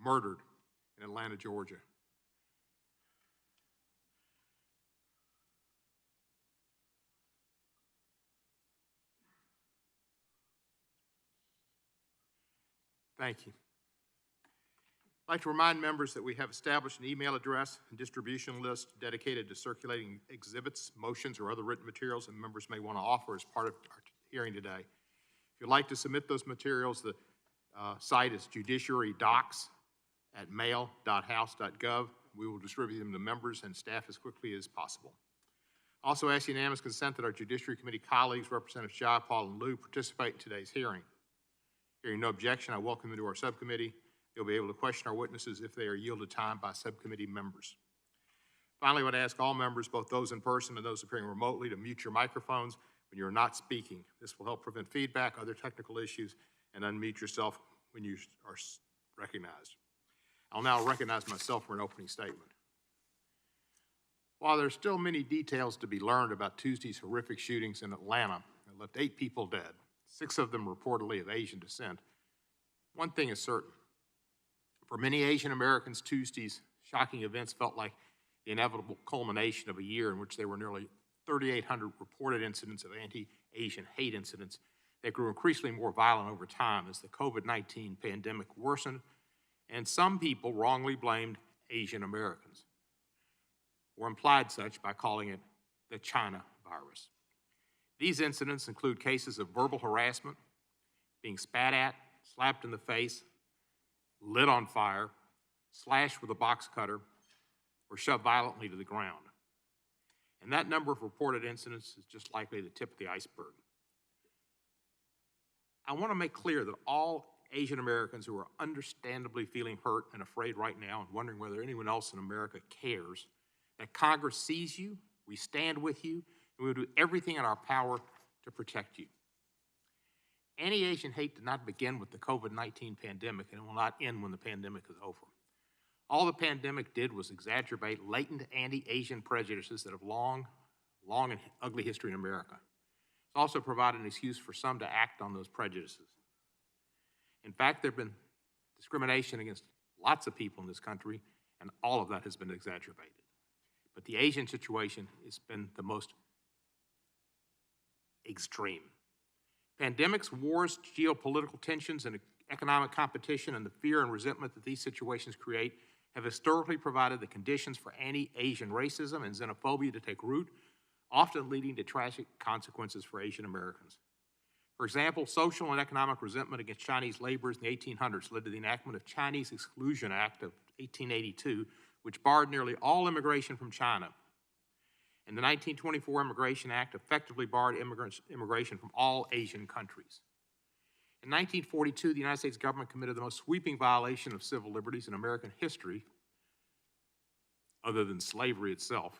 murdered in Atlanta, Georgia. Thank you. I'd like to remind members that we have established an email address and distribution list dedicated to circulating exhibits, motions, or other written materials that members may want to offer as part of our hearing today. If you'd like to submit those materials, the site is judiciary.docs@mail.house.gov. We will distribute them to members and staff as quickly as possible. Also ask unanimous consent that our Judiciary Committee colleagues, Representatives Jha, Paul, and Lou, participate in today's hearing. Hearing no objection, I welcome them to our subcommittee. They'll be able to question our witnesses if they are yielded time by subcommittee members. Finally, I would ask all members, both those in person and those appearing remotely, to mute your microphones when you're not speaking. This will help prevent feedback, other technical issues, and unmute yourself when you are recognized. I'll now recognize myself for an opening statement. While there's still many details to be learned about Tuesday's horrific shootings in Atlanta that left 8 people dead, 6 of them reportedly of Asian descent, one thing is certain. For many Asian Americans, Tuesday's shocking events felt like the inevitable culmination of a year in which there were nearly 3,800 reported incidents of anti-Asian hate incidents that grew increasingly more violent over time as the COVID-19 pandemic worsened, and some people wrongly blamed Asian Americans, or implied such by calling it the China virus. These incidents include cases of verbal harassment, being spat at, slapped in the face, lit on fire, slashed with a box cutter, or shoved violently to the ground. And that number of reported incidents is just likely the tip of the iceberg. I want to make clear that all Asian Americans who are understandably feeling hurt and afraid right now and wondering whether anyone else in America cares, that Congress sees you, we stand with you, and we will do everything in our power to protect you. Anti-Asian hate did not begin with the COVID-19 pandemic, and it will not end when the pandemic is over. All the pandemic did was exacerbate latent anti-Asian prejudices that have long and ugly history in America. It's also provided an excuse for some to act on those prejudices. In fact, there have been discrimination against lots of people in this country, and all of that has been exacerbated. But the Asian situation has been the most extreme. Pandemics, wars, geopolitical tensions, and economic competition, and the fear and resentment that these situations create have historically provided the conditions for anti-Asian racism and xenophobia to take root, often leading to tragic consequences for Asian Americans. For example, social and economic resentment against Chinese laborers in the 1800s led to the enactment of Chinese Exclusion Act of 1882, which barred nearly all immigration from China. And the 1924 Immigration Act effectively barred immigration from all Asian countries. In 1942, the United States government committed the most sweeping violation of civil liberties in American history, other than slavery itself,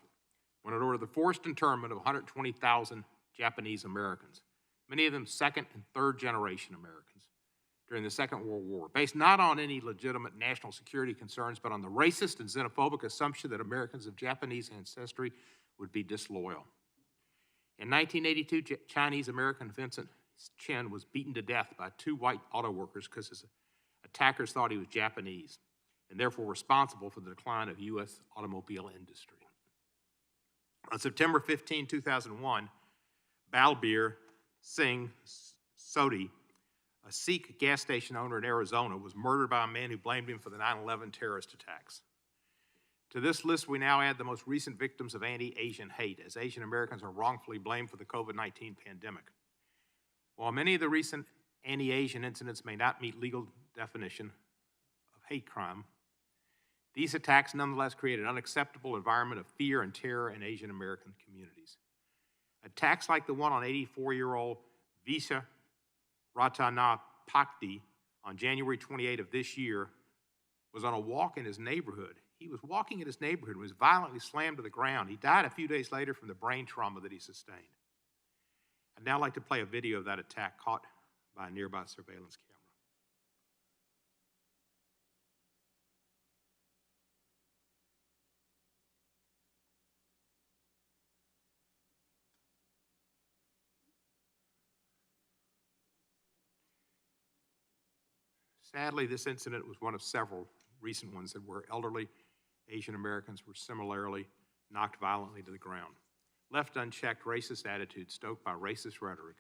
when it ordered the forced internment of 120,000 Japanese Americans, many of them second and third generation Americans, during the Second World War, based not on any legitimate national security concerns, but on the racist and xenophobic assumption that Americans of Japanese ancestry would be disloyal. In 1982, Chinese-American Vincent Chin was beaten to death by 2 white auto workers because his attackers thought he was Japanese, and therefore responsible for the decline of U.S. automobile industry. On September 15, 2001, Balbir Singh Sodhi, a Sikh gas station owner in Arizona, was murdered by a man who blamed him for the 9/11 terrorist attacks. To this list, we now add the most recent victims of anti-Asian hate, as Asian Americans are wrongfully blamed for the COVID-19 pandemic. While many of the recent anti-Asian incidents may not meet legal definition of hate crime, these attacks nonetheless create an unacceptable environment of fear and terror in Asian American communities. Attacks like the one on 84-year-old Visha Ratanapakdi on January 28 of this year was on a walk in his neighborhood. He was walking in his neighborhood and was violently slammed to the ground. He died a few days later from the brain trauma that he sustained. I'd now like to play a video of that attack caught by a nearby surveillance camera. Sadly, this incident was one of several recent ones that were elderly Asian Americans were similarly knocked violently to the ground. Left unchecked, racist attitudes stoked by racist rhetoric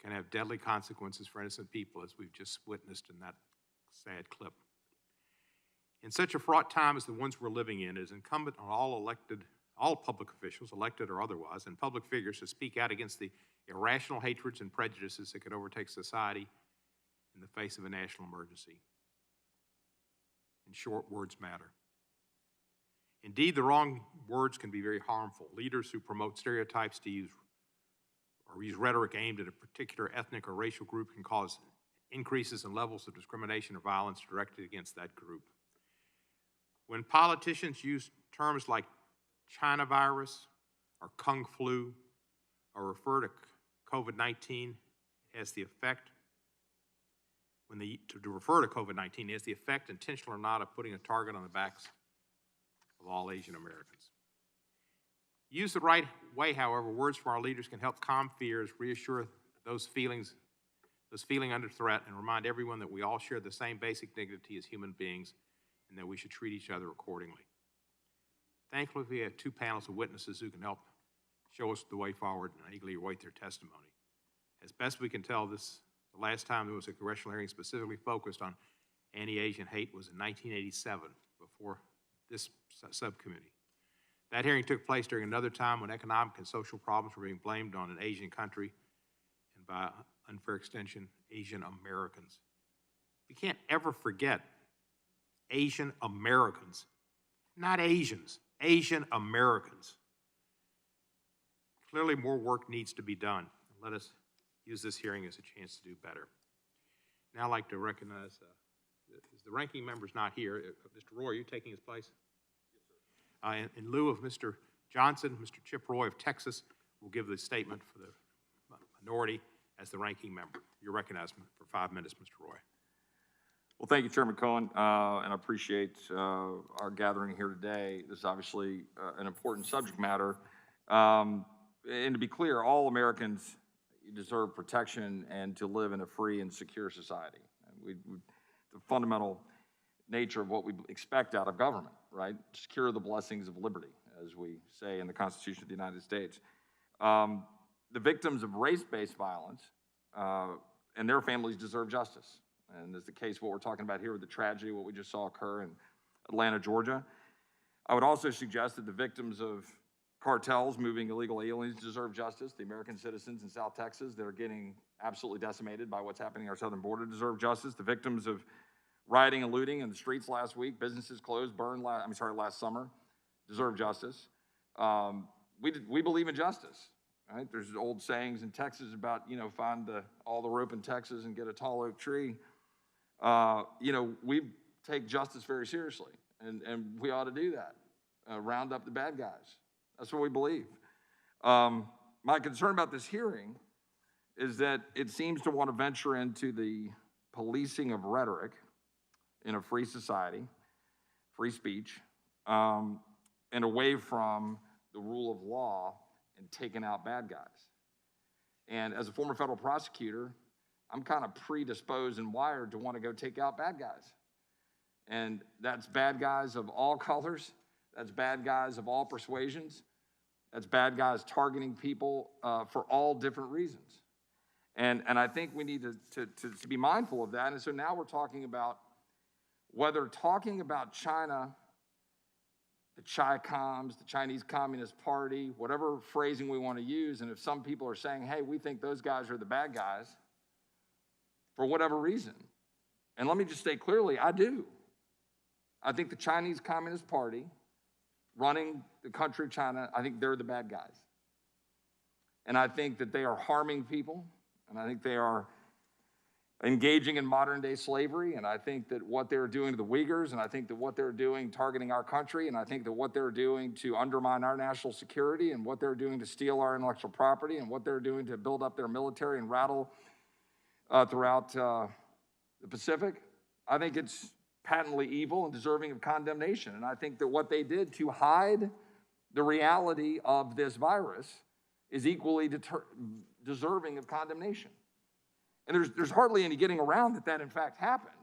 can have deadly consequences for innocent people, as we've just witnessed in that sad clip. In such a fraught time as the ones we're living in, it is incumbent on all public officials, elected or otherwise, and public figures to speak out against the irrational hatreds and prejudices that could overtake society in the face of a national emergency. In short, words matter. Indeed, the wrong words can be very harmful. Leaders who promote stereotypes to use rhetoric aimed at a particular ethnic or racial group can cause increases in levels of discrimination or violence directed against that group. When politicians use terms like China virus or Kung flu or refer to COVID-19 as the effect, to refer to COVID-19 as the effect, intentional or not, of putting a target on the backs of all Asian Americans. Used the right way, however, words from our leaders can help calm fears, reassure those feeling under threat, and remind everyone that we all share the same basic dignity as human beings and that we should treat each other accordingly. Thankfully, we have two panels of witnesses who can help show us the way forward and eagerly await their testimony. As best we can tell, the last time there was a congressional hearing specifically focused on anti-Asian hate was in 1987, before this subcommittee. That hearing took place during another time when economic and social problems were being blamed on an Asian country, and by unfair extension, Asian Americans. We can't ever forget Asian Americans, not Asians, Asian Americans. Clearly, more work needs to be done. Let us use this hearing as a chance to do better. Now I'd like to recognize, the ranking member's not here. Mr. Roy, are you taking his place? Yes, sir. In lieu of Mr. Johnson, Mr. Chip Roy of Texas will give the statement for the minority as the ranking member. You're recognized for 5 minutes, Mr. Roy. Well, thank you, Chairman Cohen, and I appreciate our gathering here today. This is obviously an important subject matter. And to be clear, all Americans deserve protection and to live in a free and secure society. And the fundamental nature of what we expect out of government, right? Secure the blessings of liberty, as we say in the Constitution of the United States. The victims of race-based violence and their families deserve justice. And as the case, what we're talking about here with the tragedy, what we just saw occur in Atlanta, Georgia. I would also suggest that the victims of cartels moving illegal aliens deserve justice. The American citizens in South Texas that are getting absolutely decimated by what's happening at our southern border deserve justice. The victims of rioting and looting in the streets last week, businesses closed, burned, last summer, deserve justice. We believe in justice, right? There's old sayings in Texas about, find all the rope in Texas and get a tall oak tree. We take justice very seriously, and we ought to do that. Round up the bad guys. That's what we believe. My concern about this hearing is that it seems to want to venture into the policing of rhetoric in a free society, free speech, and away from the rule of law and taking out bad guys. And as a former federal prosecutor, I'm kind of predisposed and wired to want to go take out bad guys. And that's bad guys of all colors. That's bad guys of all persuasions. That's bad guys targeting people for all different reasons. And I think we need to be mindful of that. And so now we're talking about whether talking about China, the Chi-Coms, the Chinese Communist Party, whatever phrasing we want to use, and if some people are saying, hey, we think those guys are the bad guys, for whatever reason. And let me just say clearly, I do. I think the Chinese Communist Party running the country of China, I think they're the bad guys. And I think that they are harming people, and I think they are engaging in modern day slavery, and I think that what they're doing to the Uyghurs, and I think that what they're doing targeting our country, and I think that what they're doing to undermine our national security, and what they're doing to steal our intellectual property, and what they're doing to build up their military and rattle throughout the Pacific, I think it's patently evil and deserving of condemnation. And I think that what they did to hide the reality of this virus is equally deserving of condemnation. And there's hardly any getting around that in fact happened.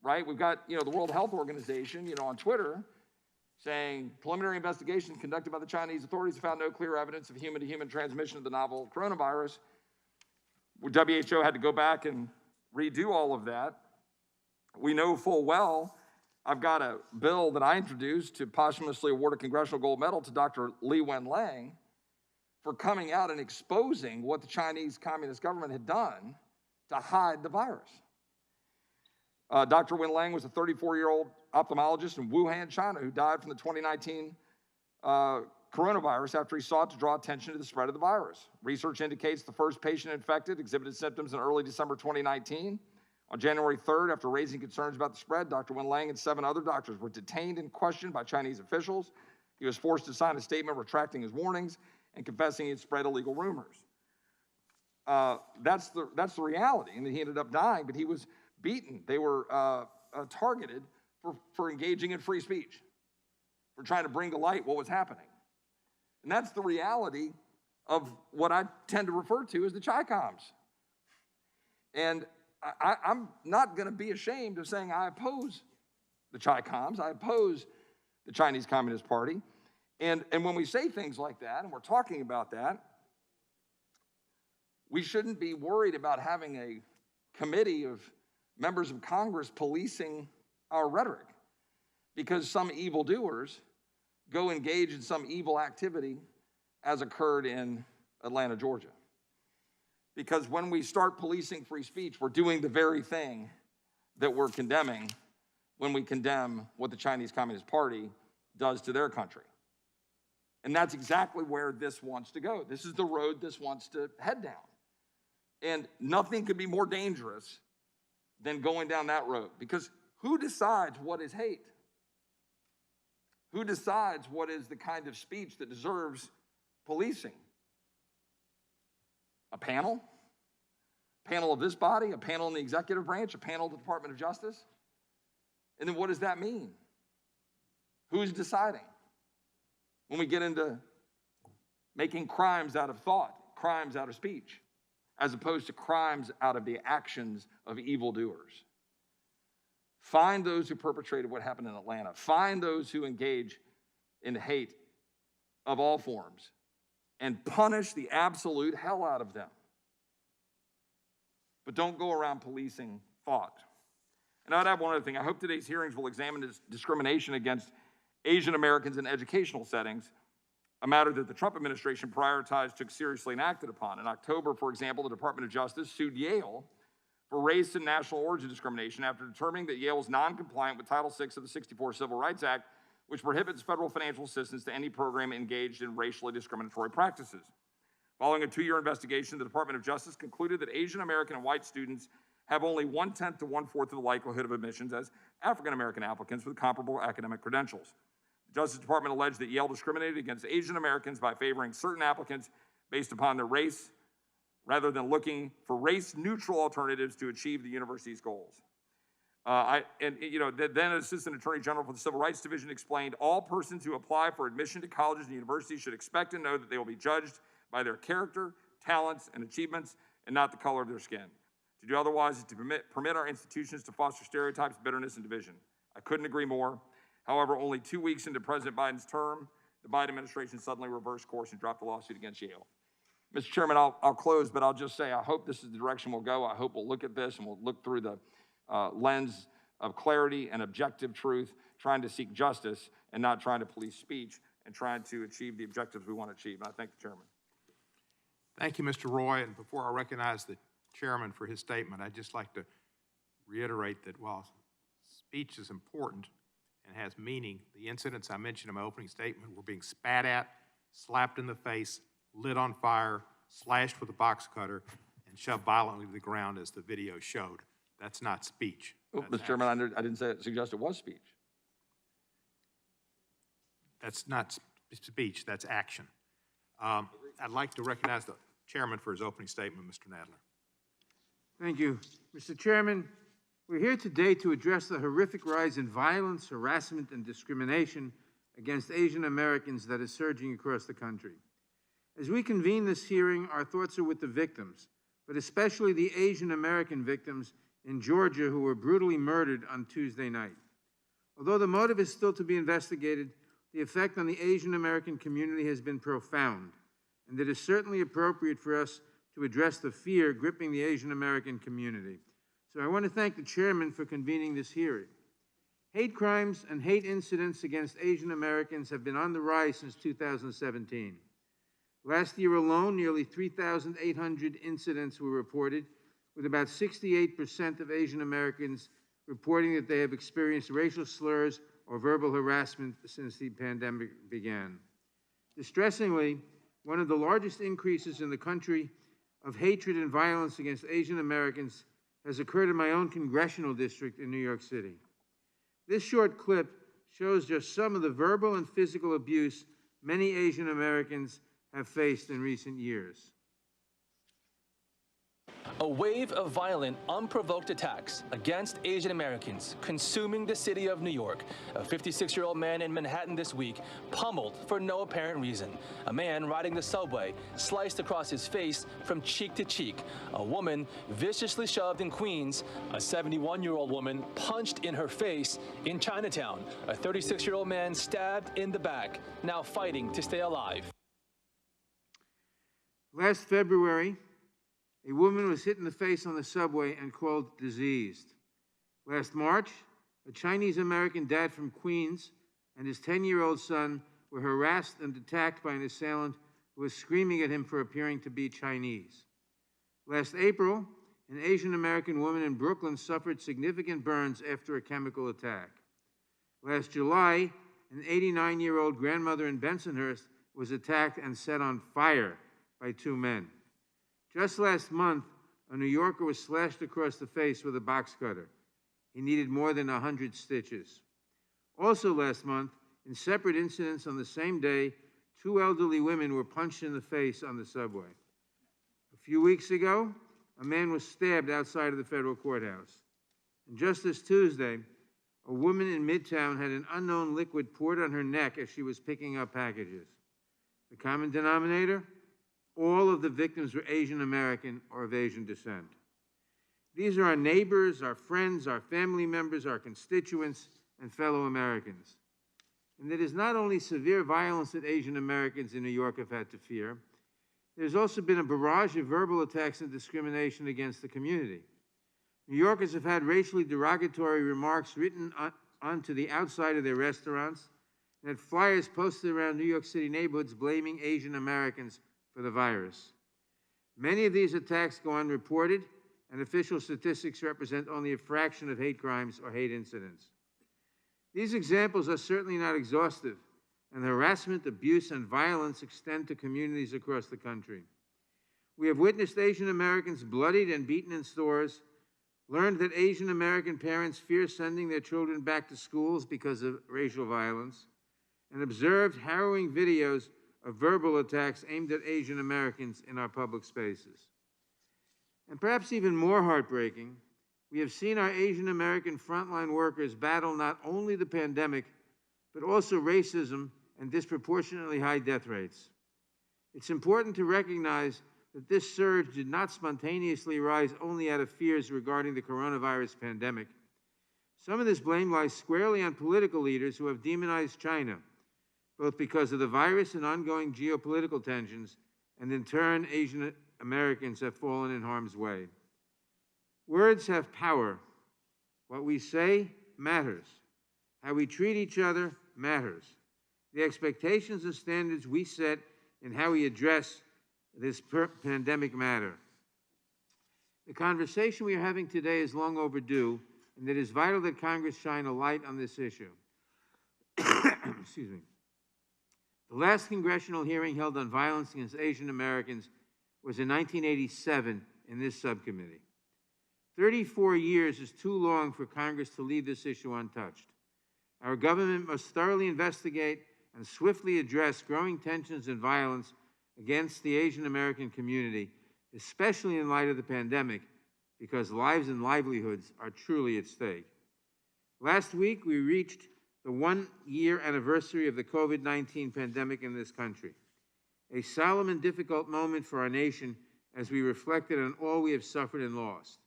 right? We've got, the World Health Organization, on Twitter saying preliminary investigations conducted by the Chinese authorities found no clear evidence of human-to-human transmission of the novel coronavirus. WHO had to go back and redo all of that. We know full well, I've got a bill that I introduced to posthumously award a Congressional Gold Medal to Dr. Li Wenliang for coming out and exposing what the Chinese Communist government had done to hide the virus. Dr. Wenliang was a 34-year-old ophthalmologist in Wuhan, China, who died from the 2019 coronavirus after he sought to draw attention to the spread of the virus. Research indicates the first patient infected exhibited symptoms in early December 2019. On January 3rd, after raising concerns about the spread, Dr. Wenliang and 7 other doctors were detained and questioned by Chinese officials. He was forced to sign a statement retracting his warnings and confessing he had spread illegal rumors. That's the reality, and he ended up dying, but he was beaten. They were targeted for engaging in free speech, for trying to bring to light what was happening. And that's the reality of what I tend to refer to as the Chi-Coms. And I'm not going to be ashamed of saying I oppose the Chi-Coms. I oppose the Chinese Communist Party. And when we say things like that, and we're talking about that, we shouldn't be worried about having a committee of members of Congress policing our rhetoric, because some evildoers go engage in some evil activity as occurred in Atlanta, Georgia. Because when we start policing free speech, we're doing the very thing that we're condemning when we condemn what the Chinese Communist Party does to their country. And that's exactly where this wants to go. This is the road this wants to head down. And nothing could be more dangerous than going down that road. Because who decides what is hate? Who decides what is the kind of speech that deserves policing? A panel? A panel of this body? A panel in the executive branch? A panel of the Department of Justice? And then what does that mean? Who's deciding? When we get into making crimes out of thought, crimes out of speech, as opposed to crimes out of the actions of evildoers. Find those who perpetrated what happened in Atlanta. Find those who engage in hate of all forms and punish the absolute hell out of them. But don't go around policing thought. And I'd add one other thing. I hope today's hearings will examine discrimination against Asian Americans in educational settings, a matter that the Trump administration prioritized, took seriously, and acted upon. In October, for example, the Department of Justice sued Yale for race and national origin discrimination after determining that Yale was non-compliant with Title VI of the '64 Civil Rights Act, which prohibits federal financial assistance to any program engaged in racially discriminatory practices. Following a 2-year investigation, the Department of Justice concluded that Asian American and white students have only 1/10 to 1/4 of the likelihood of admissions as African American applicants with comparable academic credentials. The Justice Department alleged that Yale discriminated against Asian Americans by favoring certain applicants based upon their race, rather than looking for race-neutral alternatives to achieve the university's goals. The then Assistant Attorney General for the Civil Rights Division explained, all persons who apply for admission to colleges and universities should expect and know that they will be judged by their character, talents, and achievements, and not the color of their skin. To do otherwise is to permit our institutions to foster stereotypes, bitterness, and division. I couldn't agree more. However, only 2 weeks into President Biden's term, the Biden administration suddenly reversed course and dropped the lawsuit against Yale. Mr. Chairman, I'll close, but I'll just say I hope this is the direction we'll go. I hope we'll look at this and we'll look through the lens of clarity and objective truth, trying to seek justice and not trying to police speech and trying to achieve the objectives we want to achieve. And I thank the chairman. Thank you, Mr. Roy. And before I recognize the chairman for his statement, I'd just like to reiterate that while speech is important and has meaning, the incidents I mentioned in my opening statement were being spat at, slapped in the face, lit on fire, slashed with a box cutter, and shoved violently to the ground as the video showed. That's not speech. Mr. Chairman, I didn't suggest it was speech. That's not speech, that's action. I'd like to recognize the chairman for his opening statement, Mr. Nadler. Thank you. Mr. Chairman, we're here today to address the horrific rise in violence, harassment, and discrimination against Asian Americans that is surging across the country. As we convene this hearing, our thoughts are with the victims, but especially the Asian American victims in Georgia who were brutally murdered on Tuesday night. Although the motive is still to be investigated, the effect on the Asian American community has been profound, and it is certainly appropriate for us to address the fear gripping the Asian American community. So I want to thank the chairman for convening this hearing. Hate crimes and hate incidents against Asian Americans have been on the rise since 2017. Last year alone, nearly 3,800 incidents were reported, with about 68% of Asian Americans reporting that they have experienced racial slurs or verbal harassment since the pandemic began. Distressingly, one of the largest increases in the country of hatred and violence against Asian Americans has occurred in my own congressional district in New York City. This short clip shows just some of the verbal and physical abuse many Asian Americans have faced in recent years. A wave of violent, unprovoked attacks against Asian Americans consuming the city of New York. A 56-year-old man in Manhattan this week pummeled for no apparent reason. A man riding the subway sliced across his face from cheek to cheek. A woman viciously shoved in Queens. A 71-year-old woman punched in her face in Chinatown. A 36-year-old man stabbed in the back, now fighting to stay alive. Last February, a woman was hit in the face on the subway and called diseased. Last March, a Chinese-American dad from Queens and his 10-year-old son were harassed and attacked by an assailant who was screaming at him for appearing to be Chinese. Last April, an Asian-American woman in Brooklyn suffered significant burns after a chemical attack. Last July, an 89-year-old grandmother in Bensonhurst was attacked and set on fire by two men. Just last month, a New Yorker was slashed across the face with a box cutter. He needed more than 100 stitches. Also last month, in separate incidents on the same day, two elderly women were punched in the face on the subway. A few weeks ago, a man was stabbed outside of the federal courthouse. And just this Tuesday, a woman in Midtown had an unknown liquid poured on her neck as she was picking up packages. The common denominator? All of the victims were Asian American or of Asian descent. These are our neighbors, our friends, our family members, our constituents, and fellow Americans. And it is not only severe violence that Asian Americans in New York have had to fear, there's also been a barrage of verbal attacks and discrimination against the community. New Yorkers have had racially derogatory remarks written onto the outside of their restaurants and had flyers posted around New York City neighborhoods blaming Asian Americans for the virus. Many of these attacks go unreported, and official statistics represent only a fraction of hate crimes or hate incidents. These examples are certainly not exhaustive, and the harassment, abuse, and violence extend to communities across the country. We have witnessed Asian Americans bloodied and beaten in stores, learned that Asian American parents fear sending their children back to schools because of racial violence, and observed harrowing videos of verbal attacks aimed at Asian Americans in our public spaces. And perhaps even more heartbreaking, we have seen our Asian American frontline workers battle not only the pandemic, but also racism and disproportionately high death rates. It's important to recognize that this surge did not spontaneously rise only out of fears regarding the coronavirus pandemic. Some of this blame lies squarely on political leaders who have demonized China, both because of the virus and ongoing geopolitical tensions, and in turn, Asian Americans have fallen in harm's way. Words have power. What we say matters. How we treat each other matters. The expectations and standards we set in how we address this pandemic matter. The conversation we are having today is long overdue, and it is vital that Congress shine a light on this issue. Excuse me. The last congressional hearing held on violence against Asian Americans was in 1987 in this subcommittee. 34 years is too long for Congress to leave this issue untouched. Our government must thoroughly investigate and swiftly address growing tensions and violence against the Asian American community, especially in light of the pandemic, because lives and livelihoods are truly at stake. Last week, we reached the one-year anniversary of the COVID-19 pandemic in this country, a solemn and difficult moment for our nation as we reflected on all we have suffered and lost.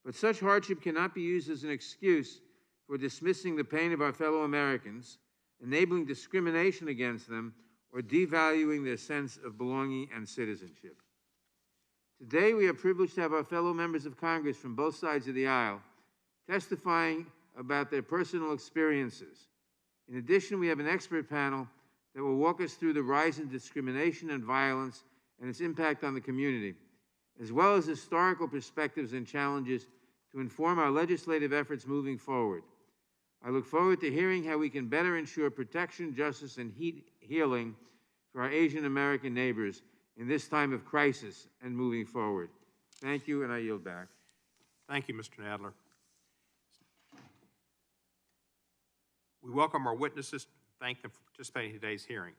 But such hardship cannot be used as an excuse for dismissing the pain of our fellow Americans, enabling discrimination against them, or devaluing their sense of belonging and citizenship. Today, we are privileged to have our fellow members of Congress from both sides of the aisle testifying about their personal experiences. In addition, we have an expert panel that will walk us through the rise in discrimination and violence and its impact on the community, as well as historical perspectives and challenges to inform our legislative efforts moving forward. I look forward to hearing how we can better ensure protection, justice, and healing for our Asian American neighbors in this time of crisis and moving forward. Thank you, and I yield back. Thank you, Mr. Nadler. We welcome our witnesses, thank them for participating in today's hearing.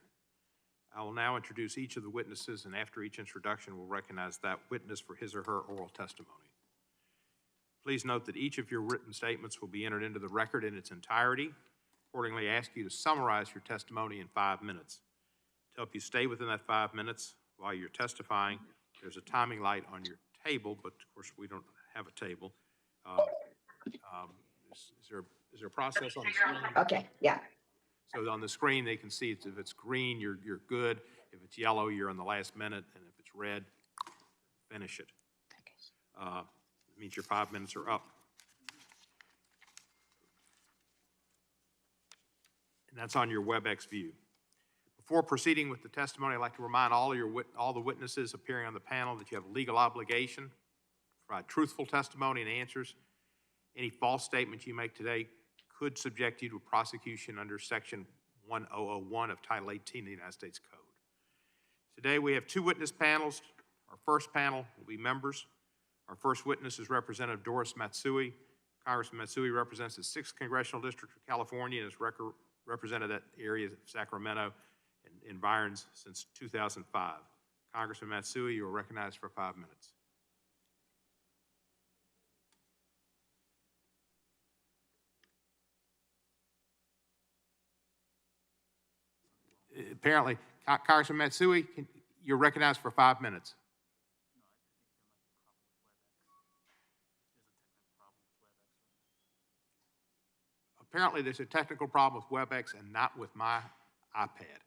I will now introduce each of the witnesses, and after each introduction, we'll recognize that witness for his or her oral testimony. Please note that each of your written statements will be entered into the record in its entirety. Accordingly, I ask you to summarize your testimony in 5 minutes. To help you stay within that 5 minutes while you're testifying, there's a timing light on your table, but of course we don't have a table. Is there a process on the screen? Okay, yeah. So on the screen, they can see if it's green, you're good. If it's yellow, you're in the last minute. And if it's red, finish it. It means your 5 minutes are up. And that's on your WebEx view. Before proceeding with the testimony, I'd like to remind all the witnesses appearing on the panel that you have a legal obligation to provide truthful testimony and answers. Any false statements you make today could subject you to prosecution under Section 1001 of Title 18 of the United States Code. Today we have 2 witness panels. Our first panel will be members. Our first witness is Representative Doris Matsui. Congressman Matsui represents the 6th Congressional District of California and has represented that area of Sacramento and environs since 2005. Congressman Matsui, you are recognized for 5 minutes. Apparently, Congressman Matsui, you're recognized for 5 minutes. Apparently, there's a technical problem with WebEx and not with my iPad.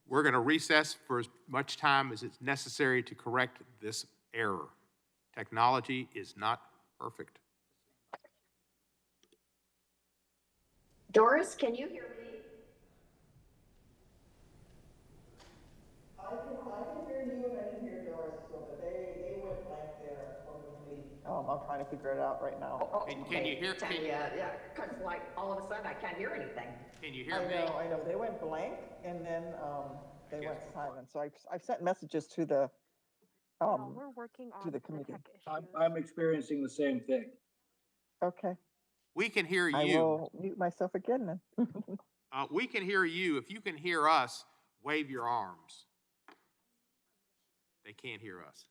We're going to recess for as much time as it's necessary to correct this error. Technology is not perfect. Doris, can you hear me? I can hear you and I can hear Doris, so but they went blank there for me. I'm trying to figure it out right now. Can you hear me? Yeah, because like all of a sudden I can't hear anything. Can you hear me? I know. They went blank and then they went silent. So I've sent messages to the we're working on the committee. tech issues. I'm experiencing the same thing. Okay. We can hear you. I will mute myself again then. We can hear you. If you can hear us, wave your arms. They can't hear us.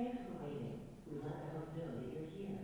Thanks for waiting. We let the host know that you're here.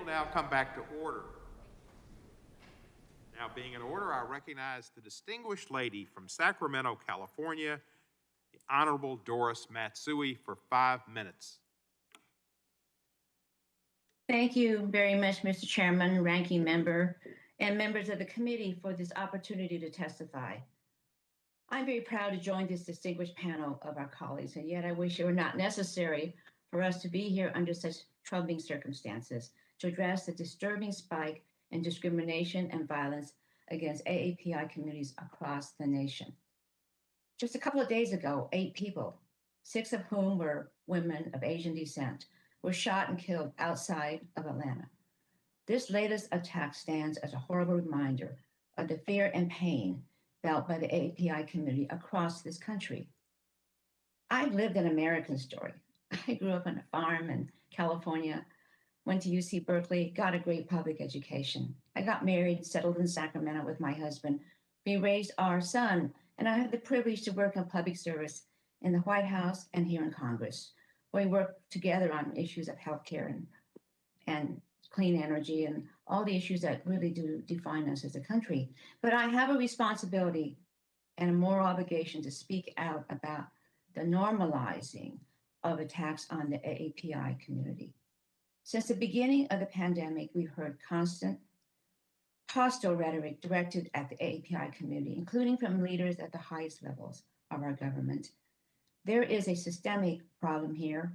Now come back to order. Now being in order, I recognize the distinguished lady from Sacramento, California, the Honorable Doris Matsui, for 5 minutes. Thank you very much, Mr. Chairman, Ranking Member, and members of the committee for this opportunity to testify. I'm very proud to join this distinguished panel of our colleagues, and yet I wish it were not necessary for us to be here under such troubling circumstances to address the disturbing spike in discrimination and violence against AAPI communities across the nation. Just a couple of days ago, 8 people, 6 of whom were women of Asian descent, were shot and killed outside of Atlanta. This latest attack stands as a horrible reminder of the fear and pain felt by the AAPI community across this country. I've lived an American story. I grew up on a farm in California, went to UC Berkeley, got a great public education. I got married, settled in Sacramento with my husband. We raised our son, and I had the privilege to work in public service in the White House and here in Congress, where we work together on issues of healthcare and clean energy and all the issues that really do define us as a country. But I have a responsibility and a moral obligation to speak out about the normalizing of attacks on the AAPI community. Since the beginning of the pandemic, we've heard constant hostile rhetoric directed at the AAPI community, including from leaders at the highest levels of our government. There is a systemic problem here,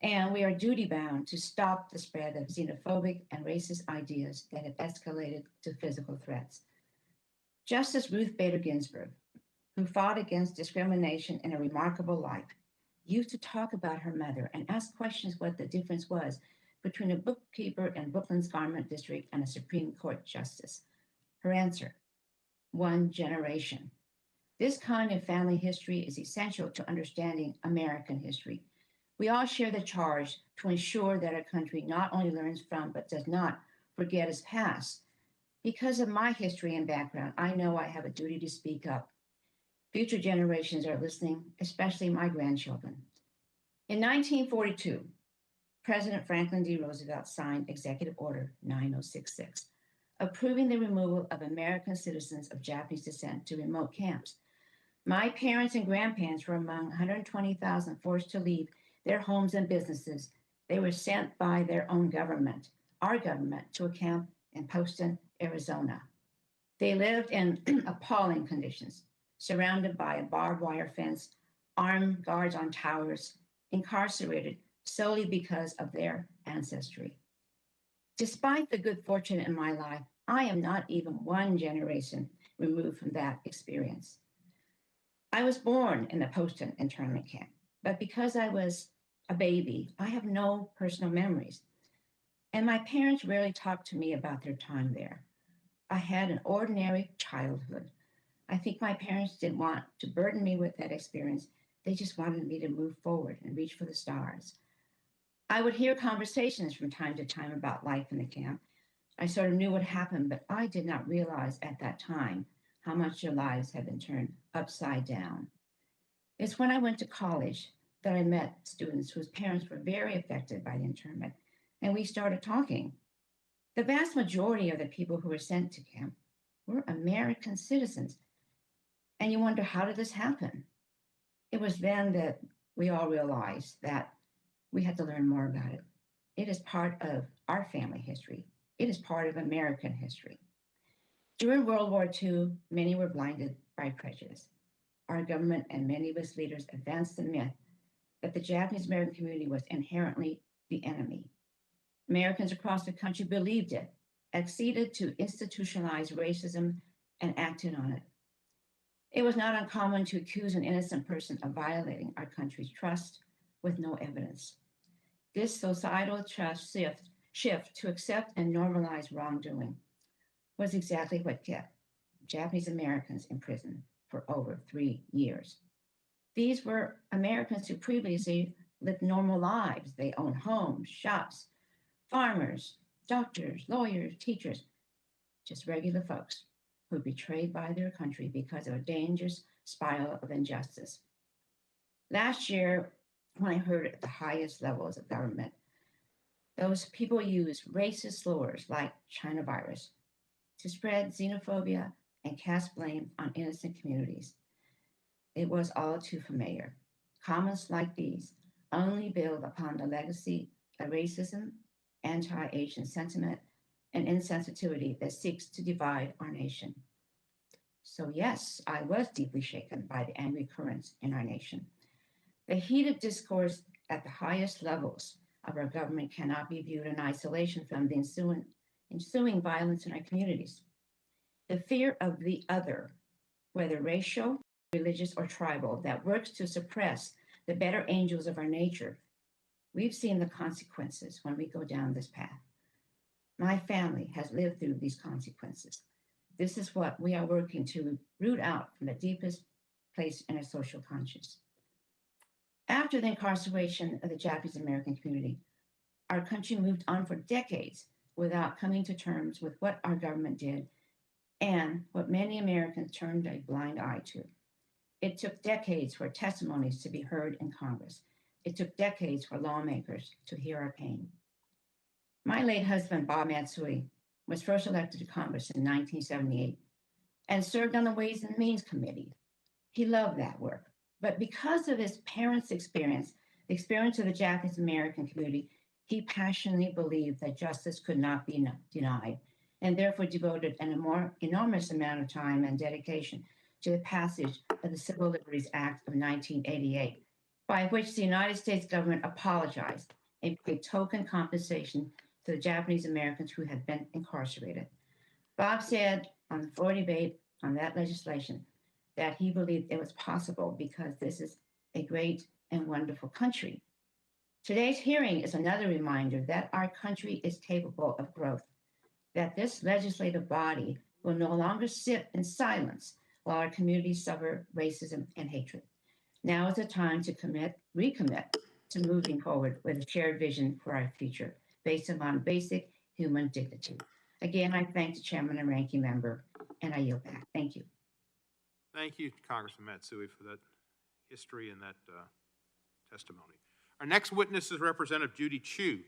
and we are duty-bound to stop the spread of xenophobic and racist ideas that have escalated to physical threats. Justice Ruth Bader Ginsburg, who fought against discrimination in a remarkable life, used to talk about her mother and ask questions what the difference was between a bookkeeper in Brooklyn's Garment District and a Supreme Court justice. Her answer, 1 generation. This kind of family history is essential to understanding American history. We all share the charge to ensure that our country not only learns from, but does not forget its past. Because of my history and background, I know I have a duty to speak up. Future generations are listening, especially my grandchildren. In 1942, President Franklin D. Roosevelt signed Executive Order 9066, approving the removal of American citizens of Japanese descent to remote camps. My parents and grandparents were among 120,000 forced to leave their homes and businesses. They were sent by their own government, our government, to a camp in Poston, Arizona. They lived in appalling conditions, surrounded by a barbed wire fence, armed guards on towers, incarcerated solely because of their ancestry. Despite the good fortune in my life, I am not even one generation removed from that experience. I was born in the Poston internment camp, but because I was a baby, I have no personal memories. And my parents rarely talked to me about their time there. I had an ordinary childhood. I think my parents didn't want to burden me with that experience. They just wanted me to move forward and reach for the stars. I would hear conversations from time to time about life in the camp. I sort of knew what happened, but I did not realize at that time how much their lives had been turned upside down. It's when I went to college that I met students whose parents were very affected by the internment, and we started talking. The vast majority of the people who were sent to camp were American citizens. And you wonder, how did this happen? It was then that we all realized that we had to learn more about it. It is part of our family history. It is part of American history. During World War II, many were blinded by prejudice. Our government and many of its leaders advanced the myth that the Japanese American community was inherently the enemy. Americans across the country believed it, acceded to institutionalized racism, and acted on it. It was not uncommon to accuse an innocent person of violating our country's trust with no evidence. This societal trust shift to accept and normalize wrongdoing was exactly what kept Japanese Americans in prison for over 3 years. These were Americans who previously lived normal lives. They owned homes, shops, farmers, doctors, lawyers, teachers, just regular folks who were betrayed by their country because of a dangerous spiral of injustice. Last year, when I heard at the highest levels of government, those people used racist slurs like China virus to spread xenophobia and cast blame on innocent communities. It was all too familiar. Comments like these only build upon the legacy of racism, anti-Asian sentiment, and insensitivity that seeks to divide our nation. So yes, I was deeply shaken by the angry currents in our nation. The heated discourse at the highest levels of our government cannot be viewed in isolation from the ensuing violence in our communities. The fear of the other, whether racial, religious, or tribal, that works to suppress the better angels of our nature. We've seen the consequences when we go down this path. My family has lived through these consequences. This is what we are working to root out from the deepest place in our social conscience. After the incarceration of the Japanese American community, our country moved on for decades without coming to terms with what our government did and what many Americans turned a blind eye to. It took decades for testimonies to be heard in Congress. It took decades for lawmakers to hear our pain. My late husband, Bob Matsui, was first elected to Congress in 1978 and served on the Ways and Means Committee. He loved that work. But because of his parents' experience, the experience of the Japanese American community, he passionately believed that justice could not be denied, and therefore devoted an enormous amount of time and dedication to the passage of the Civil Liberties Act of 1988, by which the United States government apologized and paid token compensation to the Japanese Americans who had been incarcerated. Bob said on the floor debate on that legislation that he believed it was possible because this is a great and wonderful country. Today's hearing is another reminder that our country is capable of growth, that this legislative body will no longer sit in silence while our communities suffer racism and hatred. Now is the time to recommit to moving forward with a shared vision for our future based upon basic human dignity. Again, I thank the chairman and ranking member, and I yield back. Thank you. Thank you, Congressman Matsui, for that history and that testimony. Our next witness is Representative Judy Chu.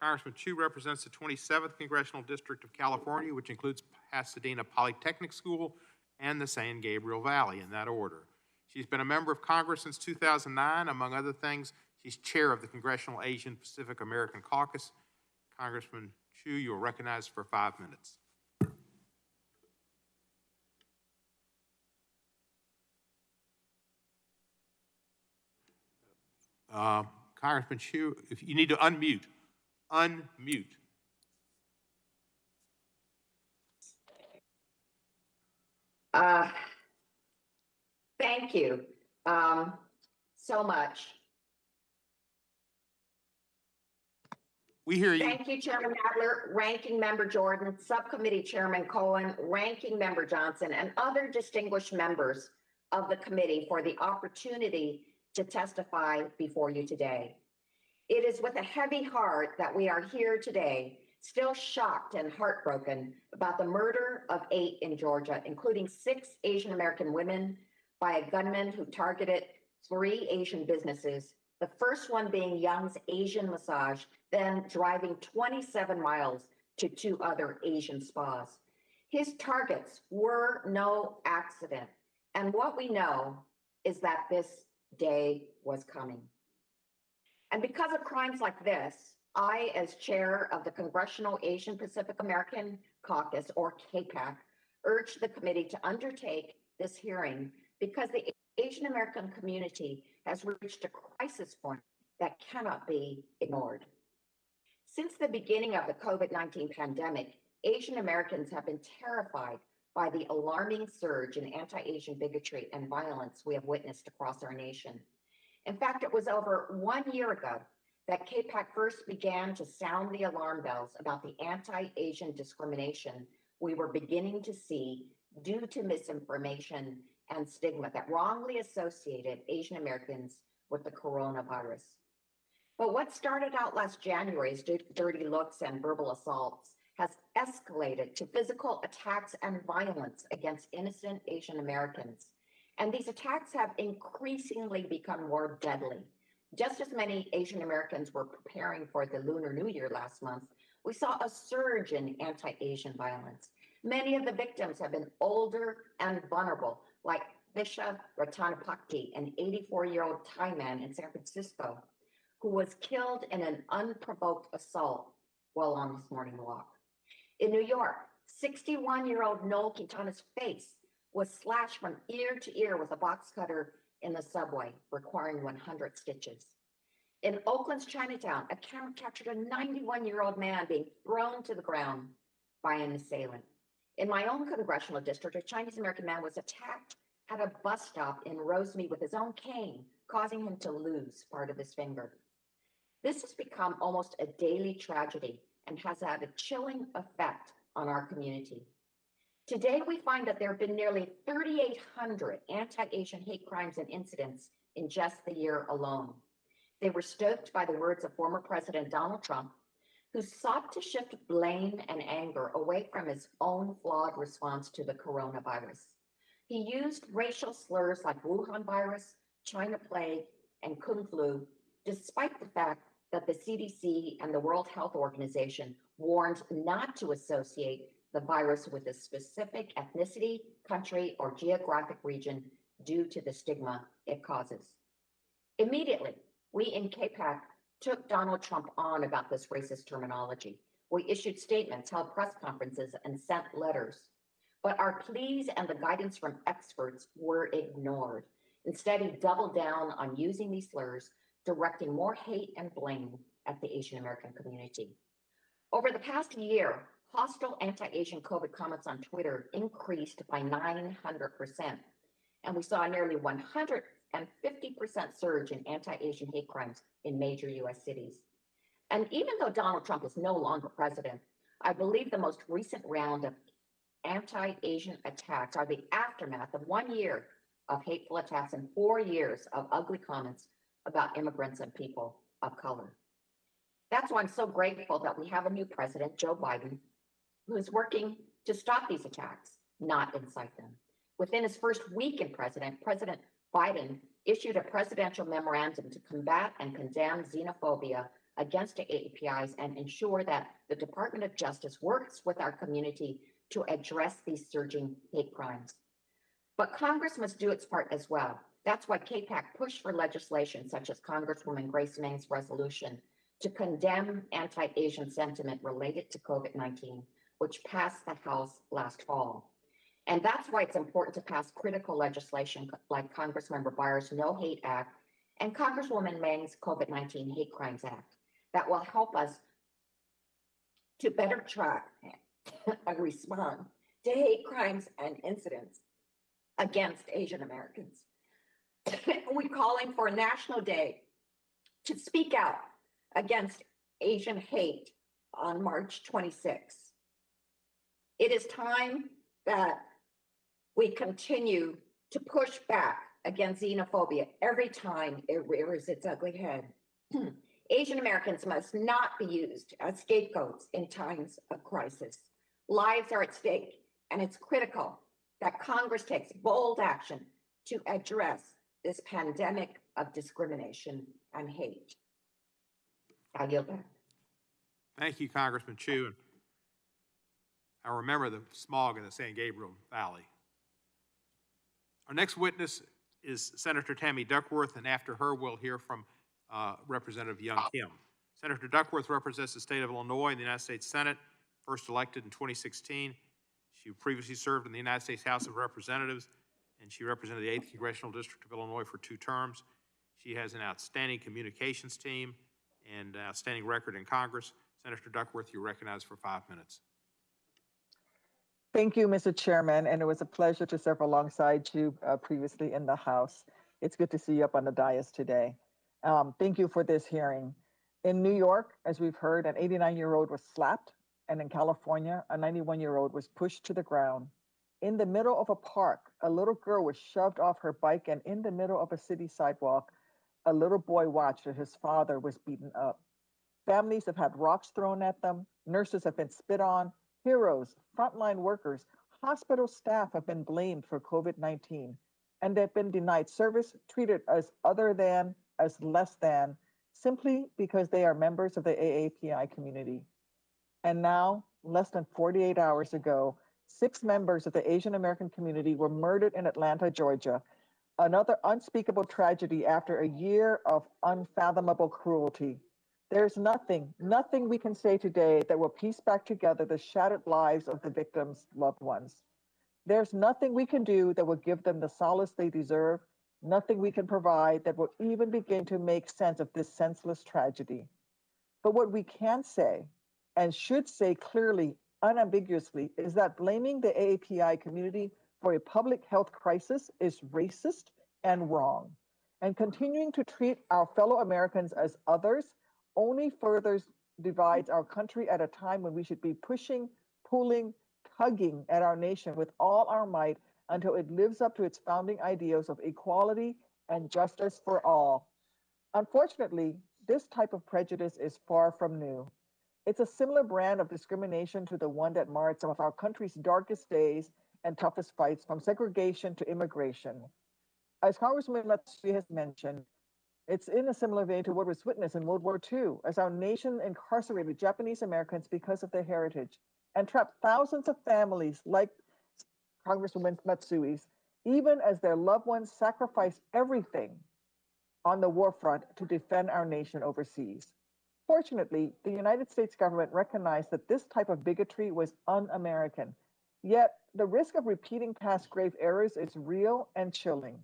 Congressman Chu represents the 27th Congressional District of California, which includes Pasadena Polytechnic School and the San Gabriel Valley, in that order. She's been a member of Congress since 2009. Among other things, she's chair of the Congressional Asian Pacific American Caucus. Congressman Chu, you are recognized for 5 minutes. Congressman Chu, if you need to unmute. Thank you so much. We hear you. Thank you, Chairman Adler, Ranking Member Jordan, Subcommittee Chairman Cohen, Ranking Member Johnson, and other distinguished members of the committee for the opportunity to testify before you today. It is with a heavy heart that we are here today, still shocked and heartbroken about the murder of 8 in Georgia, including 6 Asian American women by a gunman who targeted 3 Asian businesses, the first one being Young's Asian Massage, then driving 27 miles to 2 other Asian spas. His targets were no accident, and what we know is that this day was coming. And because of crimes like this, I, as chair of the Congressional Asian Pacific American Caucus, or CAPAC, urge the committee to undertake this hearing because the Asian American community has reached a crisis point that cannot be ignored. Since the beginning of the COVID-19 pandemic, Asian Americans have been terrified by the alarming surge in anti-Asian bigotry and violence we have witnessed across our nation. In fact, it was over 1 year ago that CAPAC first began to sound the alarm bells about the anti-Asian discrimination we were beginning to see due to misinformation and stigma that wrongly associated Asian Americans with the coronavirus. But what started out last January as dirty looks and verbal assaults has escalated to physical attacks and violence against innocent Asian Americans. And these attacks have increasingly become more deadly. Just as many Asian Americans were preparing for the Lunar New Year last month, we saw a surge in anti-Asian violence. Many of the victims have been older and vulnerable, like Visha Ratanapakdi, an 84-year-old Thai man in San Francisco, who was killed in an unprovoked assault while on his morning walk. In New York, 61-year-old Noel Quintana's face was slashed from ear to ear with a box cutter in the subway, requiring 100 stitches. In Oakland's Chinatown, a camera captured a 91-year-old man being thrown to the ground by an assailant. In my own congressional district, a Chinese-American man was attacked at a bus stop in Rosemead with his own cane, causing him to lose part of his finger. This has become almost a daily tragedy and has had a chilling effect on our community. Today, we find that there have been nearly 3,800 anti-Asian hate crimes and incidents in just the year alone. They were stoked by the words of former President Donald Trump, who sought to shift blame and anger away from his own flawed response to the coronavirus. He used racial slurs like Wuhan virus, China plague, and Kung flu, despite the fact that the CDC and the World Health Organization warned not to associate the virus with a specific ethnicity, country, or geographic region due to the stigma it causes. Immediately, we in CAPAC took Donald Trump on about this racist terminology. We issued statements, held press conferences, and sent letters. But our pleas and the guidance from experts were ignored. Instead, he doubled down on using these slurs, directing more hate and blame at the Asian American community. Over the past year, hostile anti-Asian COVID comments on Twitter increased by 900%, and we saw a nearly 150% surge in anti-Asian hate crimes in major US cities. And even though Donald Trump is no longer president, I believe the most recent round of anti-Asian attacks are the aftermath of 1 year of hateful attacks and 4 years of ugly comments about immigrants and people of color. That's why I'm so grateful that we have a new president, Joe Biden, who is working to stop these attacks, not incite them. Within his first week in President Biden issued a presidential memorandum to combat and condemn xenophobia against APIs and ensure that the Department of Justice works with our community to address these surging hate crimes. But Congress must do its part as well. That's why KPAC pushed for legislation such as Congresswoman Grace Meng's resolution to condemn anti-Asian sentiment related to COVID-19, which passed the House last fall. And that's why it's important to pass critical legislation like Congressmember Byers' No Hate Act and Congresswoman Meng's COVID-19 Hate Crimes Act that will help us to better track and respond to hate crimes and incidents against Asian Americans. We're calling for a national day to speak out against Asian hate on March 26th. It is time that we continue to push back against xenophobia every time it rears its ugly head. Asian Americans must not be used as scapegoats in times of crisis. Lives are at stake, and it's critical that Congress takes bold action to address this pandemic of discrimination and hate. I yield back. Thank you, Congressman Chu. And I remember the smog in the San Gabriel Valley. Our next witness is Senator Tammy Duckworth, and after her, we'll hear from Representative Young Kim. Senator Duckworth represents the state of Illinois in the United States Senate, first elected in 2016. She previously served in the United States House of Representatives, and she represented the 8th Congressional District of Illinois for 2 terms. She has an outstanding communications team and an outstanding record in Congress. Senator Duckworth, you're recognized for 5 minutes. Thank you, Mr. Chairman, and it was a pleasure to serve alongside you previously in the House. It's good to see you up on the dais today. Thank you for this hearing. In New York, as we've heard, an 89-year-old was slapped, and in California, a 91-year-old was pushed to the ground. In the middle of a park, a little girl was shoved off her bike, and in the middle of a city sidewalk, a little boy watched as his father was beaten up. Families have had rocks thrown at them, nurses have been spit on, heroes, frontline workers, hospital staff have been blamed for COVID-19, and they've been denied service, treated as other than, as less than, simply because they are members of the AAPI community. And now, less than 48 hours ago, 6 members of the Asian American community were murdered in Atlanta, Georgia, another unspeakable tragedy after a year of unfathomable cruelty. There's nothing we can say today that will piece back together the shattered lives of the victims' loved ones. There's nothing we can do that will give them the solace they deserve, nothing we can provide that will even begin to make sense of this senseless tragedy. But what we can say, and should say clearly, unambiguously, is that blaming the AAPI community for a public health crisis is racist and wrong. And continuing to treat our fellow Americans as others only further divides our country at a time when we should be pushing, pulling, tugging at our nation with all our might until it lives up to its founding ideals of equality and justice for all. Unfortunately, this type of prejudice is far from new. It's a similar brand of discrimination to the one that marred some of our country's darkest days and toughest fights, from segregation to immigration. As Congressman Matsui has mentioned, it's in a similar vein to what was witnessed in World War II, as our nation incarcerated Japanese Americans because of their heritage and trapped thousands of families like Congresswoman Matsui's, even as their loved ones sacrificed everything on the war front to defend our nation overseas. Fortunately, the United States government recognized that this type of bigotry was un-American. Yet, the risk of repeating past grave errors is real and chilling.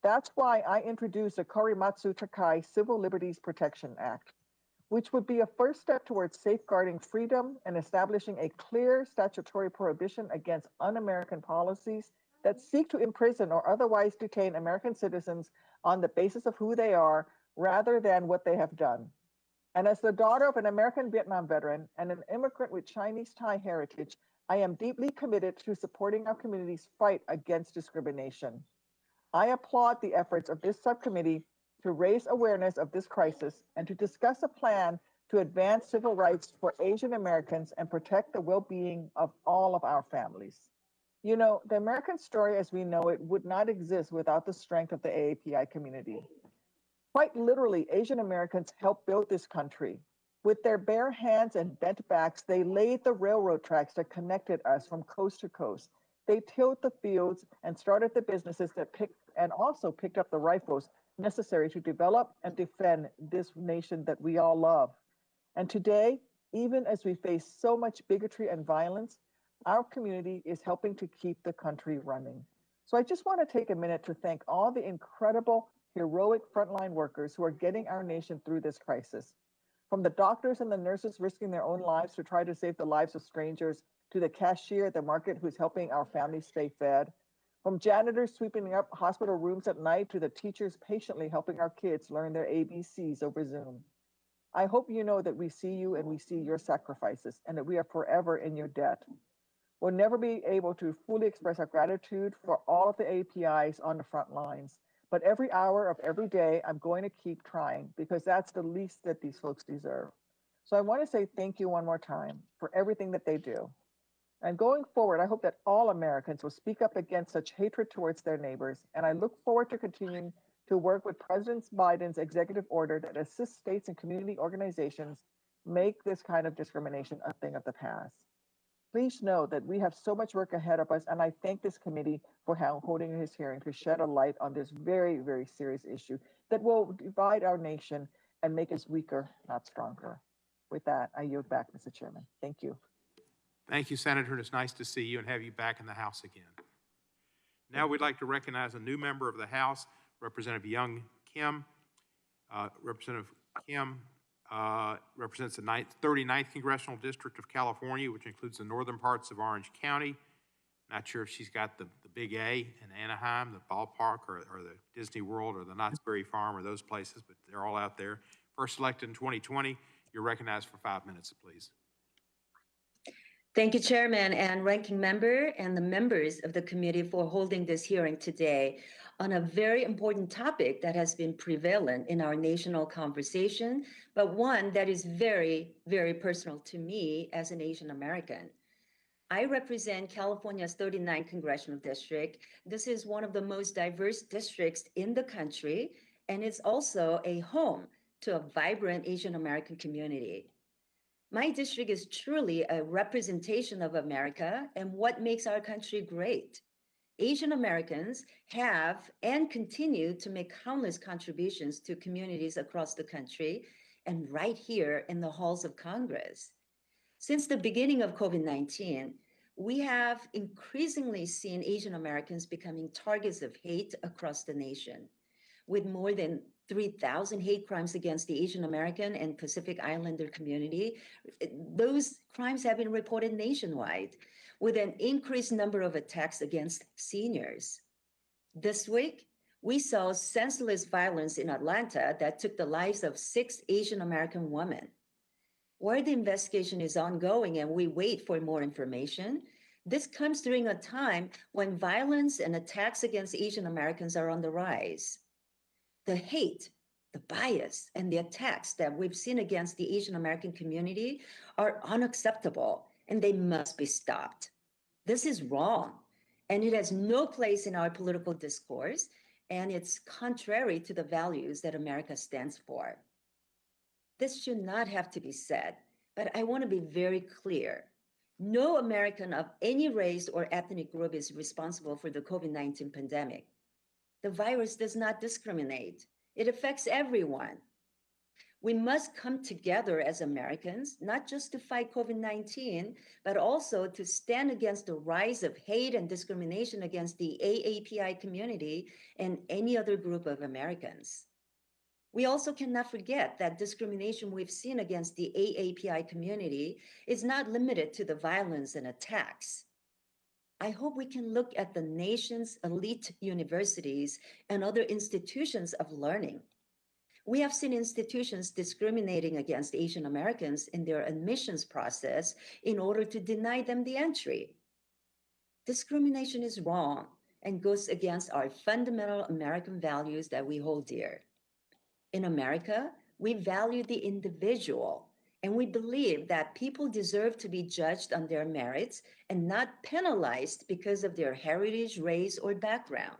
That's why I introduced the Korematsu Takai Civil Liberties Protection Act, which would be a first step towards safeguarding freedom and establishing a clear statutory prohibition against un-American policies that seek to imprison or otherwise detain American citizens on the basis of who they are rather than what they have done. And as the daughter of an American Vietnam veteran and an immigrant with Chinese Thai heritage, I am deeply committed to supporting our community's fight against discrimination. I applaud the efforts of this subcommittee to raise awareness of this crisis and to discuss a plan to advance civil rights for Asian Americans and protect the well-being of all of our families. You know, the American story as we know it would not exist without the strength of the AAPI community. Quite literally, Asian Americans helped build this country. With their bare hands and bent backs, they laid the railroad tracks that connected us from coast to coast. They tilled the fields and started the businesses that also picked up the rifles necessary to develop and defend this nation that we all love. And today, even as we face so much bigotry and violence, our community is helping to keep the country running. So I just want to take a minute to thank all the incredible, heroic frontline workers who are getting our nation through this crisis. From the doctors and the nurses risking their own lives to try to save the lives of strangers, to the cashier at the market who's helping our families stay fed, from janitors sweeping up hospital rooms at night to the teachers patiently helping our kids learn their ABCs over Zoom. I hope you know that we see you and we see your sacrifices and that we are forever in your debt. We'll never be able to fully express our gratitude for all of the APIs on the front lines, but every hour of every day, I'm going to keep trying because that's the least that these folks deserve. So I want to say thank you one more time for everything that they do. And going forward, I hope that all Americans will speak up against such hatred towards their neighbors. And I look forward to continuing to work with President Biden's executive order that assists states and community organizations make this kind of discrimination a thing of the past. Please know that we have so much work ahead of us, and I thank this committee for holding this hearing to shed a light on this very, very serious issue that will divide our nation and make us weaker, not stronger. With that, I yield back, Mr. Chairman. Thank you. Thank you, Senator. It's nice to see you and have you back in the House again. Now we'd like to recognize a new member of the House, Representative Young Kim. Representative Kim represents the 39th Congressional District of California, which includes the northern parts of Orange County. Not sure if she's got the big A in Anaheim, the ballpark, or the Disney World, or the Knott's Berry Farm, or those places, but they're all out there. First elected in 2020. You're recognized for 5 minutes, please. Thank you, Chairman and Ranking Member and the members of the committee for holding this hearing today on a very important topic that has been prevalent in our national conversation, but one that is very, very personal to me as an Asian American. I represent California's 39th Congressional District. This is one of the most diverse districts in the country, and it's also a home to a vibrant Asian American community. My district is truly a representation of America and what makes our country great. Asian Americans have and continue to make countless contributions to communities across the country and right here in the halls of Congress. Since the beginning of COVID-19, we have increasingly seen Asian Americans becoming targets of hate across the nation, with more than 3,000 hate crimes against the Asian American and Pacific Islander community. Those crimes have been reported nationwide, with an increased number of attacks against seniors. This week, we saw senseless violence in Atlanta that took the lives of 6 Asian American women. While the investigation is ongoing and we wait for more information, this comes during a time when violence and attacks against Asian Americans are on the rise. The hate, the bias, and the attacks that we've seen against the Asian American community are unacceptable, and they must be stopped. This is wrong, and it has no place in our political discourse, and it's contrary to the values that America stands for. This should not have to be said, but I want to be very clear. No American of any race or ethnic group is responsible for the COVID-19 pandemic. The virus does not discriminate. It affects everyone. We must come together as Americans, not just to fight COVID-19, but also to stand against the rise of hate and discrimination against the AAPI community and any other group of Americans. We also cannot forget that discrimination we've seen against the AAPI community is not limited to the violence and attacks. I hope we can look at the nation's elite universities and other institutions of learning. We have seen institutions discriminating against Asian Americans in their admissions process in order to deny them the entry. Discrimination is wrong and goes against our fundamental American values that we hold dear. In America, we value the individual, and we believe that people deserve to be judged on their merits and not penalized because of their heritage, race, or background.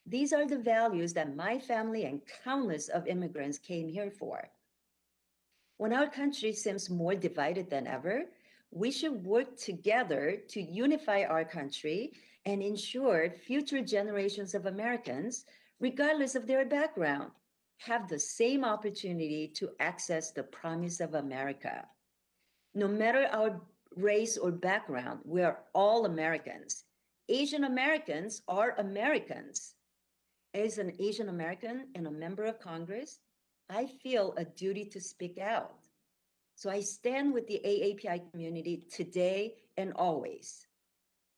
These are the values that my family and countless of immigrants came here for. When our country seems more divided than ever, we should work together to unify our country and ensure future generations of Americans, regardless of their background, have the same opportunity to access the promise of America. No matter our race or background, we are all Americans. Asian Americans are Americans. As an Asian American and a member of Congress, I feel a duty to speak out. So I stand with the AAPI community today and always.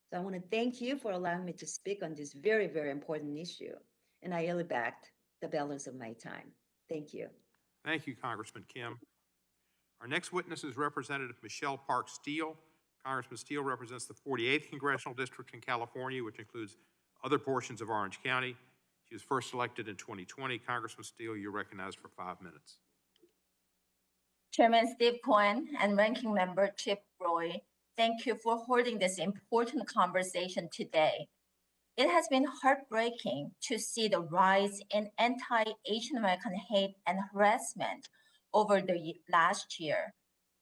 So I want to thank you for allowing me to speak on this very, very important issue. And I yield back the balance of my time. Thank you. Thank you, Congressman Kim. Our next witness is Representative Michelle Park Steele. Congressman Steele represents the 48th Congressional District in California, which includes other portions of Orange County. She was first elected in 2020. Congressman Steele, you're recognized for 5 minutes. Chairman Steve Cohen and Ranking Member Chip Roy, thank you for holding this important conversation today. It has been heartbreaking to see the rise in anti-Asian American hate and harassment over the last year.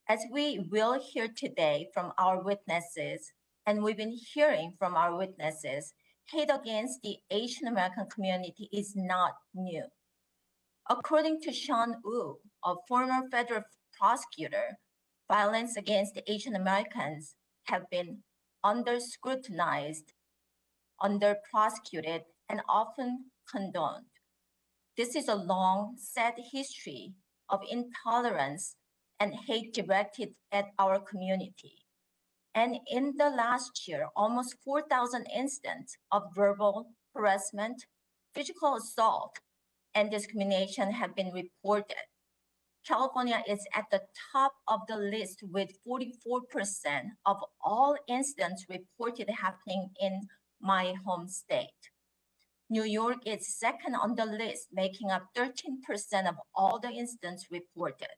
As we will hear today from our witnesses, and we've been hearing from our witnesses, hate against the Asian American community is not new. According to Sean Wu, a former federal prosecutor, violence against Asian Americans have been under-scrutinized, under-prosecuted, and often condoned. This is a long, sad history of intolerance and hate directed at our community. And in the last year, almost 4,000 incidents of verbal harassment, physical assault, and discrimination have been reported. California is at the top of the list with 44% of all incidents reported happening in my home state. New York is second on the list, making up 13% of all the incidents reported.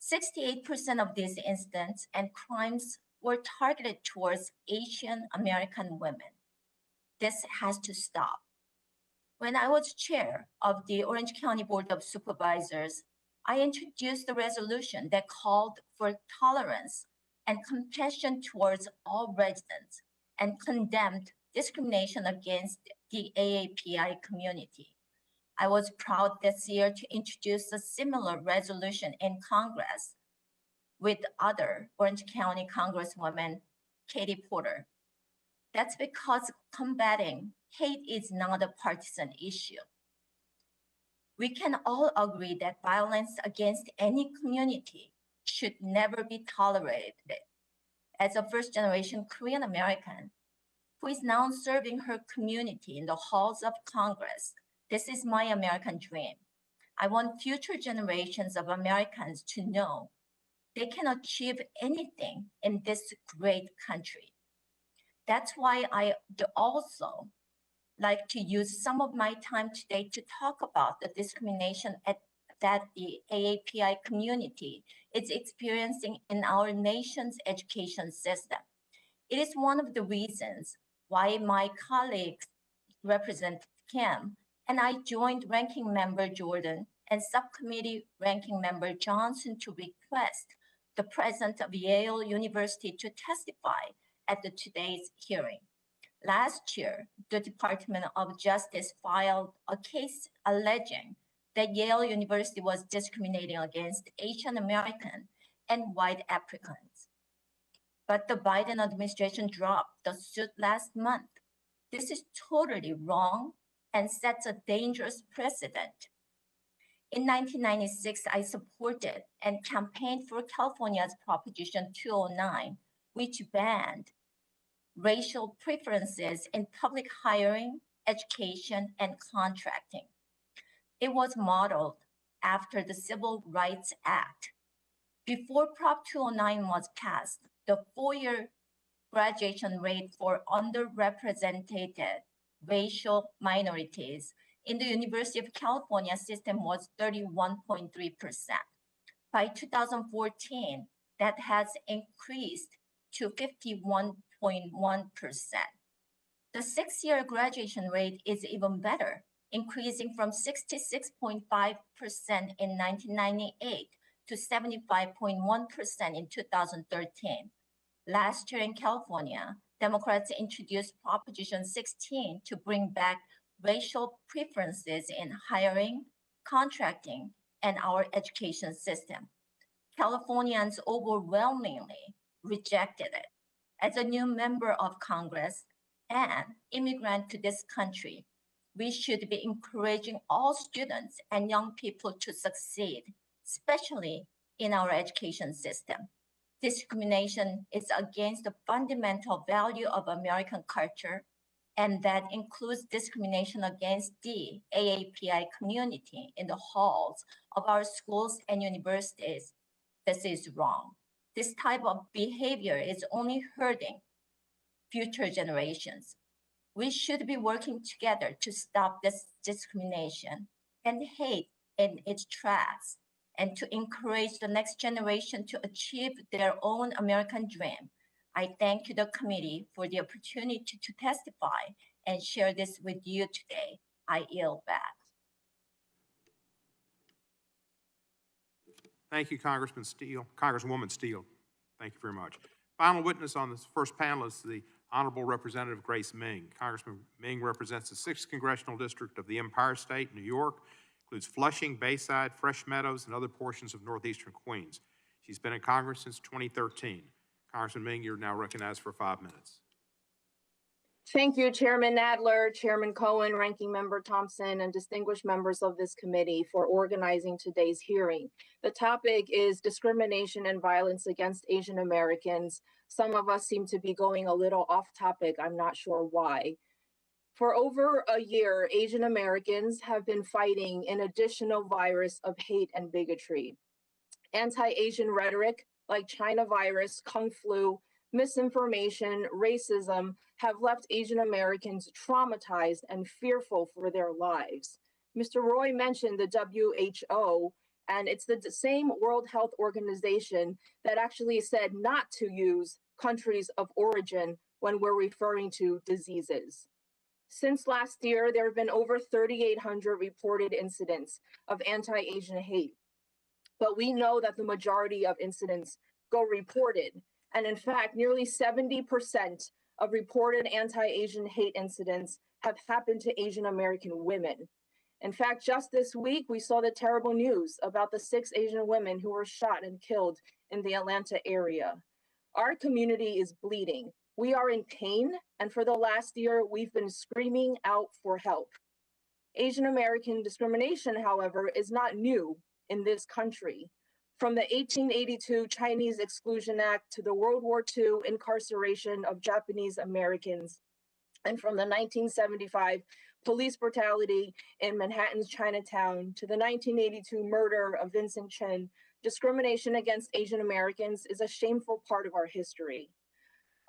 68% of these incidents and crimes were targeted towards Asian American women. This has to stop. When I was chair of the Orange County Board of Supervisors, I introduced a resolution that called for tolerance and compassion towards all residents and condemned discrimination against the AAPI community. I was proud this year to introduce a similar resolution in Congress with other Orange County Congresswoman Katie Porter. That's because combating hate is not a partisan issue. We can all agree that violence against any community should never be tolerated. As a first-generation Korean American who is now serving her community in the halls of Congress, this is my American dream. I want future generations of Americans to know they can achieve anything in this great country. That's why I also like to use some of my time today to talk about the discrimination that the AAPI community is experiencing in our nation's education system. It is one of the reasons why my colleagues, Representative Kim, and I joined Ranking Member Jordan and Subcommittee Ranking Member Johnson to request the president of Yale University to testify at today's hearing. Last year, the Department of Justice filed a case alleging that Yale University was discriminating against Asian American and white applicants. But the Biden administration dropped the suit last month. This is totally wrong and sets a dangerous precedent. In 1996, I supported and campaigned for California's Proposition 209, which banned racial preferences in public hiring, education, and contracting. It was modeled after the Civil Rights Act. Before Prop 209 was passed, the four-year graduation rate for underrepresented racial minorities in the University of California system was 31.3%. By 2014, that has increased to 51.1%. The six-year graduation rate is even better, increasing from 66.5% in 1998 to 75.1% in 2013. Last year in California, Democrats introduced Proposition 16 to bring back racial preferences in hiring, contracting, and our education system. Californians overwhelmingly rejected it. As a new member of Congress and immigrant to this country, we should be encouraging all students and young people to succeed, especially in our education system. Discrimination is against the fundamental value of American culture, and that includes discrimination against the AAPI community in the halls of our schools and universities. This is wrong. This type of behavior is only hurting future generations. We should be working together to stop this discrimination and hate in its tracks, and to encourage the next generation to achieve their own American dream. I thank the committee for the opportunity to testify and share this with you today. I yield back. Thank you, Congresswoman Steele. Thank you very much. Final witness on this first panel is the Honorable Representative Grace Ming. Congressman Ming represents the 6th Congressional District of the Empire State, New York, includes Flushing, Bayside, Fresh Meadows, and other portions of northeastern Queens. She's been in Congress since 2013. Congressman Ming, you're now recognized for 5 minutes. Thank you, Chairman Nadler, Chairman Cohen, Ranking Member Thompson, and distinguished members of this committee for organizing today's hearing. The topic is discrimination and violence against Asian Americans. Some of us seem to be going a little off topic. I'm not sure why. For over a year, Asian Americans have been fighting an additional virus of hate and bigotry. Anti-Asian rhetoric like China virus, Kung flu, misinformation, racism have left Asian Americans traumatized and fearful for their lives. Mr. Roy mentioned the WHO, and it's the same World Health Organization that actually said not to use countries of origin when we're referring to diseases. Since last year, there have been over 3,800 reported incidents of anti-Asian hate. But we know that the majority of incidents go reported. And in fact, nearly 70% of reported anti-Asian hate incidents have happened to Asian American women. In fact, just this week, we saw the terrible news about the 6 Asian women who were shot and killed in the Atlanta area. Our community is bleeding. We are in pain, and for the last year, we've been screaming out for help. Asian American discrimination, however, is not new in this country. From the 1882 Chinese Exclusion Act to the World War II incarceration of Japanese Americans, and from the 1975 police brutality in Manhattan's Chinatown to the 1982 murder of Vincent Chin, discrimination against Asian Americans is a shameful part of our history.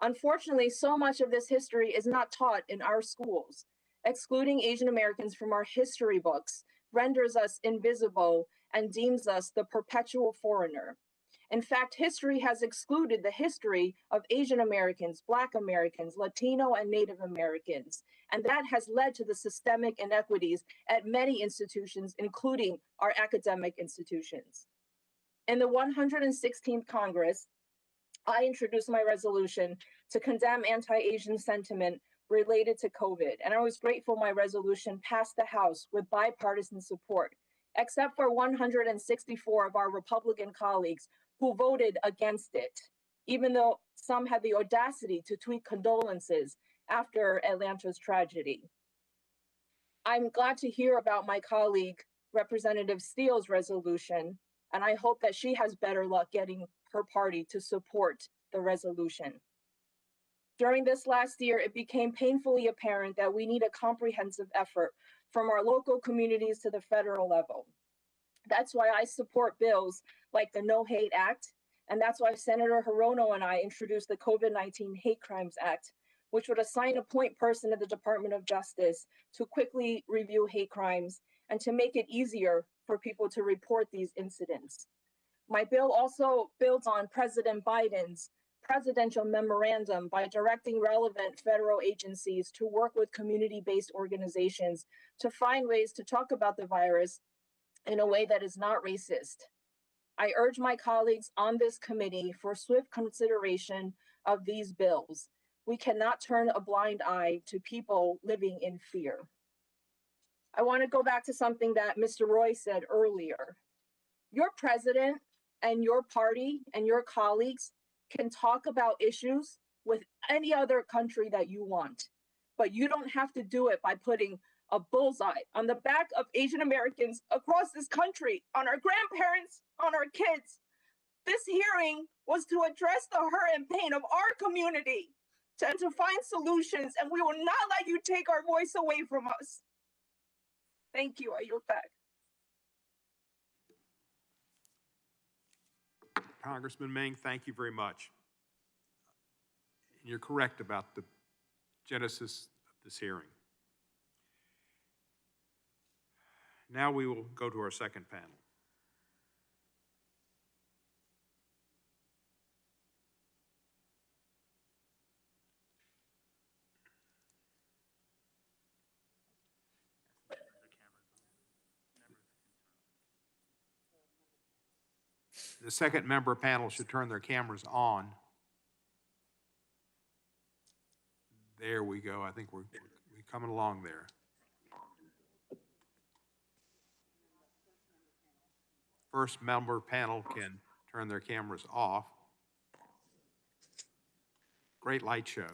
Unfortunately, so much of this history is not taught in our schools. Excluding Asian Americans from our history books renders us invisible and deems us the perpetual foreigner. In fact, history has excluded the history of Asian Americans, Black Americans, Latino and Native Americans, and that has led to the systemic inequities at many institutions, including our academic institutions. In the 116th Congress, I introduced my resolution to condemn anti-Asian sentiment related to COVID, and I was grateful my resolution passed the House with bipartisan support, except for 164 of our Republican colleagues who voted against it, even though some had the audacity to tweet condolences after Atlanta's tragedy. I'm glad to hear about my colleague, Representative Steele's resolution, and I hope that she has better luck getting her party to support the resolution. During this last year, it became painfully apparent that we need a comprehensive effort from our local communities to the federal level. That's why I support bills like the No Hate Act, and that's why Senator Hirono and I introduced the COVID-19 Hate Crimes Act, which would assign a point person at the Department of Justice to quickly review hate crimes and to make it easier for people to report these incidents. My bill also builds on President Biden's presidential memorandum by directing relevant federal agencies to work with community-based organizations to find ways to talk about the virus in a way that is not racist. I urge my colleagues on this committee for swift consideration of these bills. We cannot turn a blind eye to people living in fear. I want to go back to something that Mr. Roy said earlier. Your president and your party and your colleagues can talk about issues with any other country that you want, but you don't have to do it by putting a bullseye on the back of Asian Americans across this country, on our grandparents, on our kids. This hearing was to address the hurt and pain of our community and to find solutions, and we will not let you take our voice away from us. Thank you. I yield back. Congressman Ming, thank you very much. You're correct about the genesis of this hearing. Now we will go to our second panel. The second member panel should turn their cameras on. There we go. I think we're coming along there. First member panel can turn their cameras off. Great light show.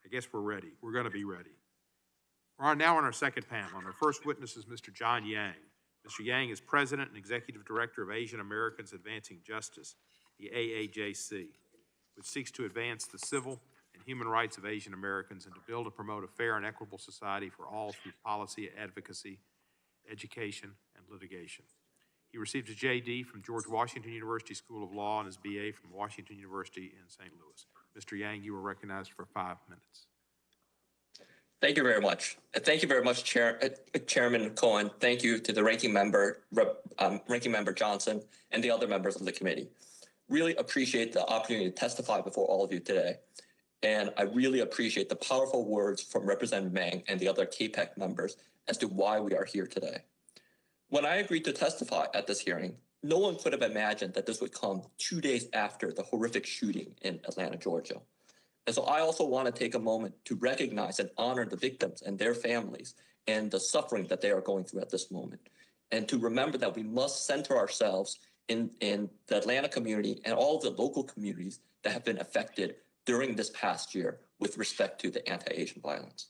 I guess we're ready. We're going to be ready. We're now on our second panel, and our first witness is Mr. John Yang. Mr. Yang is President and Executive Director of Asian Americans Advancing Justice, the AAJC, which seeks to advance the civil and human rights of Asian Americans and to build and promote a fair and equitable society for all through policy, advocacy, education, and litigation. He received a JD from George Washington University School of Law and his BA from Washington University in St. Louis. Mr. Yang, you are recognized for 5 minutes. Thank you very much. Thank you very much, Chairman Cohen. Thank you to the Ranking Member Johnson, and the other members of the committee. Really appreciate the opportunity to testify before all of you today. And I really appreciate the powerful words from Representative Mang and the other KPEC members as to why we are here today. When I agreed to testify at this hearing, no one could have imagined that this would come 2 days after the horrific shooting in Atlanta, Georgia. And so I also want to take a moment to recognize and honor the victims and their families and the suffering that they are going through at this moment. And to remember that we must center ourselves in the Atlanta community and all of the local communities that have been affected during this past year with respect to the anti-Asian violence.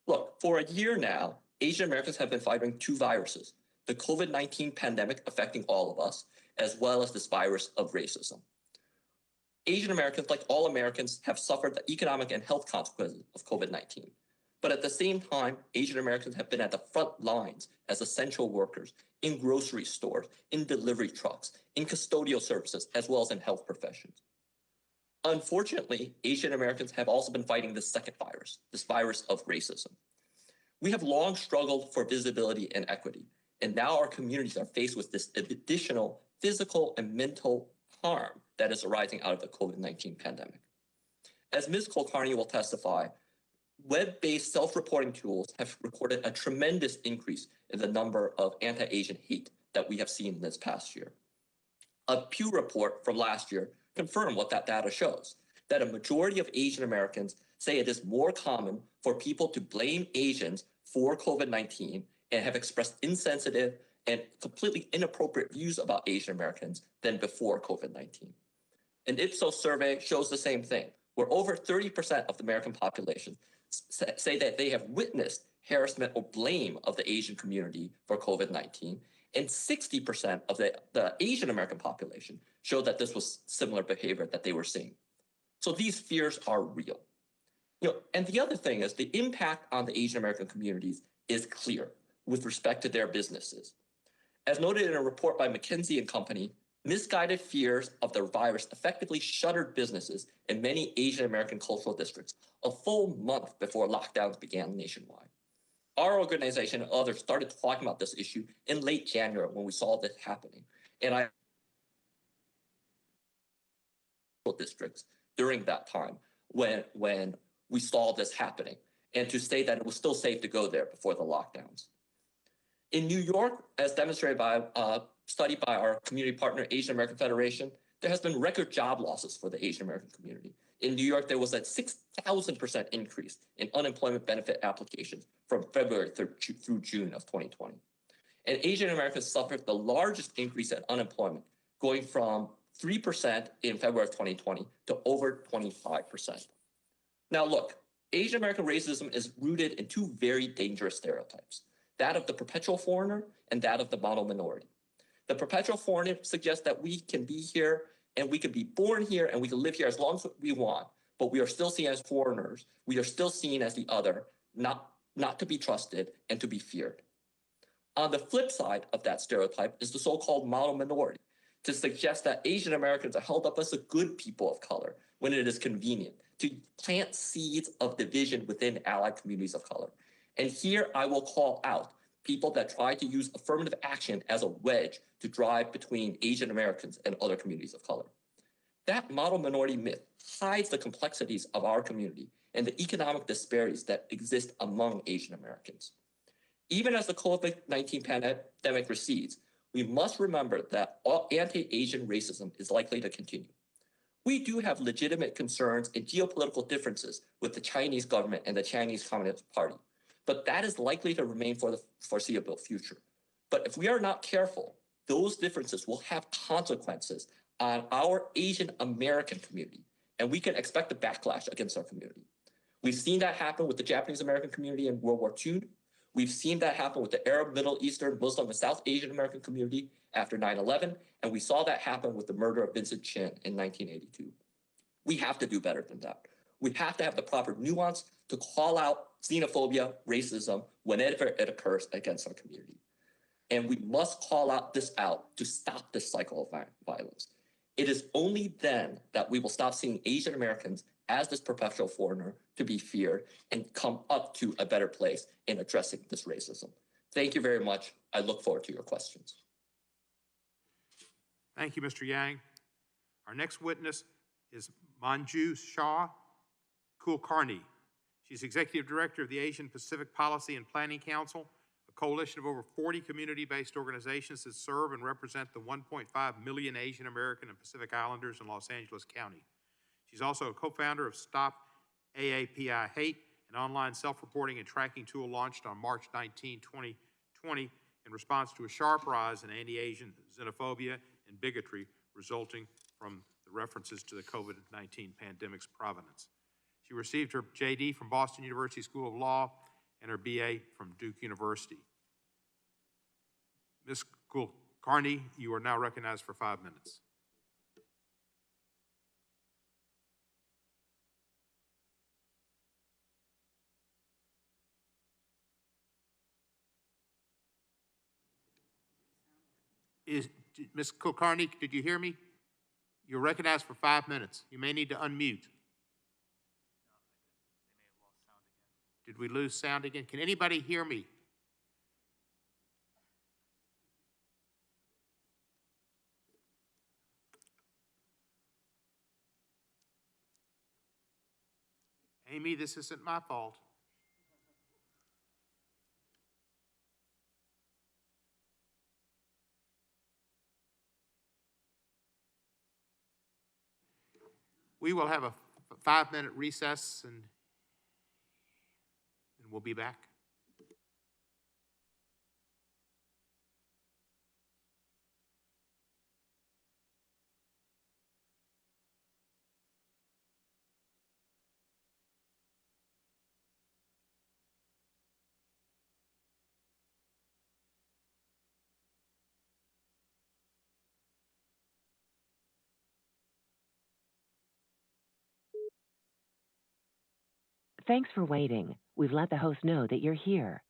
Look, for a year now, Asian Americans have been fighting 2 viruses, the COVID-19 pandemic affecting all of us, as well as this virus of racism. Asian Americans, like all Americans, have suffered the economic and health consequences of COVID-19. But at the same time, Asian Americans have been at the front lines as essential workers in grocery stores, in delivery trucks, in custodial services, as well as in health professions. Unfortunately, Asian Americans have also been fighting the second virus, this virus of racism. We have long struggled for visibility and equity, and now our communities are faced with this additional physical and mental harm that is arising out of the COVID-19 pandemic. As Ms. Kulkarni will testify, web-based self-reporting tools have recorded a tremendous increase in the number of anti-Asian hate that we have seen this past year. A Pew report from last year confirmed what that data shows, that a majority of Asian Americans say it is more common for people to blame Asians for COVID-19 and have expressed insensitive and completely inappropriate views about Asian Americans than before COVID-19. An Ipsos survey shows the same thing, where over 30% of the American population say that they have witnessed harassment or blame of the Asian community for COVID-19, and 60% of the Asian American population show that this was similar behavior that they were seeing. So these fears are real. And the other thing is the impact on the Asian American communities is clear with respect to their businesses. As noted in a report by McKinsey & Company, misguided fears of the virus effectively shuttered businesses in many Asian American cultural districts a full month before lockdowns began nationwide. Our organization and others started talking about this issue in late January when we saw this happening. And districts during that time when we saw this happening, and to say that it was still safe to go there before the lockdowns. In New York, as demonstrated by a study by our community partner, Asian American Federation, there has been record job losses for the Asian American community. In New York, there was a 6,000% increase in unemployment benefit applications from February through June of 2020. And Asian Americans suffered the largest increase in unemployment, going from 3% in February of 2020 to over 25%. Now look, Asian American racism is rooted in two very dangerous stereotypes, that of the perpetual foreigner and that of the model minority. The perpetual foreigner suggests that we can be here and we can be born here and we can live here as long as we want, but we are still seen as foreigners. We are still seen as the other, not to be trusted and to be feared. On the flip side of that stereotype is the so-called model minority, to suggest that Asian Americans are held up as the good people of color when it is convenient, to plant seeds of division within allied communities of color. And here I will call out people that try to use affirmative action as a wedge to drive between Asian Americans and other communities of color. That model minority myth hides the complexities of our community and the economic disparities that exist among Asian Americans. Even as the COVID-19 pandemic recedes, we must remember that anti-Asian racism is likely to continue. We do have legitimate concerns and geopolitical differences with the Chinese government and the Chinese Communist Party, but that is likely to remain for the foreseeable future. But if we are not careful, those differences will have consequences on our Asian American community, and we can expect a backlash against our community. We've seen that happen with the Japanese American community in World War II. We've seen that happen with the Arab, Middle Eastern, Muslim, and South Asian American community after 9/11, and we saw that happen with the murder of Vincent Chin in 1982. We have to do better than that. We have to have the proper nuance to call out xenophobia, racism, whenever it occurs against our community. And we must call out to stop this cycle of violence. It is only then that we will stop seeing Asian Americans as this perpetual foreigner to be feared and come up to a better place in addressing this racism. Thank you very much. I look forward to your questions. Thank you, Mr. Yang. Our next witness is Manju Shah Kulkarni. She's Executive Director of the Asian Pacific Policy and Planning Council, a coalition of over 40 community-based organizations that serve and represent the 1.5 million Asian American and Pacific Islanders in Los Angeles County. She's also a co-founder of Stop AAPI Hate, an online self-reporting and tracking tool launched on March 19, 2020 in response to a sharp rise in anti-Asian xenophobia and bigotry resulting from the references to the COVID-19 pandemic's provenance. She received her JD from Boston University School of Law and her BA from Duke University. Ms. Kulkarni, you are now recognized for 5 minutes. Ms. Kulkarni, did you hear me? You're recognized for 5 minutes. You may need to unmute. Did we lose sound again? Can anybody hear me? Amy, this isn't my fault. We will have a 5-minute recess and we'll be back. Thanks for waiting. We've let the host know that you're here.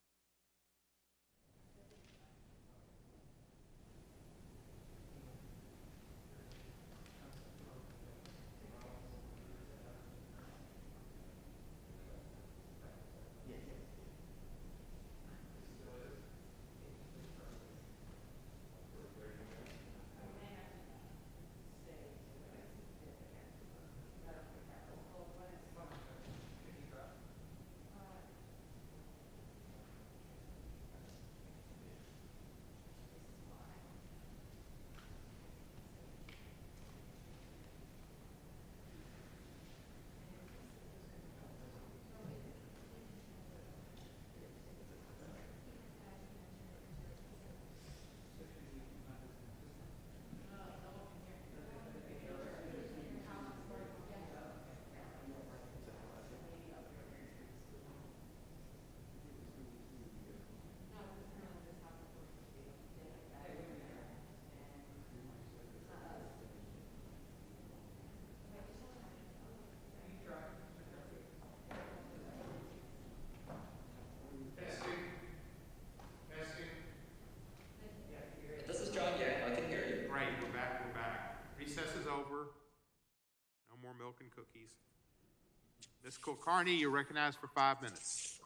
Ms. Kulkarni, you're recognized for 5 minutes.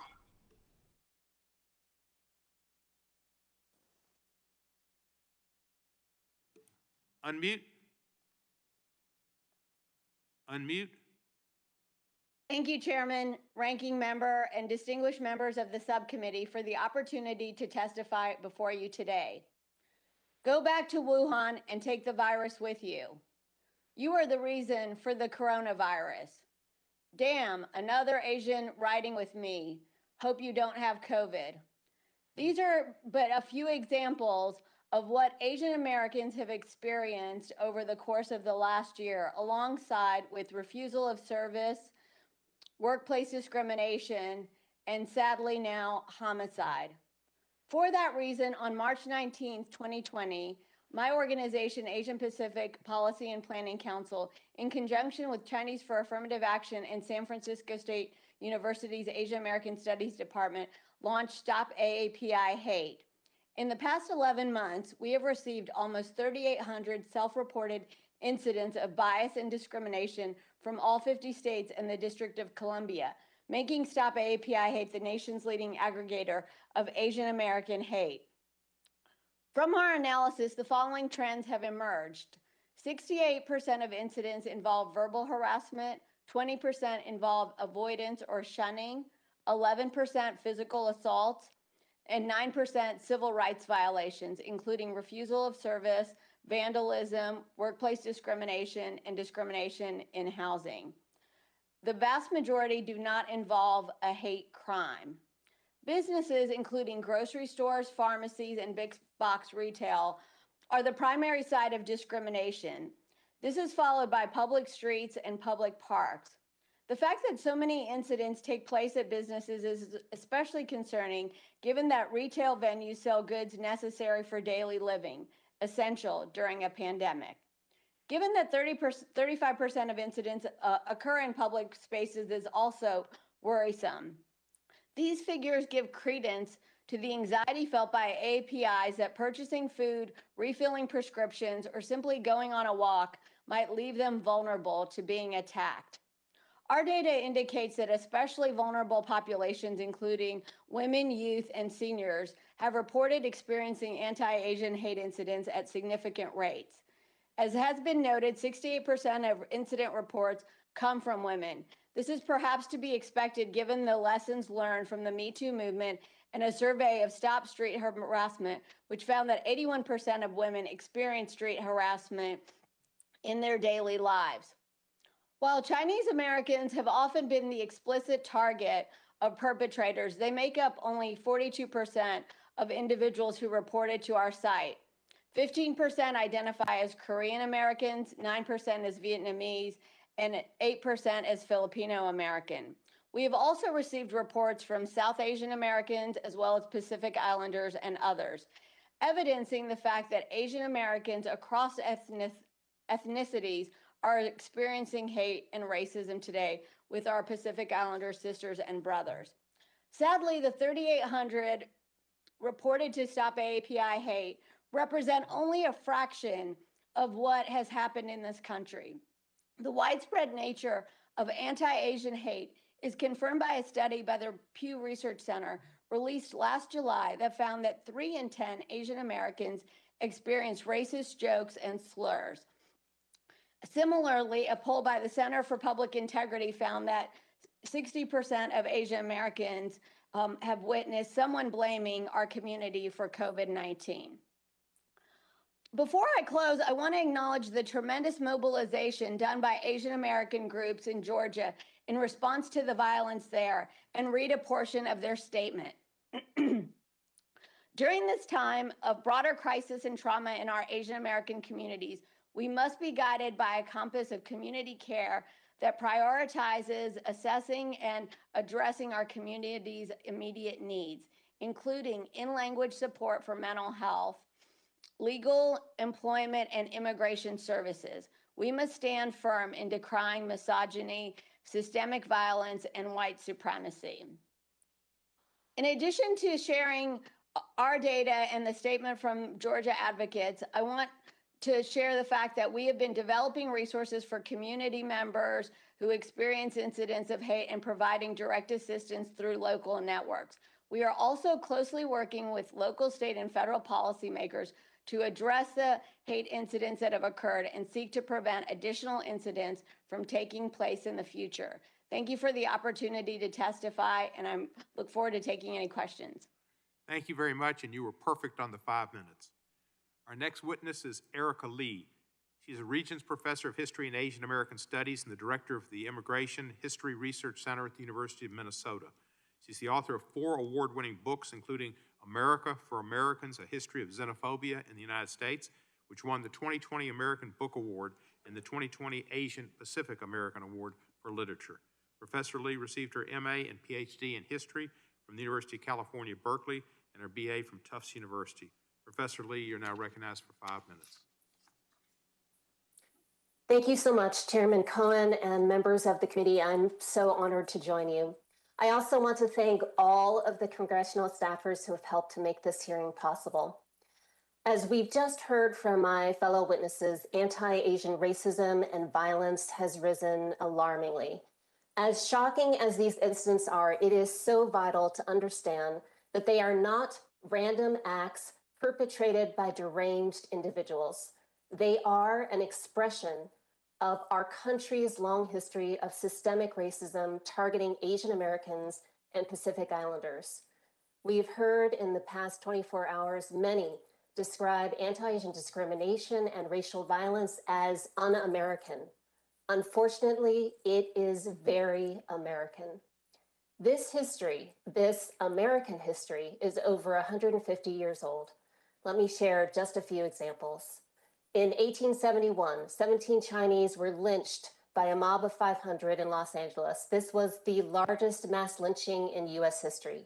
Unmute. Unmute. Thank you, Chairman, Ranking Member, and distinguished members of the subcommittee for the opportunity to testify before you today. Go back to Wuhan and take the virus with you. You are the reason for the coronavirus. Damn, another Asian riding with me. Hope you don't have COVID. These are but a few examples of what Asian Americans have experienced over the course of the last year, alongside with refusal of service, workplace discrimination, and sadly now homicide. For that reason, on March 19th, 2020, my organization, Asian Pacific Policy and Planning Council, in conjunction with Chinese for Affirmative Action and San Francisco State University's Asian American Studies Department, launched Stop AAPI Hate. In the past 11 months, we have received almost 3,800 self-reported incidents of bias and discrimination from all 50 states and the District of Columbia, making Stop AAPI Hate the nation's leading aggregator of Asian American hate. From our analysis, the following trends have emerged. 68% of incidents involve verbal harassment, 20% involve avoidance or shunning, 11% physical assaults, and 9% civil rights violations, including refusal of service, vandalism, workplace discrimination, and discrimination in housing. The vast majority do not involve a hate crime. Businesses, including grocery stores, pharmacies, and big box retail, are the primary site of discrimination. This is followed by public streets and public parks. The fact that so many incidents take place at businesses is especially concerning, given that retail venues sell goods necessary for daily living, essential during a pandemic. Given that 35% of incidents occur in public spaces is also worrisome. These figures give credence to the anxiety felt by APIs that purchasing food, refilling prescriptions, or simply going on a walk might leave them vulnerable to being attacked. Our data indicates that especially vulnerable populations, including women, youth, and seniors, have reported experiencing anti-Asian hate incidents at significant rates. As has been noted, 68% of incident reports come from women. This is perhaps to be expected given the lessons learned from the Me Too movement and a survey of Stop Street Harassment, which found that 81% of women experience street harassment in their daily lives. While Chinese Americans have often been the explicit target of perpetrators, they make up only 42% of individuals who reported to our site. 15% identify as Korean Americans, 9% as Vietnamese, and 8% as Filipino American. We have also received reports from South Asian Americans as well as Pacific Islanders and others, evidencing the fact that Asian Americans across ethnicities are experiencing hate and racism today with our Pacific Islander sisters and brothers. Sadly, the 3,800 reported to Stop AAPI Hate represent only a fraction of what has happened in this country. The widespread nature of anti-Asian hate is confirmed by a study by the Pew Research Center released last July that found that 3 in 10 Asian Americans experience racist jokes and slurs. Similarly, a poll by the Center for Public Integrity found that 60% of Asian Americans have witnessed someone blaming our community for COVID-19. Before I close, I want to acknowledge the tremendous mobilization done by Asian American groups in Georgia in response to the violence there, and read a portion of their statement. During this time of broader crisis and trauma in our Asian American communities, we must be guided by a compass of community care that prioritizes assessing and addressing our community's immediate needs, including in-language support for mental health, legal, employment, and immigration services. We must stand firm in decrying misogyny, systemic violence, and white supremacy. In addition to sharing our data and the statement from Georgia advocates, I want to share the fact that we have been developing resources for community members who experience incidents of hate and providing direct assistance through local networks. We are also closely working with local, state, and federal policymakers to address the hate incidents that have occurred and seek to prevent additional incidents from taking place in the future. Thank you for the opportunity to testify, and I look forward to taking any questions. Thank you very much, and you were perfect on the 5 minutes. Our next witness is Erica Lee. She's a Regents Professor of History and Asian American Studies and the Director of the Immigration History Research Center at the University of Minnesota. She's the author of 4 award-winning books, including America for Americans, A History of Xenophobia in the United States, which won the 2020 American Book Award and the 2020 Asian Pacific American Award for Literature. Professor Lee received her MA and PhD in History from the University of California, Berkeley, and her BA from Tufts University. Professor Lee, you're now recognized for 5 minutes. Thank you so much, Chairman Cohen and members of the committee. I'm so honored to join you. I also want to thank all of the congressional staffers who have helped to make this hearing possible. As we've just heard from my fellow witnesses, anti-Asian racism and violence has risen alarmingly. As shocking as these incidents are, it is so vital to understand that they are not random acts perpetrated by deranged individuals. They are an expression of our country's long history of systemic racism targeting Asian Americans and Pacific Islanders. We've heard in the past 24 hours many describe anti-Asian discrimination and racial violence as un-American. Unfortunately, it is very American. This history, this American history, is over 150 years old. Let me share just a few examples. In 1871, 17 Chinese were lynched by a mob of 500 in Los Angeles. This was the largest mass lynching in US history.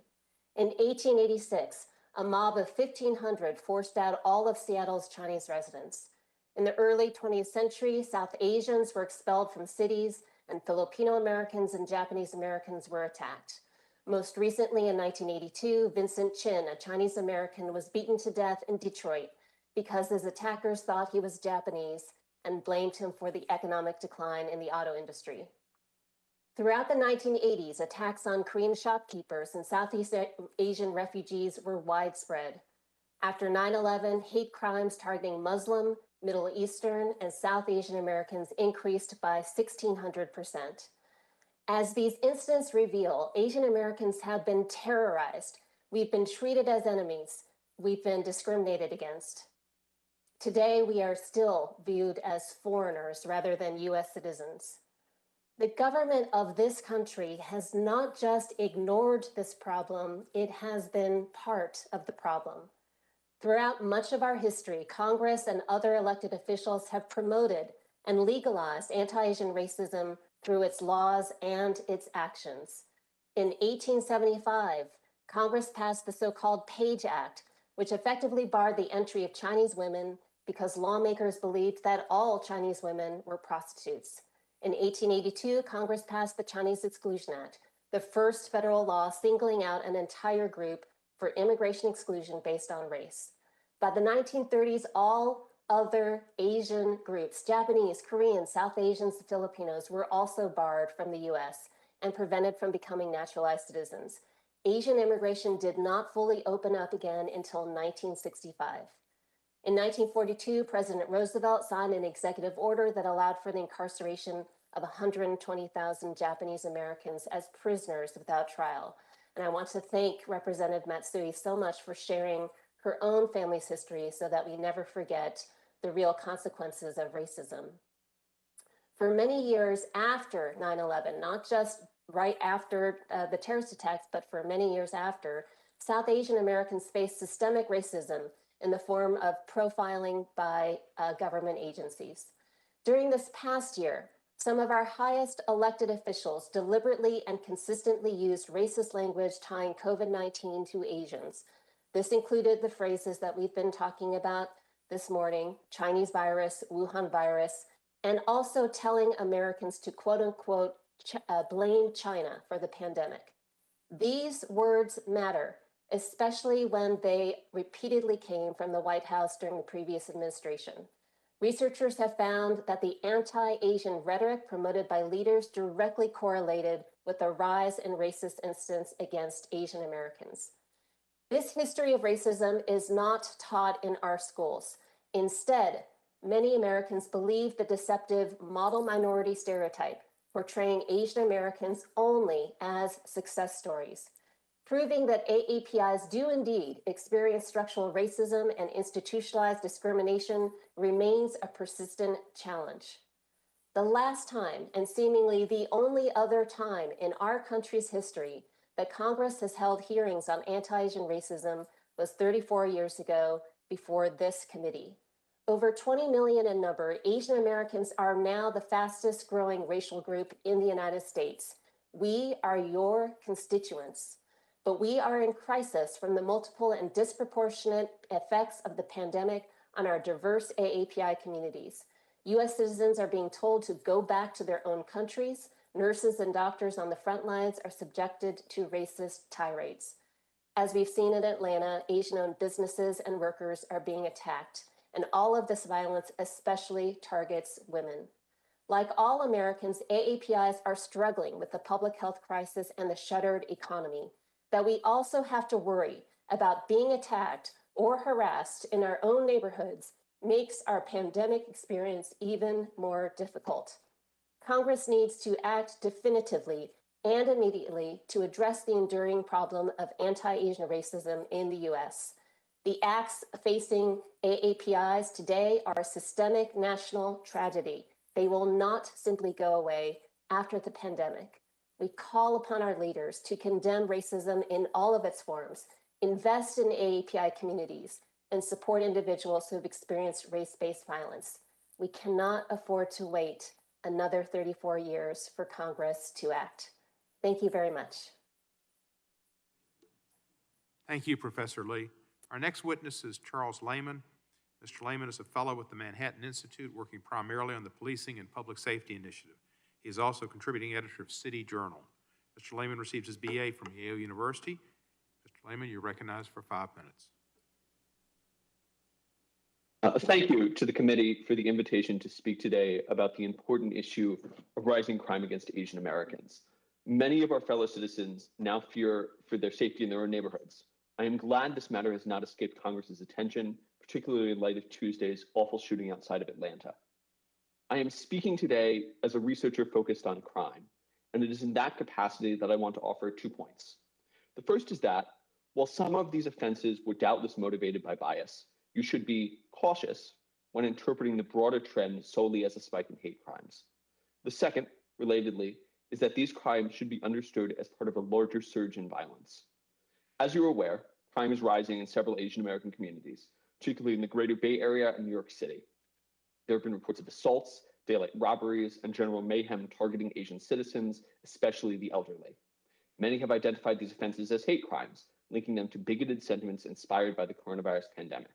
In 1886, a mob of 1,500 forced out all of Seattle's Chinese residents. In the early 20th century, South Asians were expelled from cities, and Filipino Americans and Japanese Americans were attacked. Most recently, in 1982, Vincent Chin, a Chinese American, was beaten to death in Detroit because his attackers thought he was Japanese and blamed him for the economic decline in the auto industry. Throughout the 1980s, attacks on Korean shopkeepers and Southeast Asian refugees were widespread. After 9/11, hate crimes targeting Muslim, Middle Eastern, and South Asian Americans increased by 1,600%. As these incidents reveal, Asian Americans have been terrorized. We've been treated as enemies. We've been discriminated against. Today, we are still viewed as foreigners rather than US citizens. The government of this country has not just ignored this problem, it has been part of the problem. Throughout much of our history, Congress and other elected officials have promoted and legalized anti-Asian racism through its laws and its actions. In 1875, Congress passed the so-called Page Act, which effectively barred the entry of Chinese women because lawmakers believed that all Chinese women were prostitutes. In 1882, Congress passed the Chinese Exclusion Act, the first federal law singling out an entire group for immigration exclusion based on race. By the 1930s, all other Asian groups, Japanese, Korean, South Asians, and Filipinos, were also barred from the US and prevented from becoming naturalized citizens. Asian immigration did not fully open up again until 1965. In 1942, President Roosevelt signed an executive order that allowed for the incarceration of 120,000 Japanese Americans as prisoners without trial. And I want to thank Representative Matsui so much for sharing her own family's history so that we never forget the real consequences of racism. For many years after 9/11, not just right after the terrorist attacks, but for many years after, South Asian Americans faced systemic racism in the form of profiling by government agencies. During this past year, some of our highest elected officials deliberately and consistently used racist language tying COVID-19 to Asians. This included the phrases that we've been talking about this morning, Chinese virus, Wuhan virus, and also telling Americans to quote unquote, blame China for the pandemic. These words matter, especially when they repeatedly came from the White House during the previous administration. Researchers have found that the anti-Asian rhetoric promoted by leaders directly correlated with a rise in racist incidents against Asian Americans. This history of racism is not taught in our schools. Instead, many Americans believe the deceptive model minority stereotype, portraying Asian Americans only as success stories. Proving that AAPIs do indeed experience structural racism and institutionalized discrimination remains a persistent challenge. The last time, and seemingly the only other time in our country's history that Congress has held hearings on anti-Asian racism was 34 years ago before this committee. Over 20 million in number, Asian Americans are now the fastest growing racial group in the United States. We are your constituents. But we are in crisis from the multiple and disproportionate effects of the pandemic on our diverse AAPI communities. US citizens are being told to go back to their own countries. Nurses and doctors on the front lines are subjected to racist tirades. As we've seen in Atlanta, Asian-owned businesses and workers are being attacked, and all of this violence especially targets women. Like all Americans, AAPIs are struggling with the public health crisis and the shuttered economy. That we also have to worry about being attacked or harassed in our own neighborhoods makes our pandemic experience even more difficult. Congress needs to act definitively and immediately to address the enduring problem of anti-Asian racism in the US. The acts facing AAPIs today are a systemic national tragedy. They will not simply go away after the pandemic. We call upon our leaders to condemn racism in all of its forms, invest in AAPI communities, and support individuals who have experienced race-based violence. We cannot afford to wait another 34 years for Congress to act. Thank you very much. Thank you, Professor Lee. Our next witness is Charles Lehman. Mr. Lehman is a fellow with the Manhattan Institute, working primarily on the Policing and Public Safety Initiative. He is also contributing editor of City Journal. Mr. Lehman receives his BA from Yale University. Mr. Lehman, you're recognized for 5 minutes. Thank you to the committee for the invitation to speak today about the important issue of rising crime against Asian Americans. Many of our fellow citizens now fear for their safety in their own neighborhoods. I am glad this matter has not escaped Congress's attention, particularly in light of Tuesday's awful shooting outside of Atlanta. I am speaking today as a researcher focused on crime, and it is in that capacity that I want to offer 2 points. The first is that, while some of these offenses were doubtless motivated by bias, you should be cautious when interpreting the broader trend solely as a spike in hate crimes. The second, relatedly, is that these crimes should be understood as part of a larger surge in violence. As you're aware, crime is rising in several Asian American communities, particularly in the Greater Bay Area and New York City. There have been reports of assaults, daylight robberies, and general mayhem targeting Asian citizens, especially the elderly. Many have identified these offenses as hate crimes, linking them to bigoted sentiments inspired by the coronavirus pandemic.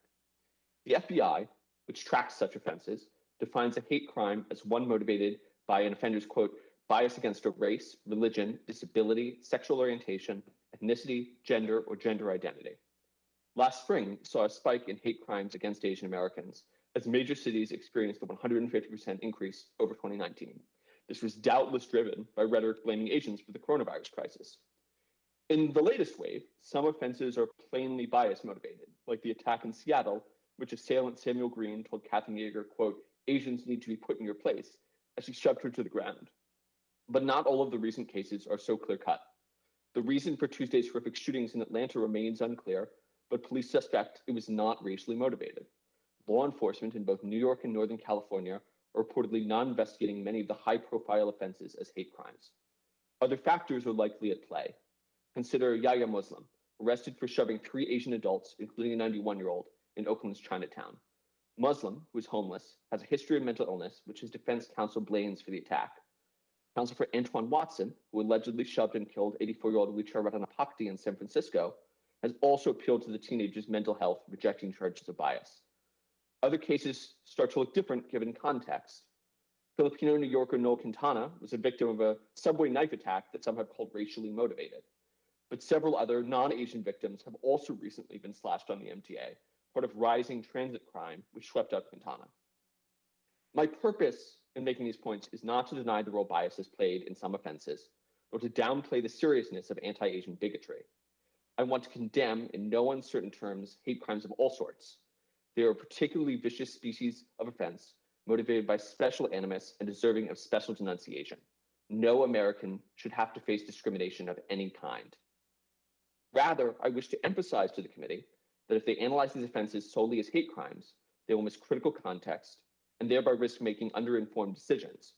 The FBI, which tracks such offenses, defines a hate crime as one motivated by an offender's, quote, bias against a race, religion, disability, sexual orientation, ethnicity, gender, or gender identity. Last spring saw a spike in hate crimes against Asian Americans as major cities experienced a 150% increase over 2019. This was doubtless driven by rhetoric blaming Asians for the coronavirus crisis. In the latest wave, some offenses are plainly bias motivated, like the attack in Seattle, which assailant Samuel Green told Kathy Yeager, quote, Asians need to be put in your place, as he shoved her to the ground. But not all of the recent cases are so clear-cut. The reason for Tuesday's horrific shootings in Atlanta remains unclear, but police suspect it was not racially motivated. Law enforcement in both New York and Northern California are reportedly not investigating many of the high-profile offenses as hate crimes. Other factors are likely at play. Consider Yahya Muslim, arrested for shoving 3 Asian adults, including a 91-year-old, in Oakland's Chinatown. Muslim, who is homeless, has a history of mental illness, which his defense counsel blames for the attack. Counsel for Antoine Watson, who allegedly shoved and killed 84-year-old Wicha Ratanapakdee in San Francisco, has also appealed to the teenager's mental health, rejecting charges of bias. Other cases start to look different given context. Filipino New Yorker Noel Quintana was a victim of a subway knife attack that some have called racially motivated. But several other non-Asian victims have also recently been slashed on the MTA, part of rising transit crime, which swept up Quintana. My purpose in making these points is not to deny the role bias has played in some offenses, nor to downplay the seriousness of anti-Asian bigotry. I want to condemn, in no uncertain terms, hate crimes of all sorts. They are a particularly vicious species of offense, motivated by special animus and deserving of special denunciation. No American should have to face discrimination of any kind. Rather, I wish to emphasize to the committee that if they analyze these offenses solely as hate crimes, they will miss critical context and thereby risk making underinformed decisions.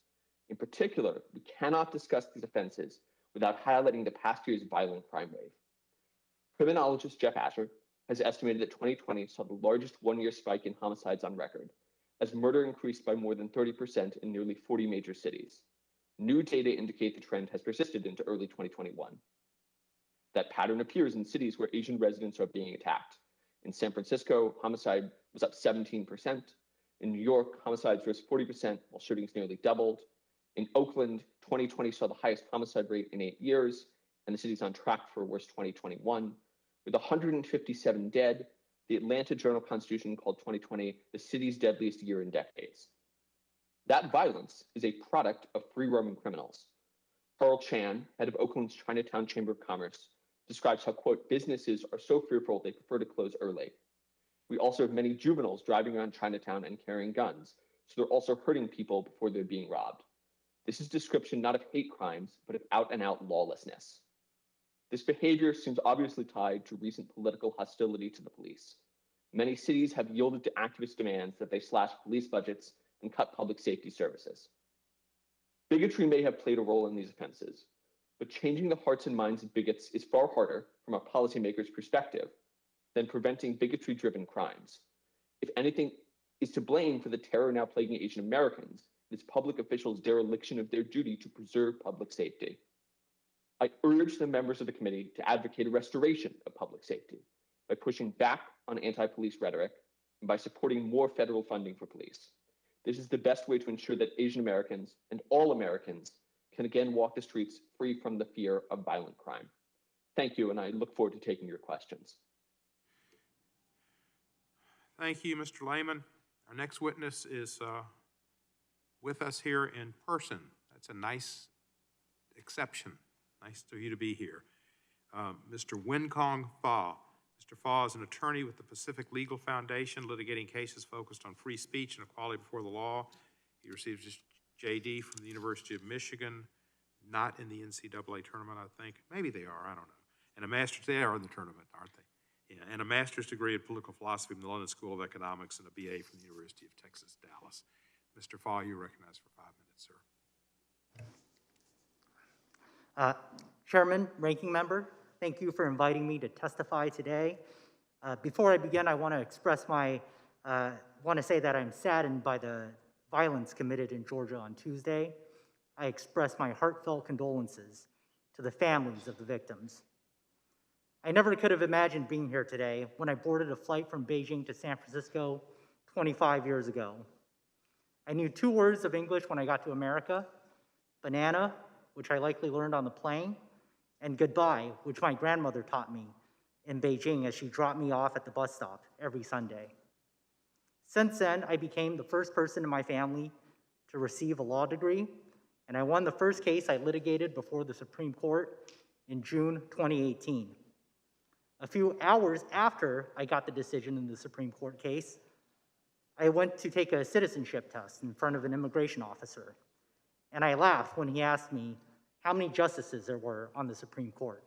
In particular, we cannot discuss these offenses without highlighting the past year's violent crime wave. Criminologist Jeff Asher has estimated that 2020 saw the largest one-year spike in homicides on record, as murder increased by more than 30% in nearly 40 major cities. New data indicate the trend has persisted into early 2021. That pattern appears in cities where Asian residents are being attacked. In San Francisco, homicide was up 17%. In New York, homicides rose 40%, while shootings nearly doubled. In Oakland, 2020 saw the highest homicide rate in 8 years, and the city's on track for a worse 2021. With 157 dead, the Atlanta Journal-Constitution called 2020 the city's deadliest year in decades. That violence is a product of free-roaming criminals. Carl Chan, head of Oakland's Chinatown Chamber of Commerce, describes how, quote, businesses are so fearful they prefer to close early. We also have many juveniles driving around Chinatown and carrying guns, so they're also hurting people before they're being robbed. This is a description not of hate crimes, but of out-and-out lawlessness. This behavior seems obviously tied to recent political hostility to the police. Many cities have yielded to activist demands that they slash police budgets and cut public safety services. Bigotry may have played a role in these offenses, but changing the hearts and minds of bigots is far harder from a policymaker's perspective than preventing bigotry-driven crimes. If anything is to blame for the terror now plaguing Asian Americans, it is public officials' dereliction of their duty to preserve public safety. I urge the members of the committee to advocate a restoration of public safety by pushing back on anti-police rhetoric and by supporting more federal funding for police. This is the best way to ensure that Asian Americans and all Americans can again walk the streets free from the fear of violent crime. Thank you, and I look forward to taking your questions. Thank you, Mr. Lehman. Our next witness is with us here in person. That's a nice exception. Nice for you to be here. Mr. Winkong Fa. Mr. Fa is an attorney with the Pacific Legal Foundation, litigating cases focused on free speech and equality before the law. He receives his JD from the University of Michigan, not in the NCAA tournament, I think. Maybe they are, I don't know. And a master's, they are in the tournament, aren't they? Yeah, and a master's degree in political philosophy from the London School of Economics and a BA from the University of Texas, Dallas. Mr. Fa, you're recognized for 5 minutes, sir. Chairman, Ranking Member, thank you for inviting me to testify today. Before I begin, I want to express want to say that I'm saddened by the violence committed in Georgia on Tuesday. I express my heartfelt condolences to the families of the victims. I never could have imagined being here today when I boarded a flight from Beijing to San Francisco 25 years ago. I knew 2 words of English when I got to America: banana, which I likely learned on the plane, and goodbye, which my grandmother taught me in Beijing as she dropped me off at the bus stop every Sunday. Since then, I became the first person in my family to receive a law degree, and I won the first case I litigated before the Supreme Court in June 2018. A few hours after I got the decision in the Supreme Court case, I went to take a citizenship test in front of an immigration officer, and I laughed when he asked me how many justices there were on the Supreme Court.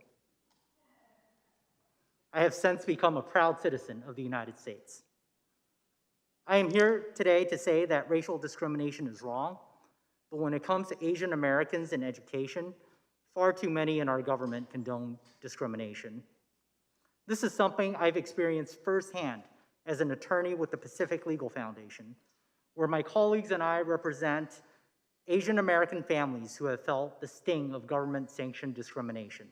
I have since become a proud citizen of the United States. I am here today to say that racial discrimination is wrong, but when it comes to Asian Americans in education, far too many in our government condone discrimination. This is something I've experienced firsthand as an attorney with the Pacific Legal Foundation, where my colleagues and I represent Asian American families who have felt the sting of government-sanctioned discrimination.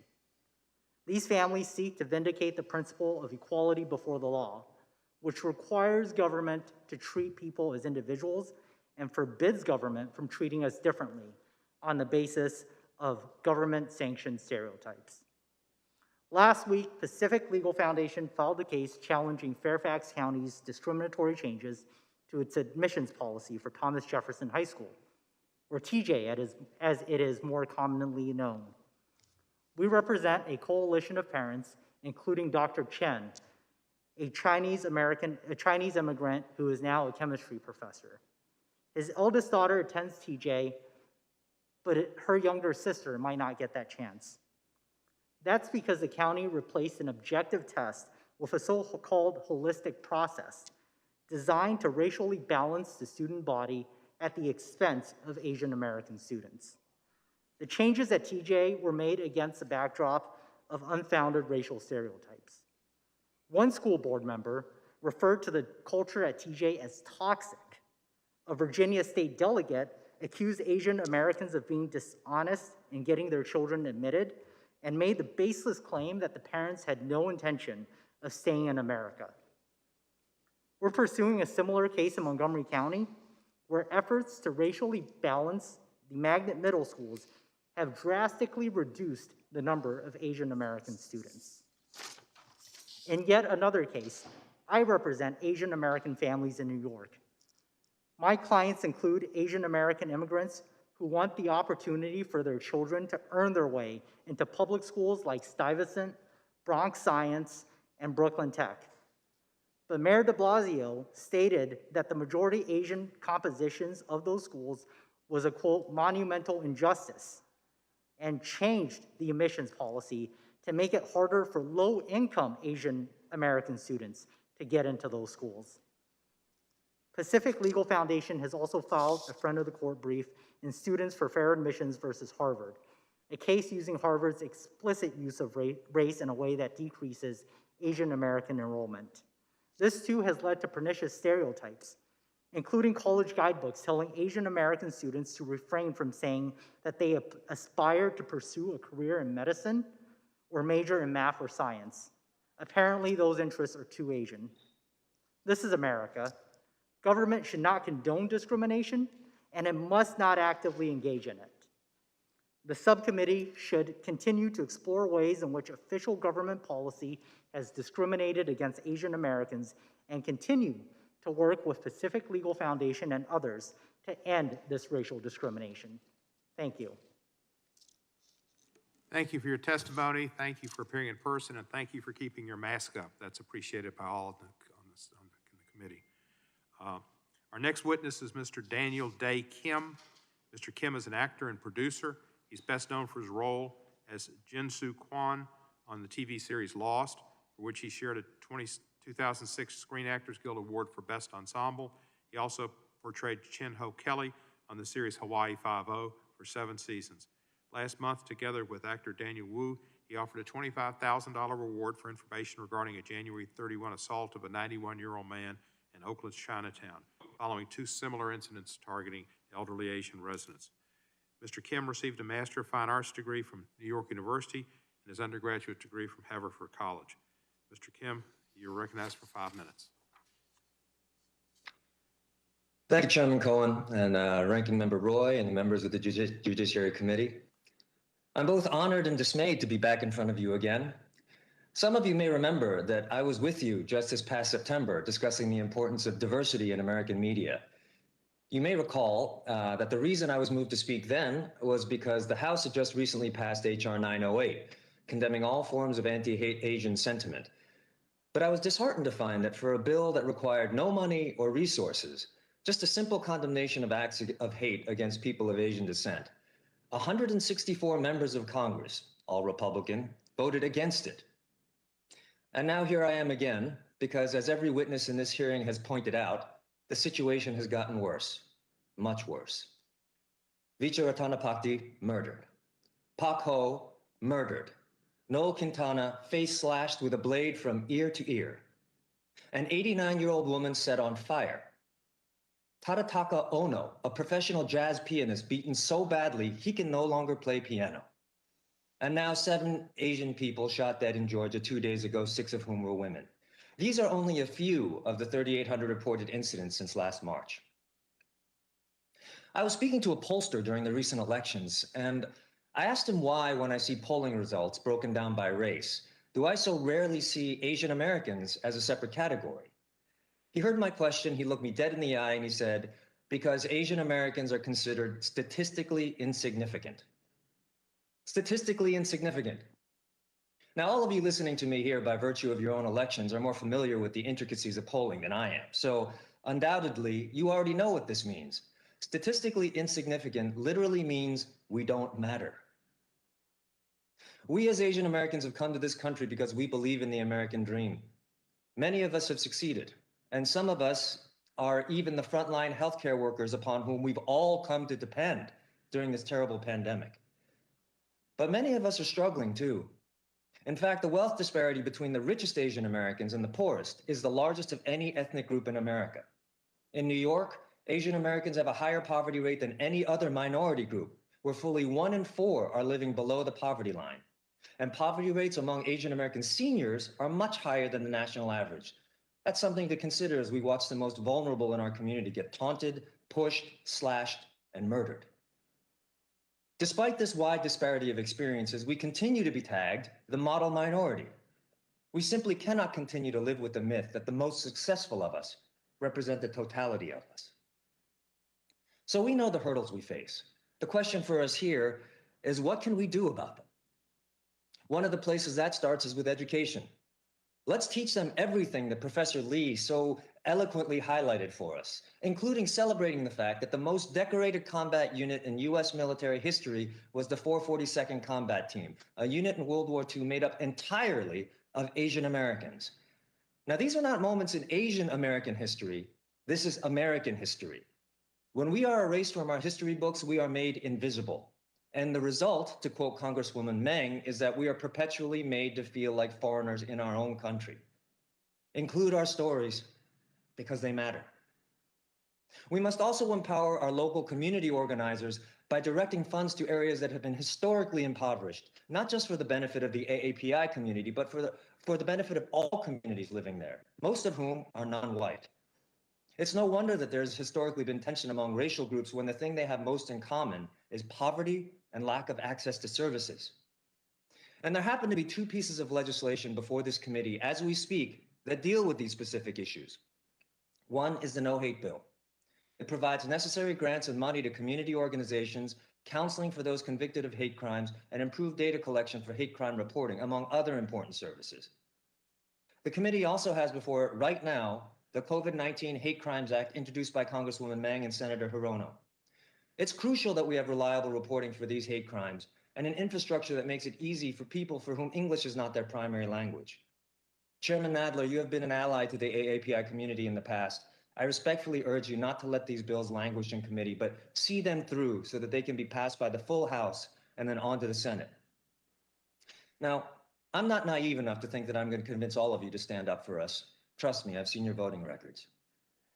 These families seek to vindicate the principle of equality before the law, which requires government to treat people as individuals and forbids government from treating us differently on the basis of government-sanctioned stereotypes. Last week, Pacific Legal Foundation filed a case challenging Fairfax County's discriminatory changes to its admissions policy for Thomas Jefferson High School, or TJ as it is more commonly known. We represent a coalition of parents, including Dr. Chen, a Chinese immigrant who is now a chemistry professor. His eldest daughter attends TJ, but her younger sister might not get that chance. That's because the county replaced an objective test with a so-called holistic process designed to racially balance the student body at the expense of Asian American students. The changes at TJ were made against the backdrop of unfounded racial stereotypes. One school board member referred to the culture at TJ as toxic. A Virginia state delegate accused Asian Americans of being dishonest in getting their children admitted and made the baseless claim that the parents had no intention of staying in America. We're pursuing a similar case in Montgomery County, where efforts to racially balance the magnet middle schools have drastically reduced the number of Asian American students. In yet another case, I represent Asian American families in New York. My clients include Asian American immigrants who want the opportunity for their children to earn their way into public schools like Stuyvesant, Bronx Science, and Brooklyn Tech. But Mayor de Blasio stated that the majority Asian compositions of those schools was a, quote, monumental injustice, and changed the admissions policy to make it harder for low-income Asian American students to get into those schools. Pacific Legal Foundation has also filed a friend of the court brief in Students for Fair Admissions versus Harvard, a case using Harvard's explicit use of race in a way that decreases Asian American enrollment. This too has led to pernicious stereotypes, including college guidebooks telling Asian American students to refrain from saying that they aspire to pursue a career in medicine or major in math or science. Apparently, those interests are too Asian. This is America. Government should not condone discrimination, and it must not actively engage in it. The subcommittee should continue to explore ways in which official government policy has discriminated against Asian Americans and continue to work with Pacific Legal Foundation and others to end this racial discrimination. Thank you. Thank you for your testimony. Thank you for appearing in person, and thank you for keeping your mask up. That's appreciated by all in the committee. Our next witness is Mr. Daniel Day Kim. Mr. Kim is an actor and producer. He's best known for his role as Jin-Soo Kwon on the TV series Lost, for which he shared a 2006 Screen Actors Guild Award for Best Ensemble. He also portrayed Chin-Ho Kelly on the series Hawaii Five-0 for 7 seasons. Last month, together with actor Daniel Wu, he offered a $25,000 reward for information regarding a January 31 assault of a 91-year-old man in Oakland's Chinatown, following 2 similar incidents targeting elderly Asian residents. Mr. Kim received a Master of Fine Arts degree from New York University and his undergraduate degree from Haverford College. Mr. Kim, you're recognized for 5 minutes. Thank you, Chairman Cohen and Ranking Member Roy and members of the Judiciary Committee. I'm both honored and dismayed to be back in front of you again. Some of you may remember that I was with you just this past September discussing the importance of diversity in American media. You may recall that the reason I was moved to speak then was because the House had just recently passed H.R. 908, condemning all forms of anti-Asian sentiment. But I was disheartened to find that for a bill that required no money or resources, just a simple condemnation of acts of hate against people of Asian descent, 164 members of Congress, all Republican, voted against it. And now here I am again, because as every witness in this hearing has pointed out, the situation has gotten worse, much worse. Vicha Ratanapakdi, murdered. Pak Ho, murdered. Noel Quintana, face slashed with a blade from ear to ear. An 89-year-old woman set on fire. Tadataka Ono, a professional jazz pianist beaten so badly he can no longer play piano. And now 7 Asian people shot dead in Georgia 2 days ago, 6 of whom were women. These are only a few of the 3,800 reported incidents since last March. I was speaking to a pollster during the recent elections, and I asked him why, when I see polling results broken down by race, do I so rarely see Asian Americans as a separate category? He heard my question, he looked me dead in the eye, and he said, because Asian Americans are considered statistically insignificant. Statistically insignificant. Now, all of you listening to me here by virtue of your own elections are more familiar with the intricacies of polling than I am. So undoubtedly, you already know what this means. Statistically insignificant literally means we don't matter. We as Asian Americans have come to this country because we believe in the American dream. Many of us have succeeded, and some of us are even the frontline healthcare workers upon whom we've all come to depend during this terrible pandemic. But many of us are struggling too. In fact, the wealth disparity between the richest Asian Americans and the poorest is the largest of any ethnic group in America. In New York, Asian Americans have a higher poverty rate than any other minority group, where fully 1 in 4 are living below the poverty line. And poverty rates among Asian American seniors are much higher than the national average. That's something to consider as we watch the most vulnerable in our community get taunted, pushed, slashed, and murdered. Despite this wide disparity of experiences, we continue to be tagged the model minority. We simply cannot continue to live with the myth that the most successful of us represent the totality of us. So we know the hurdles we face. The question for us here is, what can we do about them? One of the places that starts is with education. Let's teach them everything that Professor Lee so eloquently highlighted for us, including celebrating the fact that the most decorated combat unit in U.S. military history was the 442nd Combat Team, a unit in World War II made up entirely of Asian Americans. Now, these are not moments in Asian American history. This is American history. When we are erased from our history books, we are made invisible. And the result, to quote Congresswoman Meng, is that we are perpetually made to feel like foreigners in our own country. Include our stories because they matter. We must also empower our local community organizers by directing funds to areas that have been historically impoverished, not just for the benefit of the AAPI community, but for the benefit of all communities living there, most of whom are non-white. It's no wonder that there's historically been tension among racial groups when the thing they have most in common is poverty and lack of access to services. And there happen to be 2 pieces of legislation before this committee as we speak that deal with these specific issues. One is the No Hate Bill. It provides necessary grants and money to community organizations, counseling for those convicted of hate crimes, and improved data collection for hate crime reporting, among other important services. The committee also has before it right now the COVID-19 Hate Crimes Act introduced by Congresswoman Meng and Senator Hirono. It's crucial that we have reliable reporting for these hate crimes and an infrastructure that makes it easy for people for whom English is not their primary language. Chairman Nadler, you have been an ally to the AAPI community in the past. I respectfully urge you not to let these bills languish in committee, but see them through so that they can be passed by the full House and then on to the Senate. Now, I'm not naive enough to think that I'm going to convince all of you to stand up for us. Trust me, I've seen your voting records.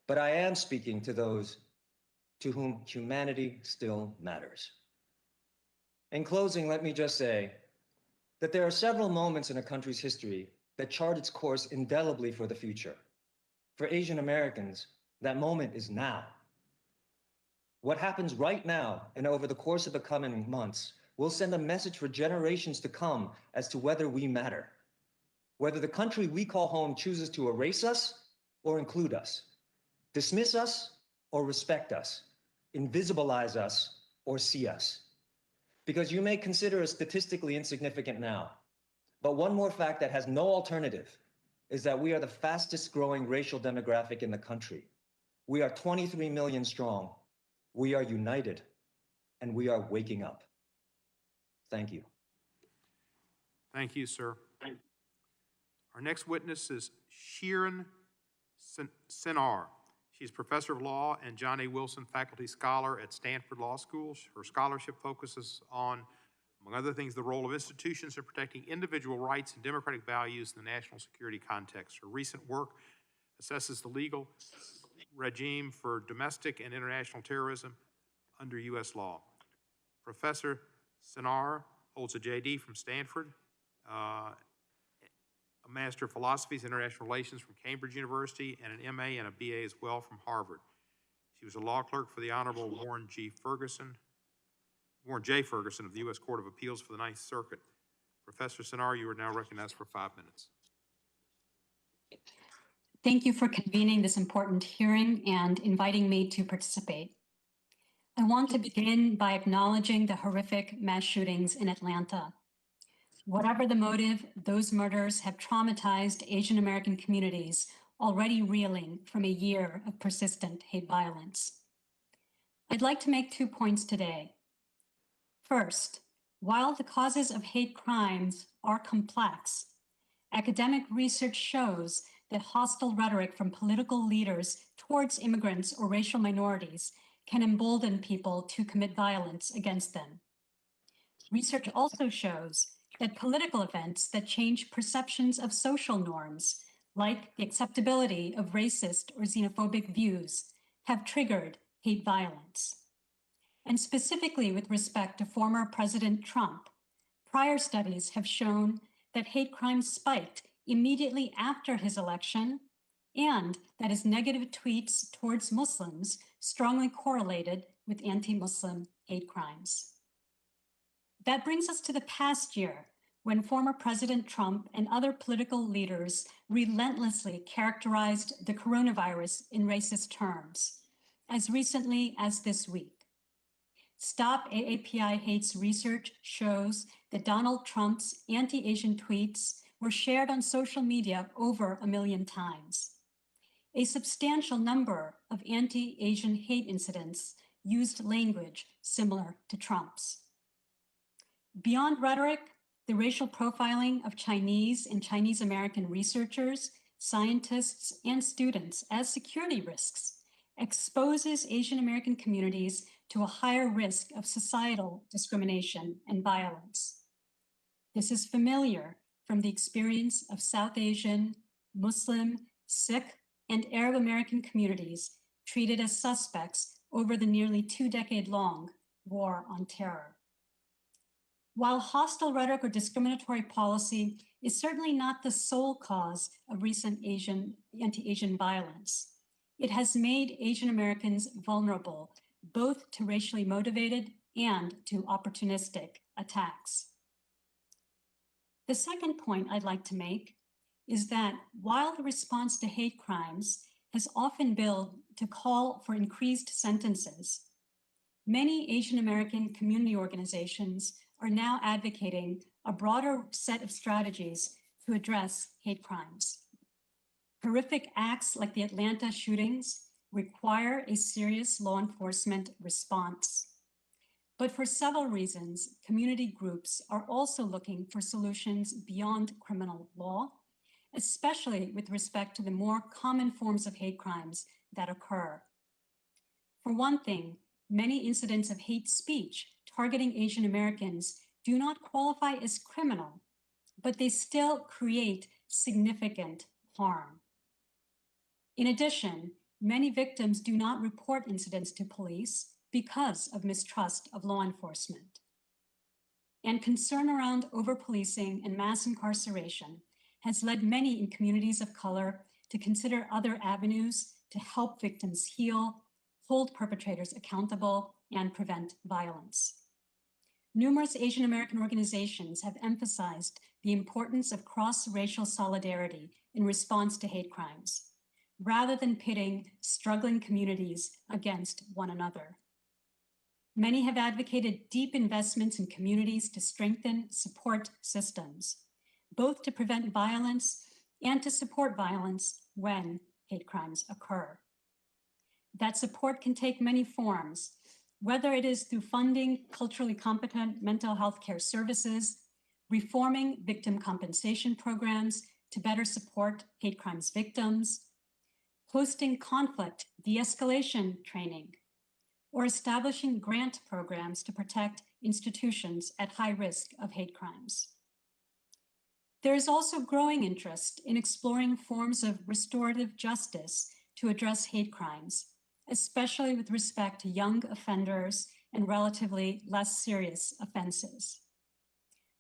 But I am speaking to those to whom humanity still matters. In closing, let me just say that there are several moments in a country's history that chart its course indelibly for the future. For Asian Americans, that moment is now. What happens right now and over the course of the coming months will send a message for generations to come as to whether we matter, whether the country we call home chooses to erase us or include us, dismiss us or respect us, invisibilize us or see us. Because you may consider us statistically insignificant now, but one more fact that has no alternative is that we are the fastest growing racial demographic in the country. We are 23 million strong. We are united, and we are waking up. Thank you. Thank you, sir. Our next witness is Shirin Sinar. She's professor of law and John A. Wilson Faculty Scholar at Stanford Law School. Her scholarship focuses on, among other things, the role of institutions in protecting individual rights and democratic values in the national security context. Her recent work assesses the legal regime for domestic and international terrorism under U.S. law. Professor Sinar holds a J.D. from Stanford, a Master of Philosophy, International Relations from Cambridge University, and an MA and a BA as well from Harvard. She was a law clerk for the Honorable Warren J. Ferguson of the U.S. Court of Appeals for the Ninth Circuit. Professor Sinar, you are now recognized for 5 minutes. Thank you for convening this important hearing and inviting me to participate. I want to begin by acknowledging the horrific mass shootings in Atlanta. Whatever the motive, those murders have traumatized Asian American communities already reeling from a year of persistent hate violence. I'd like to make 2 points today. First, while the causes of hate crimes are complex, academic research shows that hostile rhetoric from political leaders towards immigrants or racial minorities can embolden people to commit violence against them. Research also shows that political events that change perceptions of social norms, like the acceptability of racist or xenophobic views, have triggered hate violence. And specifically with respect to former President Trump, prior studies have shown that hate crimes spiked immediately after his election, and that his negative tweets towards Muslims strongly correlated with anti-Muslim hate crimes. That brings us to the past year, when former President Trump and other political leaders relentlessly characterized the coronavirus in racist terms, as recently as this week. Stop AAPI Hates research shows that Donald Trump's anti-Asian tweets were shared on social media over 1 million times. A substantial number of anti-Asian hate incidents used language similar to Trump's. Beyond rhetoric, the racial profiling of Chinese and Chinese American researchers, scientists, and students as security risks exposes Asian American communities to a higher risk of societal discrimination and violence. This is familiar from the experience of South Asian, Muslim, Sikh, and Arab American communities treated as suspects over the nearly 2-decade-long war on terror. While hostile rhetoric or discriminatory policy is certainly not the sole cause of recent anti-Asian violence, it has made Asian Americans vulnerable both to racially motivated and to opportunistic attacks. The second point I'd like to make is that while the response to hate crimes has often been to call for increased sentences, many Asian American community organizations are now advocating a broader set of strategies to address hate crimes. Horrific acts like the Atlanta shootings require a serious law enforcement response. But for several reasons, community groups are also looking for solutions beyond criminal law, especially with respect to the more common forms of hate crimes that occur. For one thing, many incidents of hate speech targeting Asian Americans do not qualify as criminal, but they still create significant harm. In addition, many victims do not report incidents to police because of mistrust of law enforcement. And concern around over-policing and mass incarceration has led many in communities of color to consider other avenues to help victims heal, hold perpetrators accountable, and prevent violence. Numerous Asian American organizations have emphasized the importance of cross-racial solidarity in response to hate crimes, rather than pitting struggling communities against one another. Many have advocated deep investments in communities to strengthen support systems, both to prevent violence and to support violence when hate crimes occur. That support can take many forms, whether it is through funding culturally competent mental health care services, reforming victim compensation programs to better support hate crimes victims, hosting conflict de-escalation training, or establishing grant programs to protect institutions at high risk of hate crimes. There is also growing interest in exploring forms of restorative justice to address hate crimes, especially with respect to young offenders and relatively less serious offenses.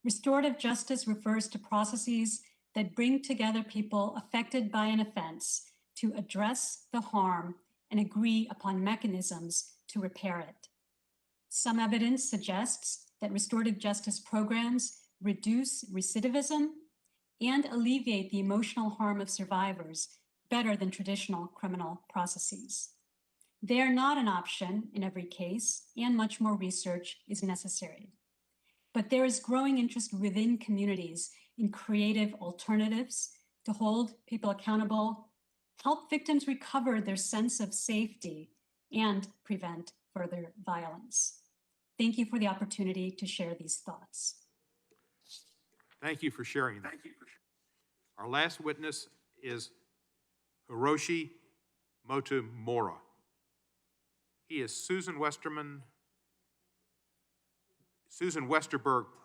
Restorative justice refers to processes that bring together people affected by an offense to address the harm and agree upon mechanisms to repair it. Some evidence suggests that restorative justice programs reduce recidivism and alleviate the emotional harm of survivors better than traditional criminal processes. They are not an option in every case, and much more research is necessary. But there is growing interest within communities in creative alternatives to hold people accountable, help victims recover their sense of safety, and prevent further violence. Thank you for the opportunity to share these thoughts. Thank you for sharing that. Our last witness is Hiroshi Motomura. He is Susan Westerberg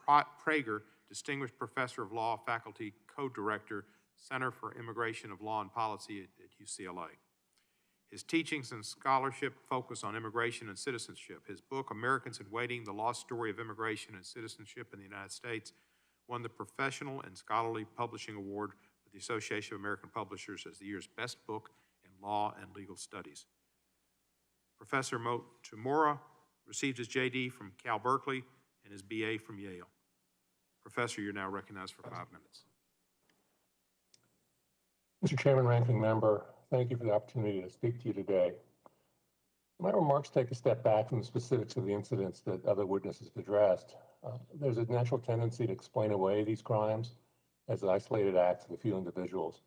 Prager Distinguished Professor of Law, Faculty Co-Director, Center for Immigration of Law and Policy at UCLA. His teachings and scholarship focus on immigration and citizenship. His book, Americans in Waiting, The Lost Story of Immigration and Citizenship in the United States, won the Professional and Scholarly Publishing Award with the Association of American Publishers as the year's best book in law and legal studies. Professor Motomura received his JD from Cal Berkeley and his BA from Yale. Professor, you're now recognized for 5 minutes. Mr. Chairman, Ranking Member, thank you for the opportunity to speak to you today. My remarks take a step back from the specifics of the incidents that other witnesses addressed. There's a natural tendency to explain away these crimes as isolated acts of a few individuals.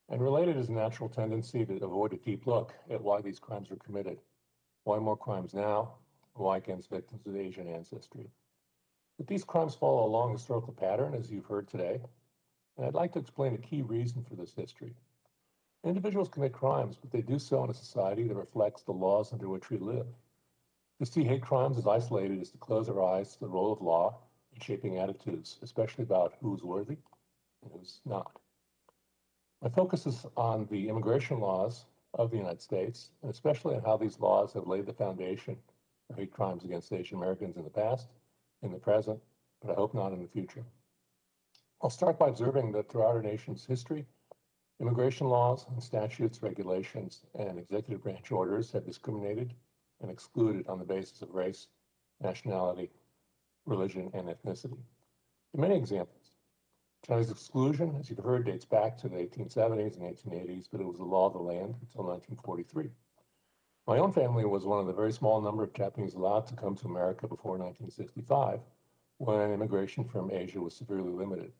And related is a natural tendency to avoid a deep look at why these crimes were committed. Why more crimes now? Why against victims with Asian ancestry? But these crimes follow a long historical pattern, as you've heard today, and I'd like to explain a key reason for this history. Individuals commit crimes, but they do so in a society that reflects the laws under which we live. To see hate crimes as isolated is to close our eyes to the role of law in shaping attitudes, especially about who's worthy and who's not. My focus is on the immigration laws of the United States, and especially on how these laws have laid the foundation for hate crimes against Asian Americans in the past, in the present, but I hope not in the future. I'll start by observing that throughout our nation's history, immigration laws and statutes, regulations, and executive branch orders have discriminated and excluded on the basis of race, nationality, religion, and ethnicity. There are many examples. China's exclusion, as you've heard, dates back to the 1870s and 1880s, but it was the law of the land until 1943. My own family was one of the very small number of Japanese allowed to come to America before 1965, when immigration from Asia was severely limited.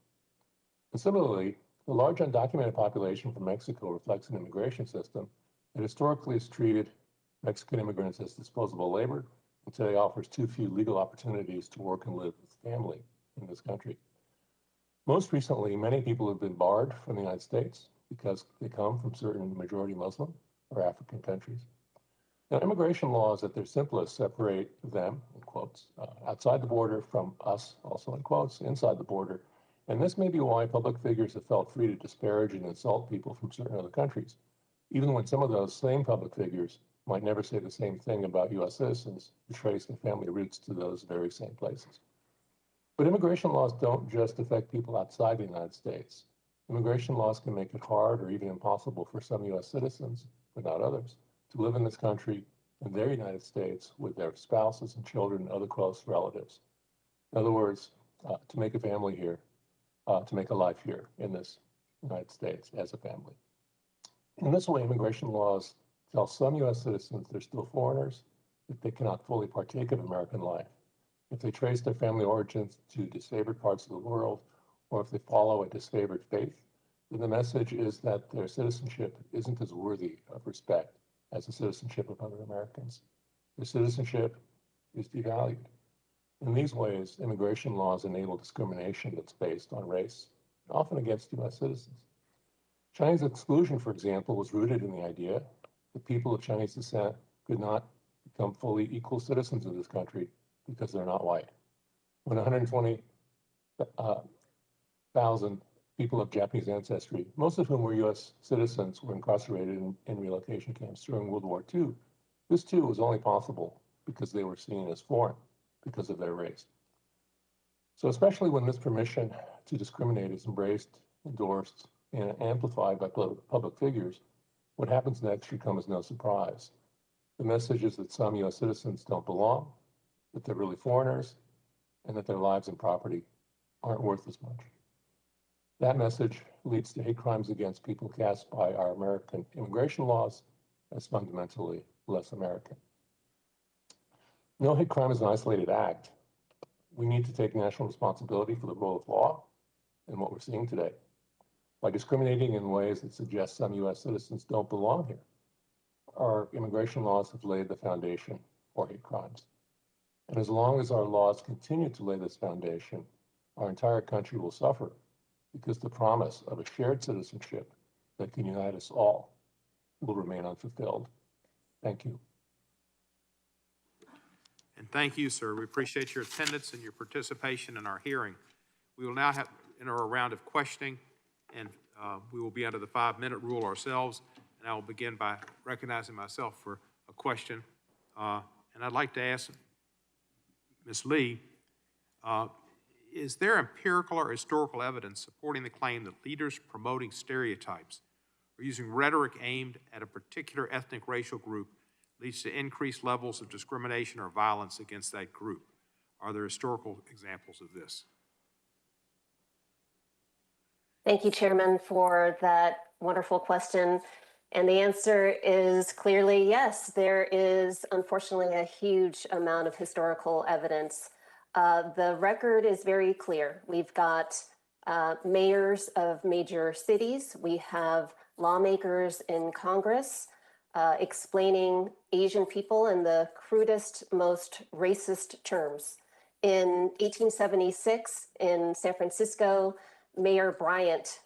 And similarly, the large undocumented population from Mexico reflects an immigration system that historically has treated Mexican immigrants as disposable labor, and today offers too few legal opportunities to work and live with family in this country. Most recently, many people have been barred from the United States because they come from certain majority Muslim or African countries. Now, immigration laws at their simplest separate them, in quotes, outside the border from us, also in quotes, inside the border. And this may be why public figures have felt free to disparage and insult people from certain other countries, even when some of those same public figures might never say the same thing about U.S. citizens who trace their family roots to those very same places. But immigration laws don't just affect people outside the United States. Immigration laws can make it hard or even impossible for some U.S. citizens, but not others, to live in this country in their United States with their spouses and children and other close relatives. In other words, to make a family here, to make a life here in this United States as a family. In this way, immigration laws tell some U.S. citizens they're still foreigners, that they cannot fully partake of American life. If they trace their family origins to disfavored parts of the world, or if they follow a disfavored faith, then the message is that their citizenship isn't as worthy of respect as the citizenship of other Americans. Their citizenship is devalued. In these ways, immigration laws enable discrimination that's based on race, often against U.S. citizens. Chinese exclusion, for example, was rooted in the idea that people of Chinese descent could not become fully equal citizens of this country because they're not white. When 120,000 people of Japanese ancestry, most of whom were U.S. citizens, were incarcerated in relocation camps during World War II, this too was only possible because they were seen as foreign because of their race. So especially when this permission to discriminate is embraced, endorsed, and amplified by public figures, what happens next should come as no surprise. The message is that some U.S. citizens don't belong, that they're really foreigners, and that their lives and property aren't worth as much. That message leads to hate crimes against people cast by our American immigration laws as fundamentally less American. No hate crime is an isolated act. We need to take national responsibility for the role of law and what we're seeing today. By discriminating in ways that suggest some U.S. citizens don't belong here, our immigration laws have laid the foundation for hate crimes. And as long as our laws continue to lay this foundation, our entire country will suffer because the promise of a shared citizenship that can unite us all will remain unfulfilled. Thank you. And thank you, sir. We appreciate your attendance and your participation in our hearing. We will now enter a round of questioning, and we will be under the 5-minute rule ourselves. And I will begin by recognizing myself for a question. And I'd like to ask Ms. Lee, is there empirical or historical evidence supporting the claim that leaders promoting stereotypes or using rhetoric aimed at a particular ethnic racial group leads to increased levels of discrimination or violence against that group? Are there historical examples of this? Thank you, Chairman, for that wonderful question. And the answer is clearly yes. There is unfortunately a huge amount of historical evidence. The record is very clear. We've got mayors of major cities. We have lawmakers in Congress explaining Asian people in the crudest, most racist terms. In 1876 in San Francisco, Mayor Bryant,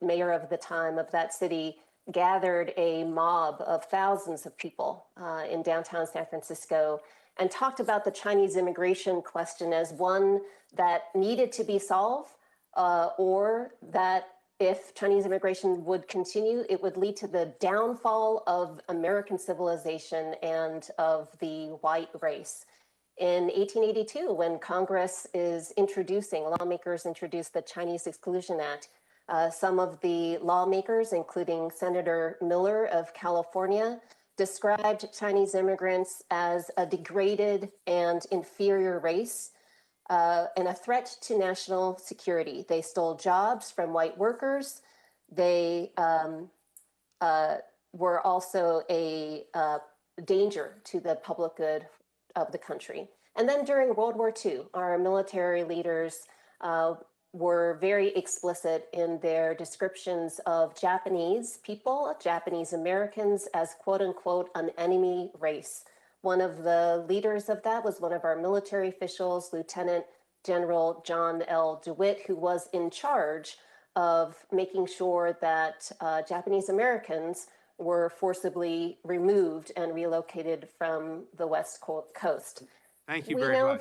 mayor of the time of that city, gathered a mob of thousands of people in downtown San Francisco and talked about the Chinese immigration question as one that needed to be solved, or that if Chinese immigration would continue, it would lead to the downfall of American civilization and of the white race. In 1882, when Congress is lawmakers introduce the Chinese Exclusion Act, some of the lawmakers, including Senator Miller of California, described Chinese immigrants as a degraded and inferior race and a threat to national security. They stole jobs from white workers. They were also a danger to the public good of the country. And then during World War II, our military leaders were very explicit in their descriptions of Japanese people, Japanese Americans, as quote unquote an enemy race. One of the leaders of that was one of our military officials, Lieutenant General John L. DeWitt, who was in charge of making sure that Japanese Americans were forcibly removed and relocated from the West Coast. Thank you very much.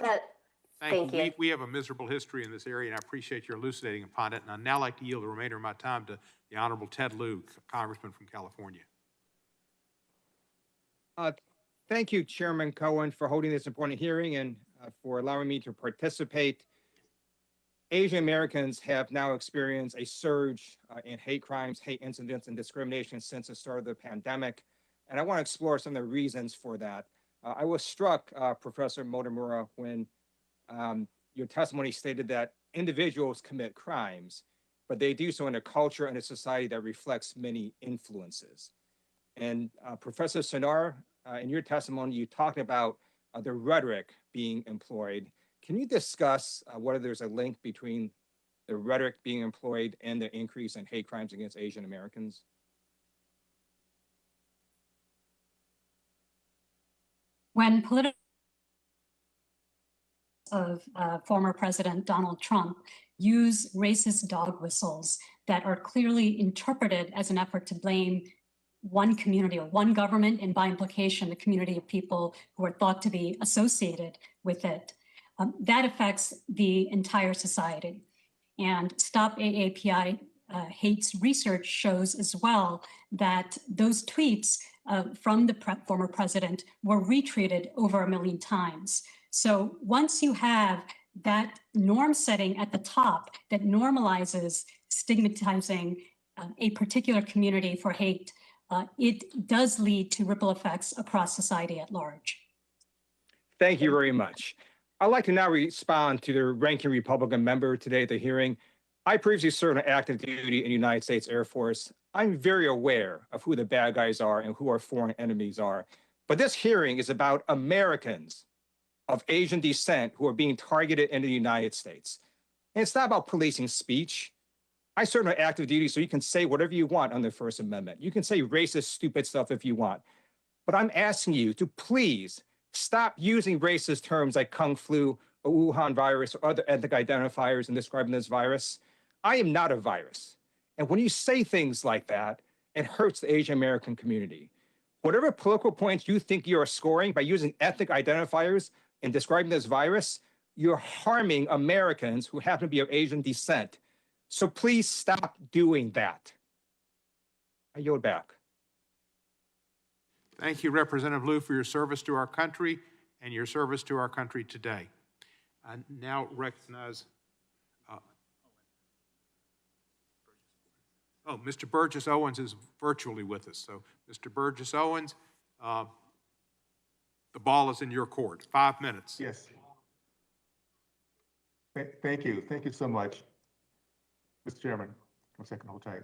Thank you. We have a miserable history in this area, and I appreciate your elucidating upon it. And I'd now like to yield the remainder of my time to the Honorable Ted Lieu, Congressman from California. Thank you, Chairman Cohen, for holding this important hearing and for allowing me to participate. Asian Americans have now experienced a surge in hate crimes, hate incidents, and discrimination since the start of the pandemic. And I want to explore some of the reasons for that. I was struck, Professor Motomura, when your testimony stated that individuals commit crimes, but they do so in a culture and a society that reflects many influences. And Professor Sonar, in your testimony, you talked about the rhetoric being employed. Can you discuss whether there's a link between the rhetoric being employed and the increase in hate crimes against Asian Americans? When political of former President Donald Trump use racist dog whistles that are clearly interpreted as an effort to blame one community or one government, and by implication, the community of people who are thought to be associated with it, that affects the entire society. And Stop AAPI Hates research shows as well that those tweets from the former president were retweeted over 1 million times. So once you have that norm setting at the top that normalizes stigmatizing a particular community for hate, it does lead to ripple effects across society at large. Thank you very much. I'd like to now respond to the ranking Republican member today at the hearing. I previously served on active duty in the United States Air Force. I'm very aware of who the bad guys are and who our foreign enemies are. But this hearing is about Americans of Asian descent who are being targeted in the United States. And it's not about policing speech. I serve on active duty, so you can say whatever you want on the First Amendment. You can say racist, stupid stuff if you want. But I'm asking you to please stop using racist terms like Kung Flu or Wuhan virus or other ethnic identifiers in describing this virus. I am not a virus. And when you say things like that, it hurts the Asian American community. Whatever political points you think you are scoring by using ethnic identifiers in describing this virus, you're harming Americans who happen to be of Asian descent. So please stop doing that. I yield back. Thank you, Representative Liu, for your service to our country and your service to our country today. I now recognize, Mr. Burgess Owens is virtually with us. So, Mr. Burgess Owens, the ball is in your court. 5 minutes. Yes. Thank you. Thank you so much, Mr. Chairman. 1 second, hold tight.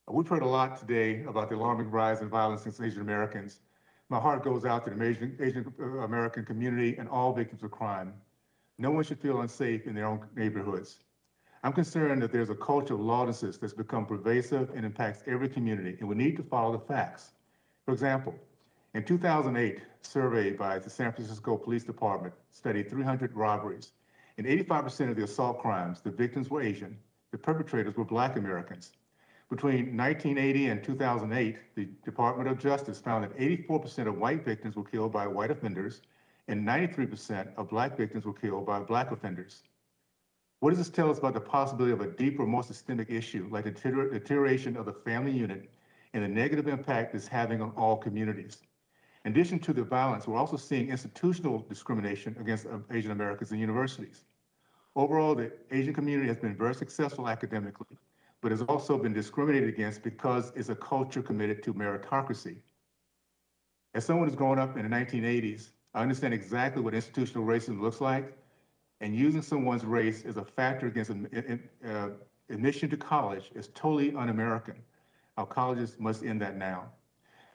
We've heard a lot today about the alarming rise in violence against Asian Americans. My heart goes out to the Asian American community and all victims of crime. No one should feel unsafe in their own neighborhoods. I'm concerned that there's a culture of lawlessness that's become pervasive and impacts every community, and we need to follow the facts. For example, in 2008, a survey by the San Francisco Police Department studied 300 robberies. In 85% of the assault crimes, the victims were Asian, the perpetrators were Black Americans. Between 1980 and 2008, the Department of Justice found that 84% of white victims were killed by white offenders, and 93% of Black victims were killed by Black offenders. What does this tell us about the possibility of a deeper, more systemic issue like the deterioration of the family unit and the negative impact it's having on all communities? In addition to the violence, we're also seeing institutional discrimination against Asian Americans in universities. Overall, the Asian community has been very successful academically, but has also been discriminated against because it's a culture committed to meritocracy. As someone who's grown up in the 1980s, I understand exactly what institutional racism looks like, and using someone's race as a factor against admission to college is totally un-American. Our colleges must end that now.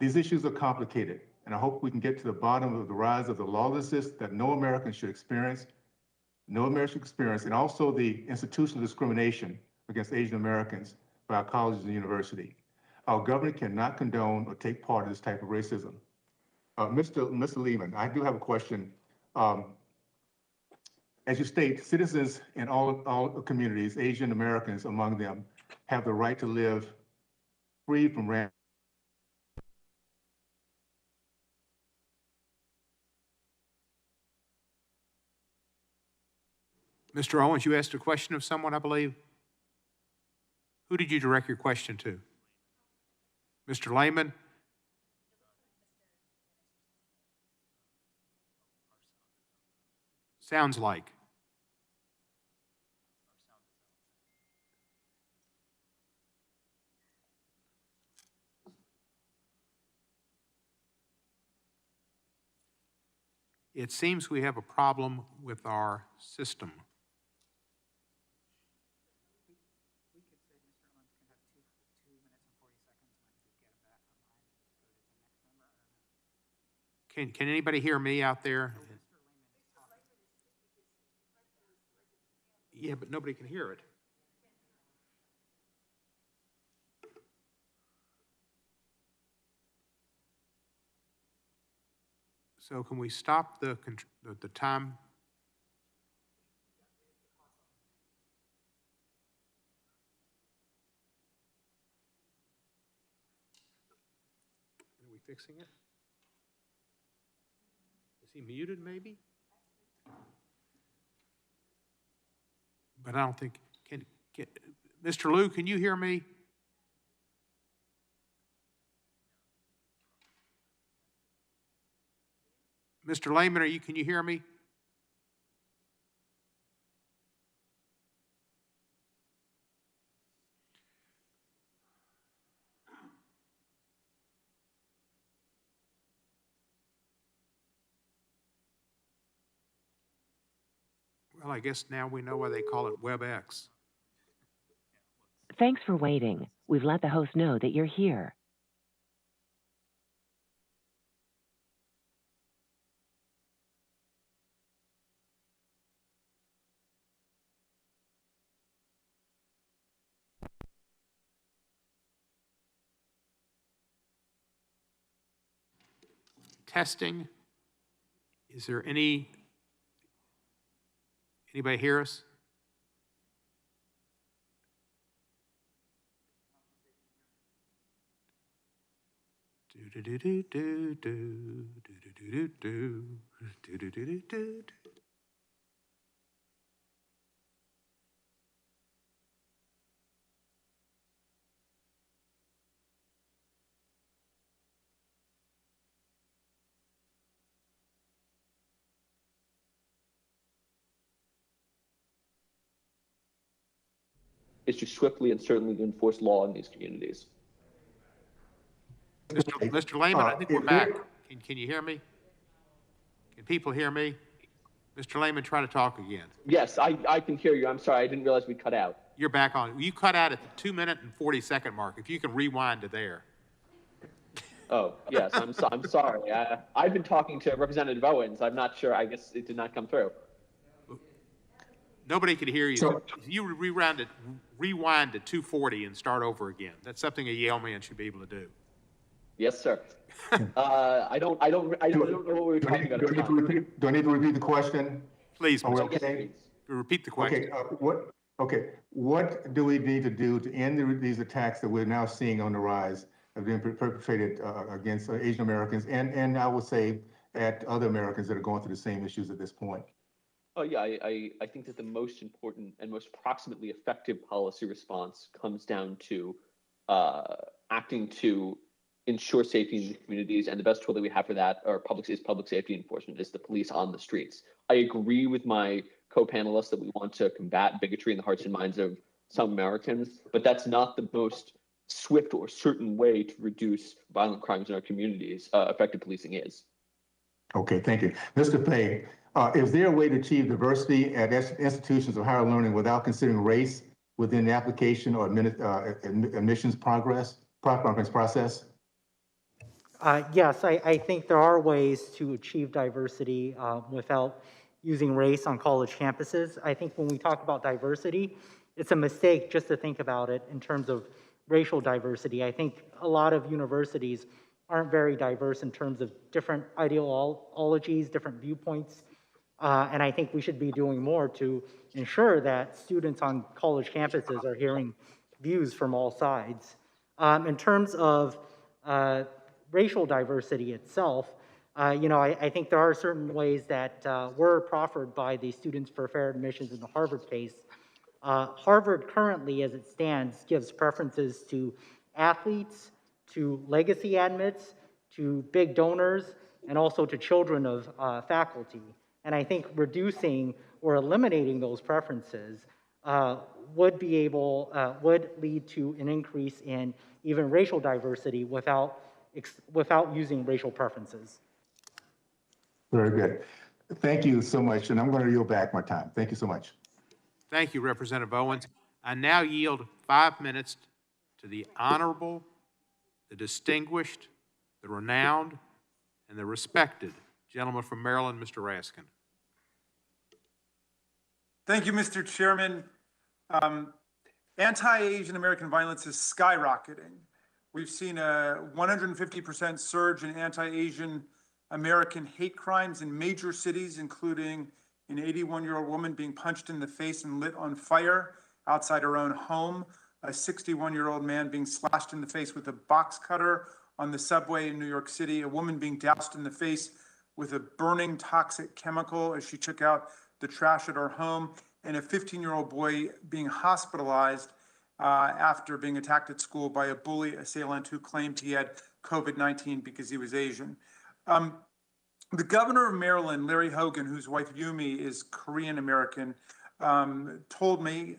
These issues are complicated, and I hope we can get to the bottom of the rise of the lawlessness that no American should experience, and also the institutional discrimination against Asian Americans by our colleges and university. Our government cannot condone or take part in this type of racism. Mr. Lehman, I do have a question. As you state, citizens in all communities, Asian Americans among them, have the right to live free from random. Mr. Owens, you asked a question of someone, I believe. Who did you direct your question to? Mr. Lehman? Sounds like. It seems we have a problem with our system. Can anybody hear me out there? Yeah, but nobody can hear it. So can we stop the time? Are we fixing it? Is he muted maybe? But I don't think, Mr. Liu, can you hear me? Mr. Lehman, can you hear me? Well, I guess now we know why they call it WebEx. Thanks for waiting. We've let the host know that you're here. Testing. Is there anybody hear us? Do do do do do do do do do do do do. Is to swiftly and certainly enforce law in these communities. Mr. Lehman, I think we're back. Can you hear me? Can people hear me? Mr. Lehman, try to talk again. Yes, I can hear you. I'm sorry, I didn't realize we cut out. You're back on. You cut out at the 2-minute and 40-second mark. If you can rewind to there. Oh, yes, I'm sorry. I've been talking to Representative Owens. I'm not sure. I guess it did not come through. Nobody could hear you. So, if you rewind to 240 and start over again. That's something a Yale man should be able to do. Yes, sir. I don't know what we were talking about. Do I need to repeat the question? Please, okay? Repeat the question. What do we need to do to end these attacks that we're now seeing on the rise of being perpetrated against Asian Americans and I would say at other Americans that are going through the same issues at this point? Oh yeah, I think that the most important and most proximately effective policy response comes down to acting to ensure safety in the communities, and the best tool that we have for that is public safety enforcement, is the police on the streets. I agree with my co-panelists that we want to combat bigotry in the hearts and minds of some Americans, but that's not the most swift or certain way to reduce violent crimes in our communities. Effective policing is. Okay, thank you. Mr. Pei, is there a way to achieve diversity at institutions of higher learning without considering race within the application or admissions process? Yes, I think there are ways to achieve diversity without using race on college campuses. I think when we talk about diversity, it's a mistake just to think about it in terms of racial diversity. I think a lot of universities aren't very diverse in terms of different ideologies, different viewpoints. And I think we should be doing more to ensure that students on college campuses are hearing views from all sides. In terms of racial diversity itself, I think there are certain ways that were proffered by the Students for Fair Admissions in the Harvard case. Harvard currently, as it stands, gives preferences to athletes, to legacy admits, to big donors, and also to children of faculty. And I think reducing or eliminating those preferences would lead to an increase in even racial diversity without using racial preferences. Very good. Thank you so much. And I'm going to yield back my time. Thank you so much. Thank you, Representative Owens. I now yield 5 minutes to the honorable, the distinguished, the renowned, and the respected gentleman from Maryland, Mr. Raskin. Thank you, Mr. Chairman. Anti-Asian American violence is skyrocketing. We've seen a 150% surge in anti-Asian American hate crimes in major cities, including an 81-year-old woman being punched in the face and lit on fire outside her own home, a 61-year-old man being slashed in the face with a box cutter on the subway in New York City, a woman being doused in the face with a burning toxic chemical as she took out the trash at her home, and a 15-year-old boy being hospitalized after being attacked at school by a bully assailant who claimed he had COVID-19 because he was Asian. The governor of Maryland, Larry Hogan, whose wife Yumi is Korean American, told me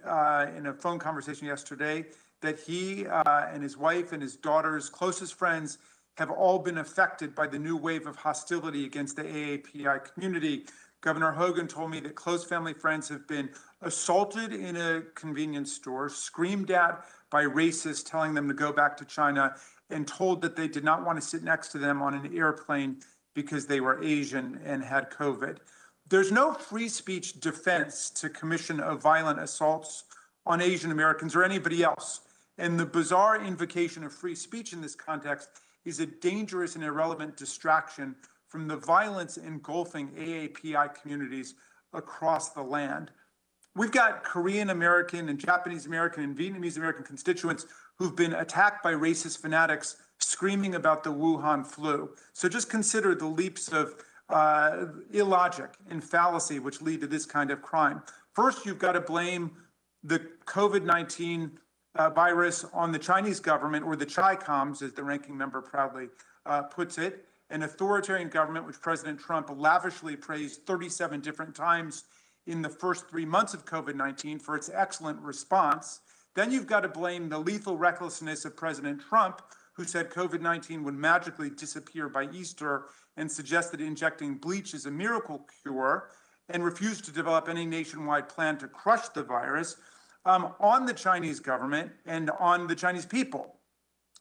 in a phone conversation yesterday that he and his wife and his daughter's closest friends have all been affected by the new wave of hostility against the AAPI community. Governor Hogan told me that close family friends have been assaulted in a convenience store, screamed at by racists telling them to go back to China, and told that they did not want to sit next to them on an airplane because they were Asian and had COVID. There's no free speech defense to commission of violent assaults on Asian Americans or anybody else. And the bizarre invocation of free speech in this context is a dangerous and irrelevant distraction from the violence engulfing AAPI communities across the land. We've got Korean American and Japanese American and Vietnamese American constituents who've been attacked by racist fanatics screaming about the Wuhan flu. So just consider the leaps of illogic and fallacy which lead to this kind of crime. First, you've got to blame the COVID-19 virus on the Chinese government, or the Chi-Coms, as the ranking member proudly puts it, an authoritarian government which President Trump lavishly praised 37 different times in the first 3 months of COVID-19 for its excellent response. Then you've got to blame the lethal recklessness of President Trump, who said COVID-19 would magically disappear by Easter and suggested injecting bleach is a miracle cure, and refused to develop any nationwide plan to crush the virus, on the Chinese government and on the Chinese people.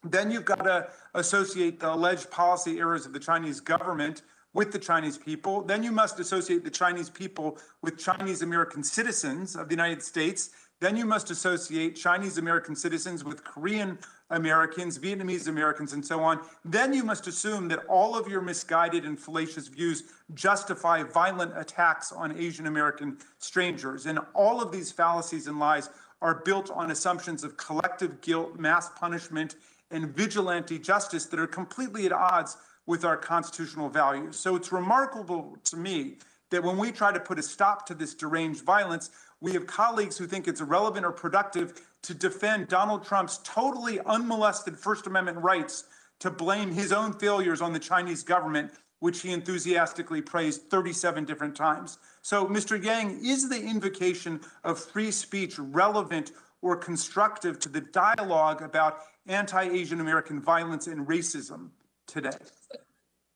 Then you've got to associate the alleged policy errors of the Chinese government with the Chinese people. Then you must associate the Chinese people with Chinese American citizens of the United States. Then you must associate Chinese American citizens with Korean Americans, Vietnamese Americans, and so on. Then you must assume that all of your misguided and fallacious views justify violent attacks on Asian American strangers. And all of these fallacies and lies are built on assumptions of collective guilt, mass punishment, and vigilante justice that are completely at odds with our constitutional values. So it's remarkable to me that when we try to put a stop to this deranged violence, we have colleagues who think it's irrelevant or productive to defend Donald Trump's totally unmolested First Amendment rights to blame his own failures on the Chinese government, which he enthusiastically praised 37 different times. So, Mr. Yang, is the invocation of free speech relevant or constructive to the dialogue about anti-Asian American violence and racism today?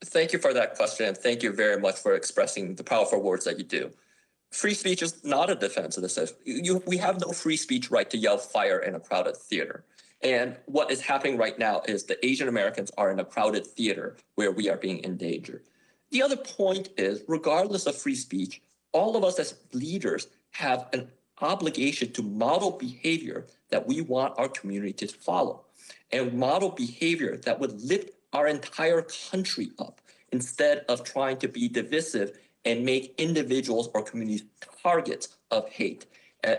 Thank you for that question, and thank you very much for expressing the powerful words that you do. Free speech is not a defense of this. We have no free speech right to yell fire in a crowded theater. And what is happening right now is the Asian Americans are in a crowded theater where we are being endangered. The other point is, regardless of free speech, all of us as leaders have an obligation to model behavior that we want our community to follow, and model behavior that would lift our entire country up instead of trying to be divisive and make individuals or communities targets of hate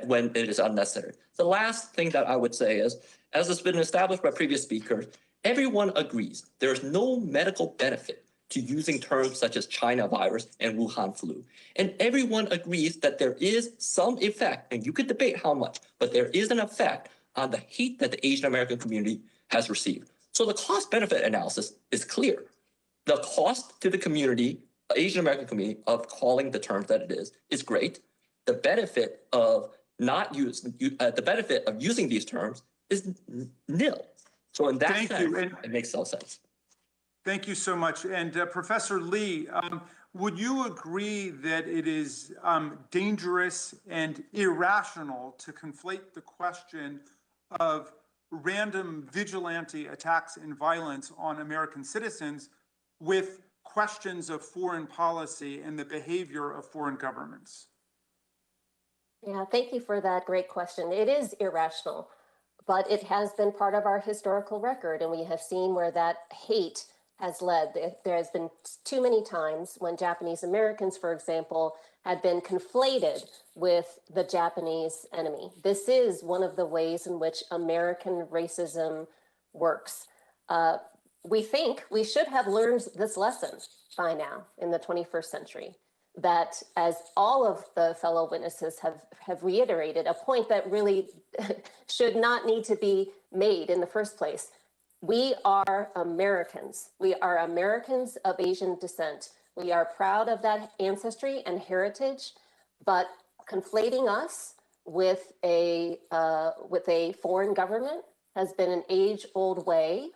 when it is unnecessary. The last thing that I would say is, as has been established by previous speakers, everyone agrees there's no medical benefit to using terms such as China virus and Wuhan flu. And everyone agrees that there is some effect, and you could debate how much, but there is an effect on the hate that the Asian American community has received. So the cost-benefit analysis is clear. The cost to the community, Asian American community, of calling the terms that it is great. The benefit of using these terms is nil. So in that sense, it makes no sense. Thank you so much. And Professor Lee, would you agree that it is dangerous and irrational to conflate the question of random vigilante attacks and violence on American citizens with questions of foreign policy and the behavior of foreign governments? Yeah, thank you for that great question. It is irrational, but it has been part of our historical record, and we have seen where that hate has led. There has been too many times when Japanese Americans, for example, had been conflated with the Japanese enemy. This is one of the ways in which American racism works. We think we should have learned this lesson by now in the 21st century, that as all of the fellow witnesses have reiterated, a point that really should not need to be made in the first place. We are Americans. We are Americans of Asian descent. We are proud of that ancestry and heritage, but conflating us with a foreign government has been an age-old way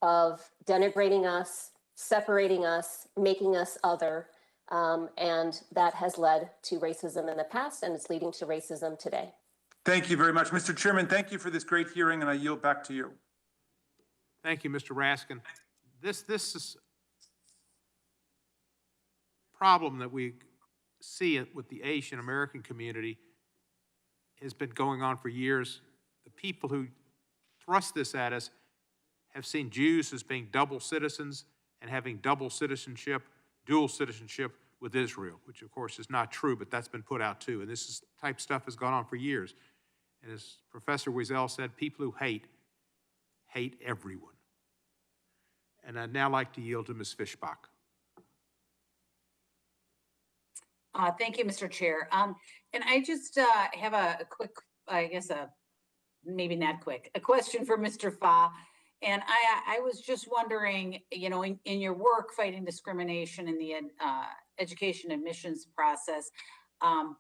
of denigrating us, separating us, making us other. And that has led to racism in the past and it's leading to racism today. Thank you very much. Mr. Chairman, thank you for this great hearing, and I yield back to you. Thank you, Mr. Raskin. This is problem that we see it with the Asian American community has been going on for years. The people who thrust this at us have seen Jews as being double citizens and having double citizenship, dual citizenship with Israel, which of course is not true, but that's been put out too. And this type of stuff has gone on for years. And as Professor Wiesel said, people who hate everyone. And I'd now like to yield to Ms. Fischbach. Thank you, Mr. Chair. And I just have a quick, I guess, maybe not quick, a question for Mr. Fa. And I was just wondering, you know, in your work fighting discrimination in the education admissions process,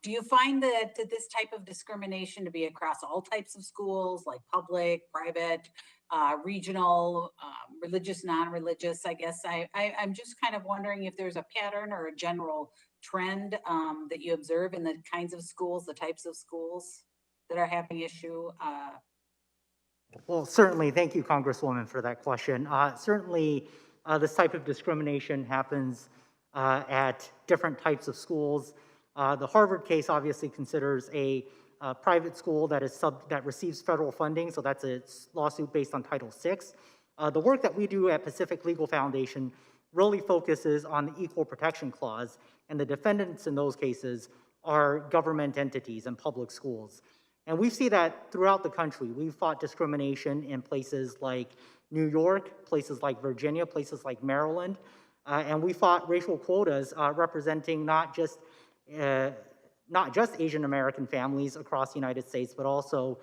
do you find that this type of discrimination to be across all types of schools, like public, private, regional, religious, non-religious? I guess I'm just kind of wondering if there's a pattern or a general trend that you observe in the kinds of schools, the types of schools that are having issue. Well, certainly, thank you, Congresswoman, for that question. Certainly, this type of discrimination happens at different types of schools. The Harvard case obviously considers a private school that receives federal funding, so that's a lawsuit based on Title VI. The work that we do at Pacific Legal Foundation really focuses on the Equal Protection Clause, and the defendants in those cases are government entities and public schools. And we see that throughout the country. We've fought discrimination in places like New York, places like Virginia, places like Maryland, and we fought racial quotas representing not just Asian American families across the United States, but also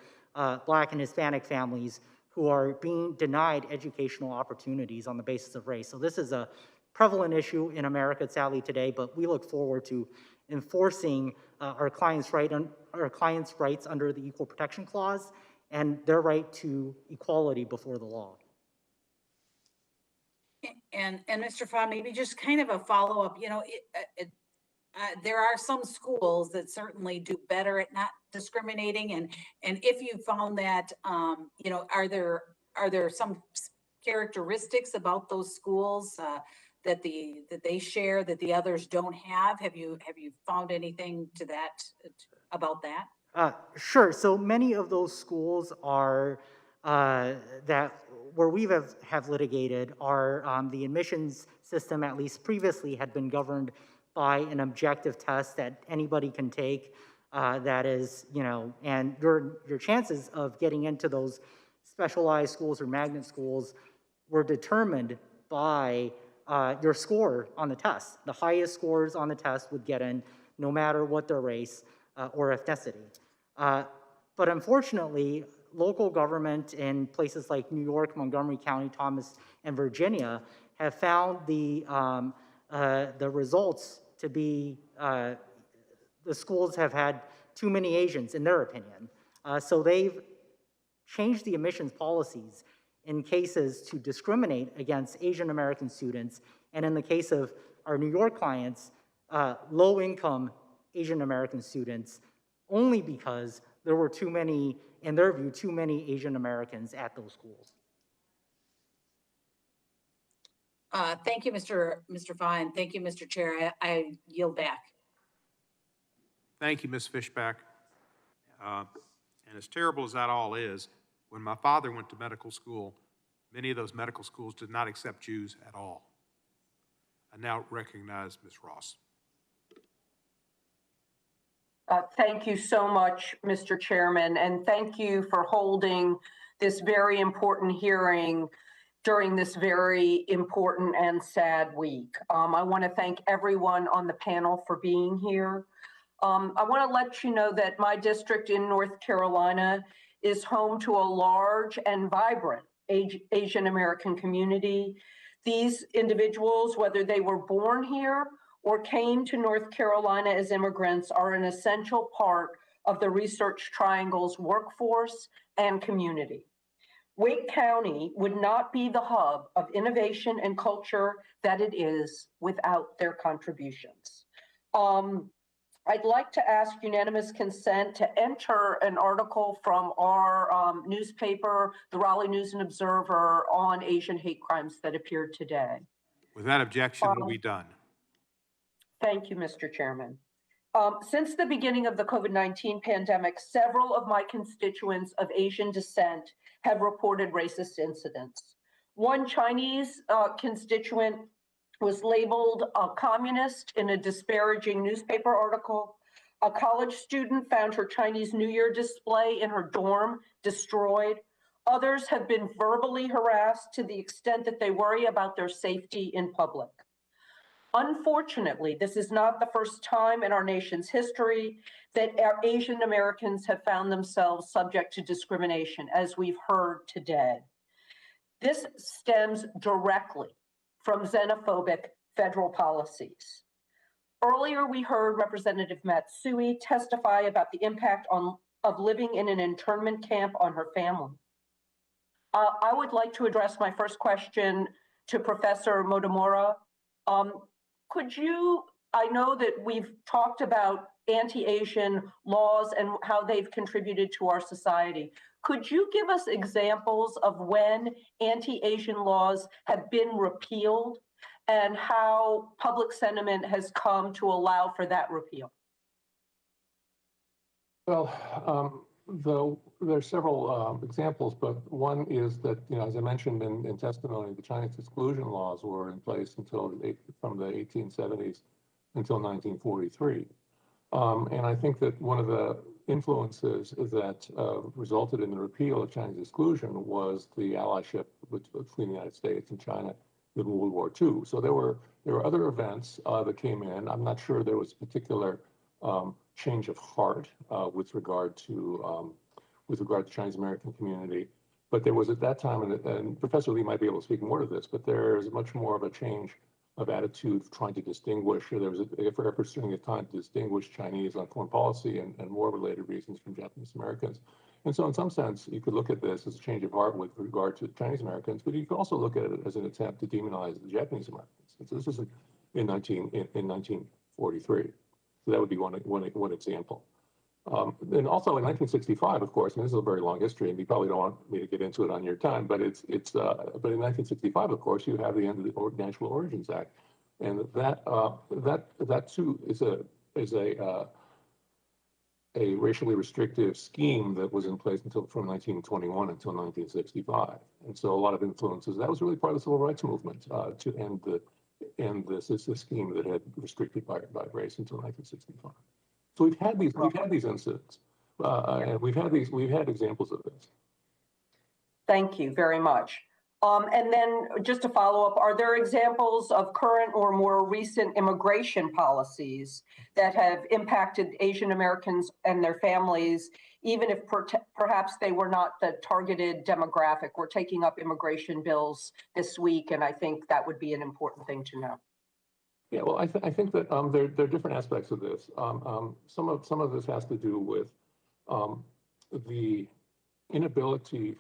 Black and Hispanic families who are being denied educational opportunities on the basis of race. So this is a prevalent issue in America, sadly, today, but we look forward to enforcing our clients' rights under the Equal Protection Clause and their right to equality before the law. And Mr. Fa, maybe just kind of a follow-up, you know, there are some schools that certainly do better at not discriminating, and if you found that, you know, are there some characteristics about those schools that they share that the others don't have? Have you found anything to that about that? Sure. So many of those schools are where we have litigated are the admissions system, at least previously, had been governed by an objective test that anybody can take. That is, you know, and your chances of getting into those specialized schools or magnet schools were determined by your score on the test. The highest scores on the test would get in, no matter what their race or ethnicity. But unfortunately, local government in places like New York, Montgomery County, Thomas, and Virginia have found the results to be the schools have had too many Asians, in their opinion. So they've changed the admissions policies in cases to discriminate against Asian American students, and in the case of our New York clients, low-income Asian American students, only because there were too many, in their view, too many Asian Americans at those schools. Thank you, Mr. Fine. Thank you, Mr. Chair. I yield back. Thank you, Ms. Fischbach. And as terrible as that all is, when my father went to medical school, many of those medical schools did not accept Jews at all. I now recognize Ms. Ross. Thank you so much, Mr. Chairman, and thank you for holding this very important hearing during this very important and sad week. I want to thank everyone on the panel for being here. I want to let you know that my district in North Carolina is home to a large and vibrant Asian American community. These individuals, whether they were born here or came to North Carolina as immigrants, are an essential part of the Research Triangle's workforce and community. Wake County would not be the hub of innovation and culture that it is without their contributions. I'd like to ask unanimous consent to enter an article from our newspaper, the Raleigh News and Observer, on Asian hate crimes that appeared today. Without objection, will be done. Thank you, Mr. Chairman. Since the beginning of the COVID-19 pandemic, several of my constituents of Asian descent have reported racist incidents. One Chinese constituent was labeled a communist in a disparaging newspaper article. A college student found her Chinese New Year display in her dorm destroyed. Others have been verbally harassed to the extent that they worry about their safety in public. Unfortunately, this is not the first time in our nation's history that Asian Americans have found themselves subject to discrimination, as we've heard today. This stems directly from xenophobic federal policies. Earlier, we heard Representative Matsui testify about the impact of living in an internment camp on her family. I would like to address my first question to Professor Motomura. Could you, I know that we've talked about anti-Asian laws and how they've contributed to our society. Could you give us examples of when anti-Asian laws have been repealed and how public sentiment has come to allow for that repeal? Well, there are several examples, but one is that, as I mentioned in testimony, the Chinese exclusion laws were in place from the 1870s until 1943. And I think that one of the influences that resulted in the repeal of Chinese exclusion was the allyship between the United States and China in World War II. So there were other events that came in. I'm not sure there was a particular change of heart with regard to Chinese American community, but there was at that time, and Professor Lee might be able to speak more to this, but there is much more of a change of attitude trying to distinguish. There was a pursuing a time to distinguish Chinese on foreign policy and more related reasons from Japanese Americans. And so in some sense, you could look at this as a change of heart with regard to Chinese Americans, but you could also look at it as an attempt to demonize the Japanese Americans. And so this is in 1943. So that would be one example. And also in 1965, of course, and this is a very long history, and you probably don't want me to get into it on your time, but but in 1965, of course, you have the end of the National Origins Act, and that too is a racially restrictive scheme that was in place from 1921 until 1965, and so a lot of influences. That was really part of the civil rights movement to end this scheme that had restricted by race until 1965. So we've had these incidents, and we've had examples of this. Thank you very much. And then just to follow up, are there examples of current or more recent immigration policies that have impacted Asian Americans and their families, even if perhaps they were not the targeted demographic? We're taking up immigration bills this week, and I think that would be an important thing to know. Yeah, well, I think that there are different aspects of this. Some of this has to do with the inability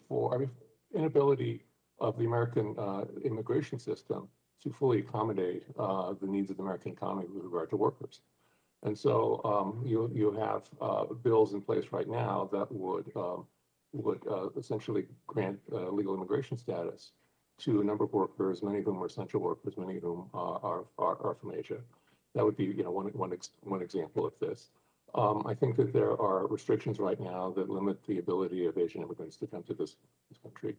of the American immigration system to fully accommodate the needs of the American economy with regard to workers. And so you have bills in place right now that would essentially grant legal immigration status to a number of workers, many of whom are essential workers, many of whom are from Asia. That would be one example of this. I think that there are restrictions right now that limit the ability of Asian immigrants to come to this country.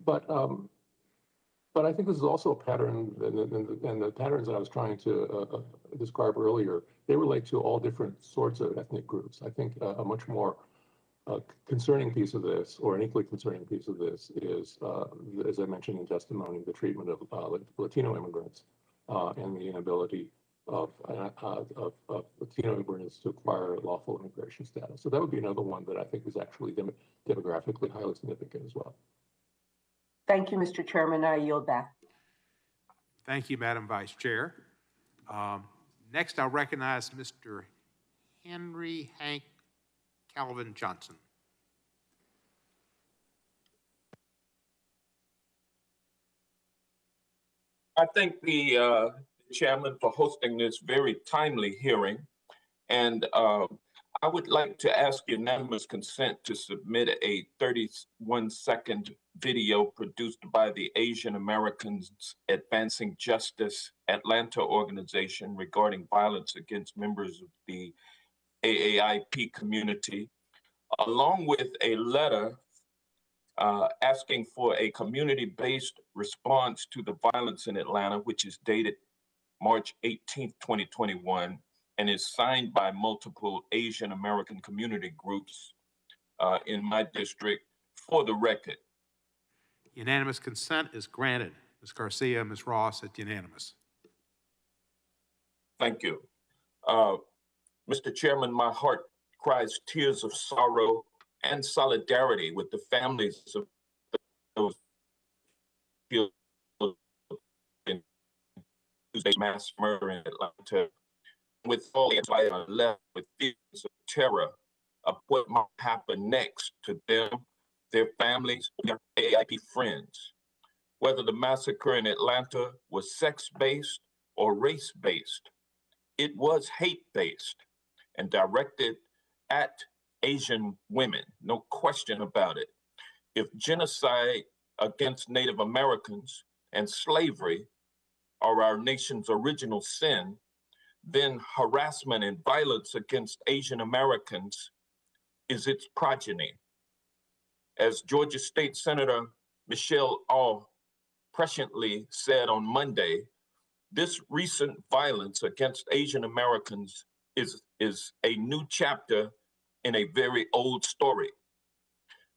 But I think this is also a pattern, and the patterns that I was trying to describe earlier, they relate to all different sorts of ethnic groups. I think a much more concerning piece of this, or an equally concerning piece of this, is, as I mentioned in testimony, the treatment of Latino immigrants and the inability of Latino immigrants to acquire lawful immigration status. So that would be another one that I think is actually demographically highly significant as well. Thank you, Mr. Chairman. I yield back. Thank you, Madam Vice Chair. Next, I'll recognize Mr. Henry Hank Calvin Johnson. I thank the chairman for hosting this very timely hearing. And I would like to ask unanimous consent to submit a 31-second video produced by the Asian Americans Advancing Justice Atlanta organization regarding violence against members of the AAIP community, along with a letter asking for a community-based response to the violence in Atlanta, which is dated March 18th, 2021, and is signed by multiple Asian American community groups in my district for the record. Unanimous consent is granted. Ms. Garcia, Ms. Ross, it's unanimous. Thank you. Mr. Chairman, my heart cries tears of sorrow and solidarity with the families of those killed in Tuesday's mass murder in Atlanta. With all the left with feelings of terror of what might happen next to them, their families, their AIP friends. Whether the massacre in Atlanta was sex-based or race-based, it was hate-based and directed at Asian women, no question about it. If genocide against Native Americans and slavery are our nation's original sin, then harassment and violence against Asian Americans is its progeny. As Georgia State Senator Michelle Au presciently said on Monday, this recent violence against Asian Americans is a new chapter in a very old story.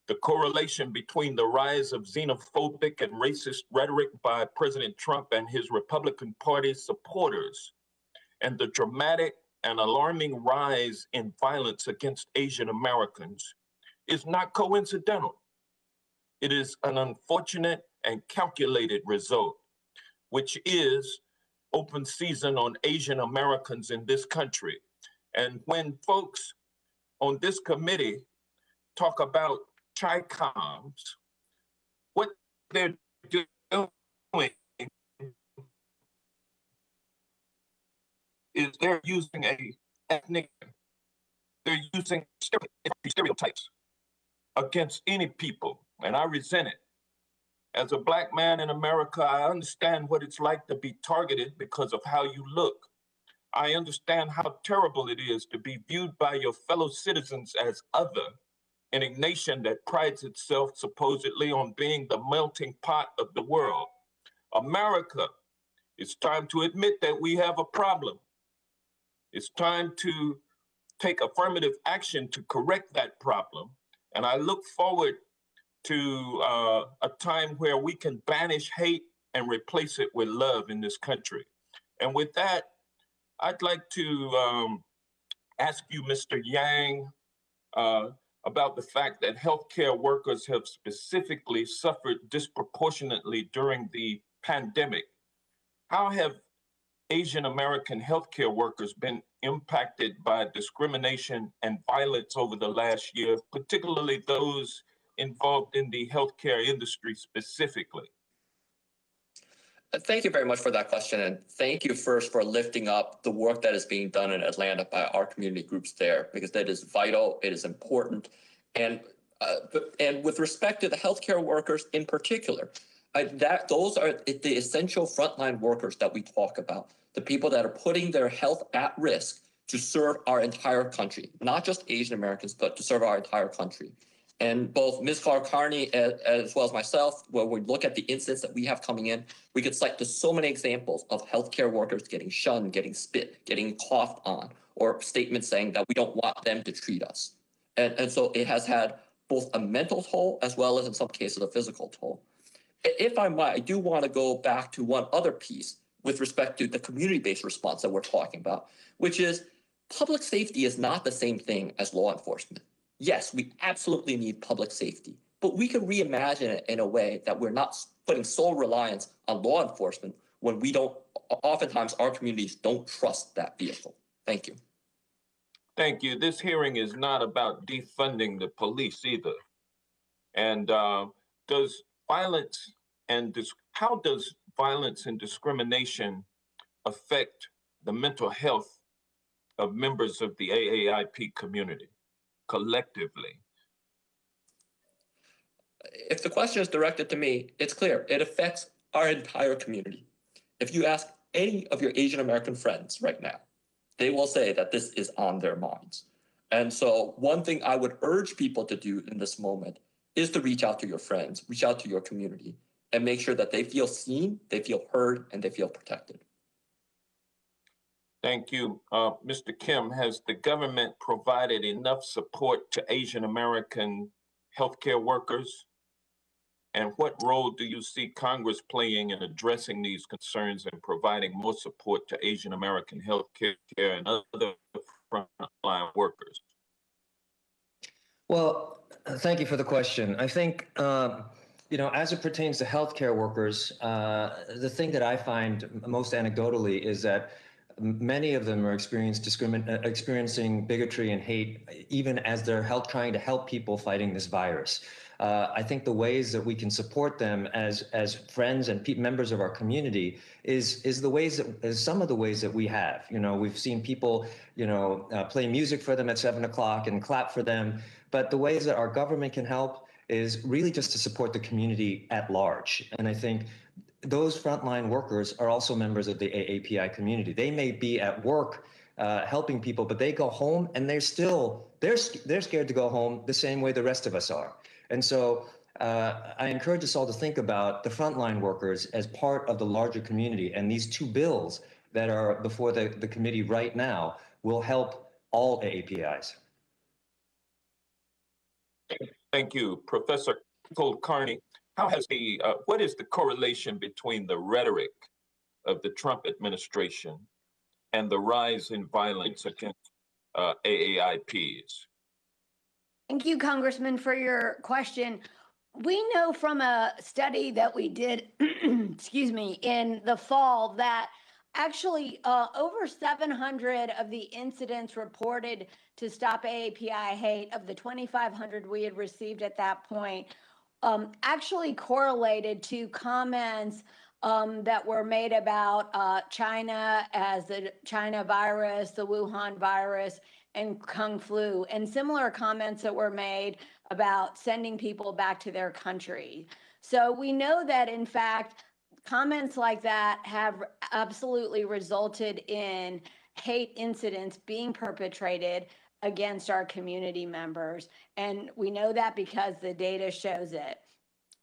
The correlation between the rise of xenophobic and racist rhetoric by President Trump and his Republican Party supporters and the dramatic and alarming rise in violence against Asian Americans is not coincidental. It is an unfortunate and calculated result, which is open season on Asian Americans in this country. And when folks on this committee talk about CHICOMs, what they're doing is they're using they're using stereotypes against any people, and I resent it. As a Black man in America, I understand what it's like to be targeted because of how you look. I understand how terrible it is to be viewed by your fellow citizens as other in a nation that prides itself supposedly on being the melting pot of the world. America, it's time to admit that we have a problem. It's time to take affirmative action to correct that problem. And I look forward to a time where we can banish hate and replace it with love in this country. And with that, I'd like to ask you, Mr. Yang, about the fact that healthcare workers have specifically suffered disproportionately during the pandemic. How have Asian American healthcare workers been impacted by discrimination and violence over the last year, particularly those involved in the healthcare industry specifically? Thank you very much for that question. And thank you first for lifting up the work that is being done in Atlanta by our community groups there, because that is vital, it is important. And with respect to the healthcare workers in particular, those are the essential frontline workers that we talk about, the people that are putting their health at risk to serve our entire country, not just Asian Americans, but to serve our entire country. And both Ms. Karni as well as myself, when we look at the incidents that we have coming in, we could cite to so many examples of healthcare workers getting shunned, getting spit, getting coughed on, or statements saying that we don't want them to treat us. And so it has had both a mental toll as well as in some cases a physical toll. If I might, I do want to go back to one other piece with respect to the community-based response that we're talking about, which is public safety is not the same thing as law enforcement. Yes, we absolutely need public safety, but we can reimagine it in a way that we're not putting sole reliance on law enforcement when we don't, oftentimes our communities don't trust that vehicle. Thank you. Thank you. This hearing is not about defunding the police either. And does violence and how does violence and discrimination affect the mental health of members of the AAIP community collectively? If the question is directed to me, it's clear. It affects our entire community. If you ask any of your Asian American friends right now, they will say that this is on their minds. And so one thing I would urge people to do in this moment is to reach out to your friends, reach out to your community, and make sure that they feel seen, they feel heard, and they feel protected. Thank you. Mr. Kim, has the government provided enough support to Asian American healthcare workers? And what role do you see Congress playing in addressing these concerns and providing more support to Asian American healthcare and other frontline workers? Well, thank you for the question. I think, as it pertains to healthcare workers, the thing that I find most anecdotally is that many of them are experiencing bigotry and hate, even as they're trying to help people fighting this virus. I think the ways that we can support them as friends and members of our community is some of the ways that we have. We've seen people, play music for them at 7 o'clock and clap for them. But the ways that our government can help is really just to support the community at large. And I think those frontline workers are also members of the AAPI community. They may be at work helping people, but they go home and they're scared to go home the same way the rest of us are. And so I encourage us all to think about the frontline workers as part of the larger community. And these two bills that are before the committee right now will help all AAPIs. Thank you. Professor Kulkarni, what is the correlation between the rhetoric of the Trump administration and the rise in violence against AAIPs? Thank you, Congressman, for your question. We know from a study that we did, excuse me, in the fall that actually over 700 of the incidents reported to Stop AAPI Hate of the 2,500 we had received at that point actually correlated to comments that were made about China as the China virus, the Wuhan virus, and Kung flu, and similar comments that were made about sending people back to their country. So we know that, in fact, comments like that have absolutely resulted in hate incidents being perpetrated against our community members. And we know that because the data shows it.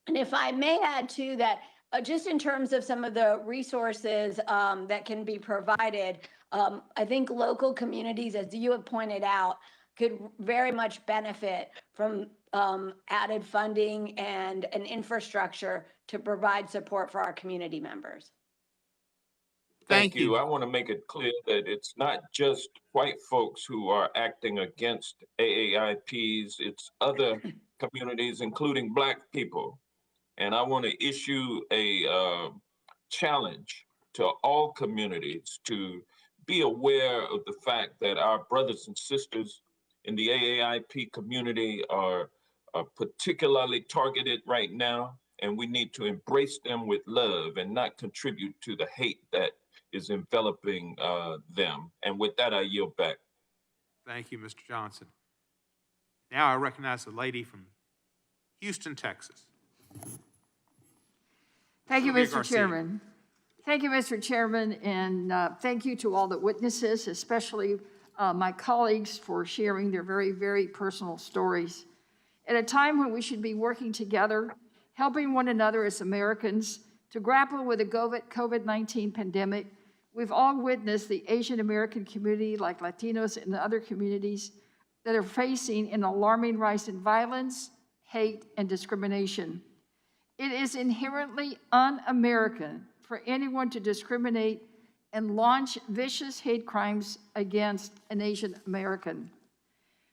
And if I may add to that, just in terms of some of the resources that can be provided, I think local communities, as you have pointed out, could very much benefit from added funding and an infrastructure to provide support for our community members. Thank you. I want to make it clear that it's not just white folks who are acting against AAIPs, it's other communities, including Black people. And I want to issue a challenge to all communities to be aware of the fact that our brothers and sisters in the AAIP community are particularly targeted right now, and we need to embrace them with love and not contribute to the hate that is enveloping them. And with that, I yield back. Thank you, Mr. Johnson. Now I recognize the lady from Houston, Texas. Thank you, Sylvia Mr. Garcia. Chairman. Thank you, Mr. Chairman, and thank you to all the witnesses, especially my colleagues, for sharing their very, very personal stories. At a time when we should be working together, helping one another as Americans to grapple with the COVID-19 pandemic, we've all witnessed the Asian American community, like Latinos and other communities, that are facing an alarming rise in violence, hate, and discrimination. It is inherently un-American for anyone to discriminate and launch vicious hate crimes against an Asian American.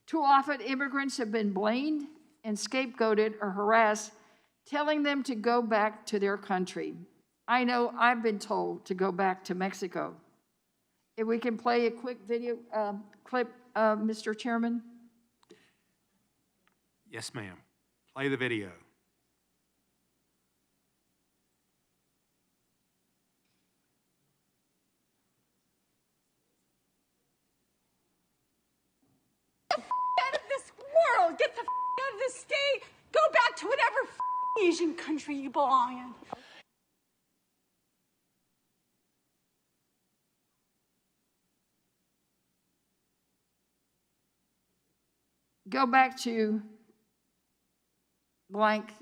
Too often, immigrants have been blamed and scapegoated or harassed, telling them to go back to their country. I know I've been told to go back to Mexico. If we can play a quick video clip, Mr. Chairman. Yes, ma'am. Play the video. jail. Get the out of this state. Go back to whatever Asian country you belong in. Go back to blank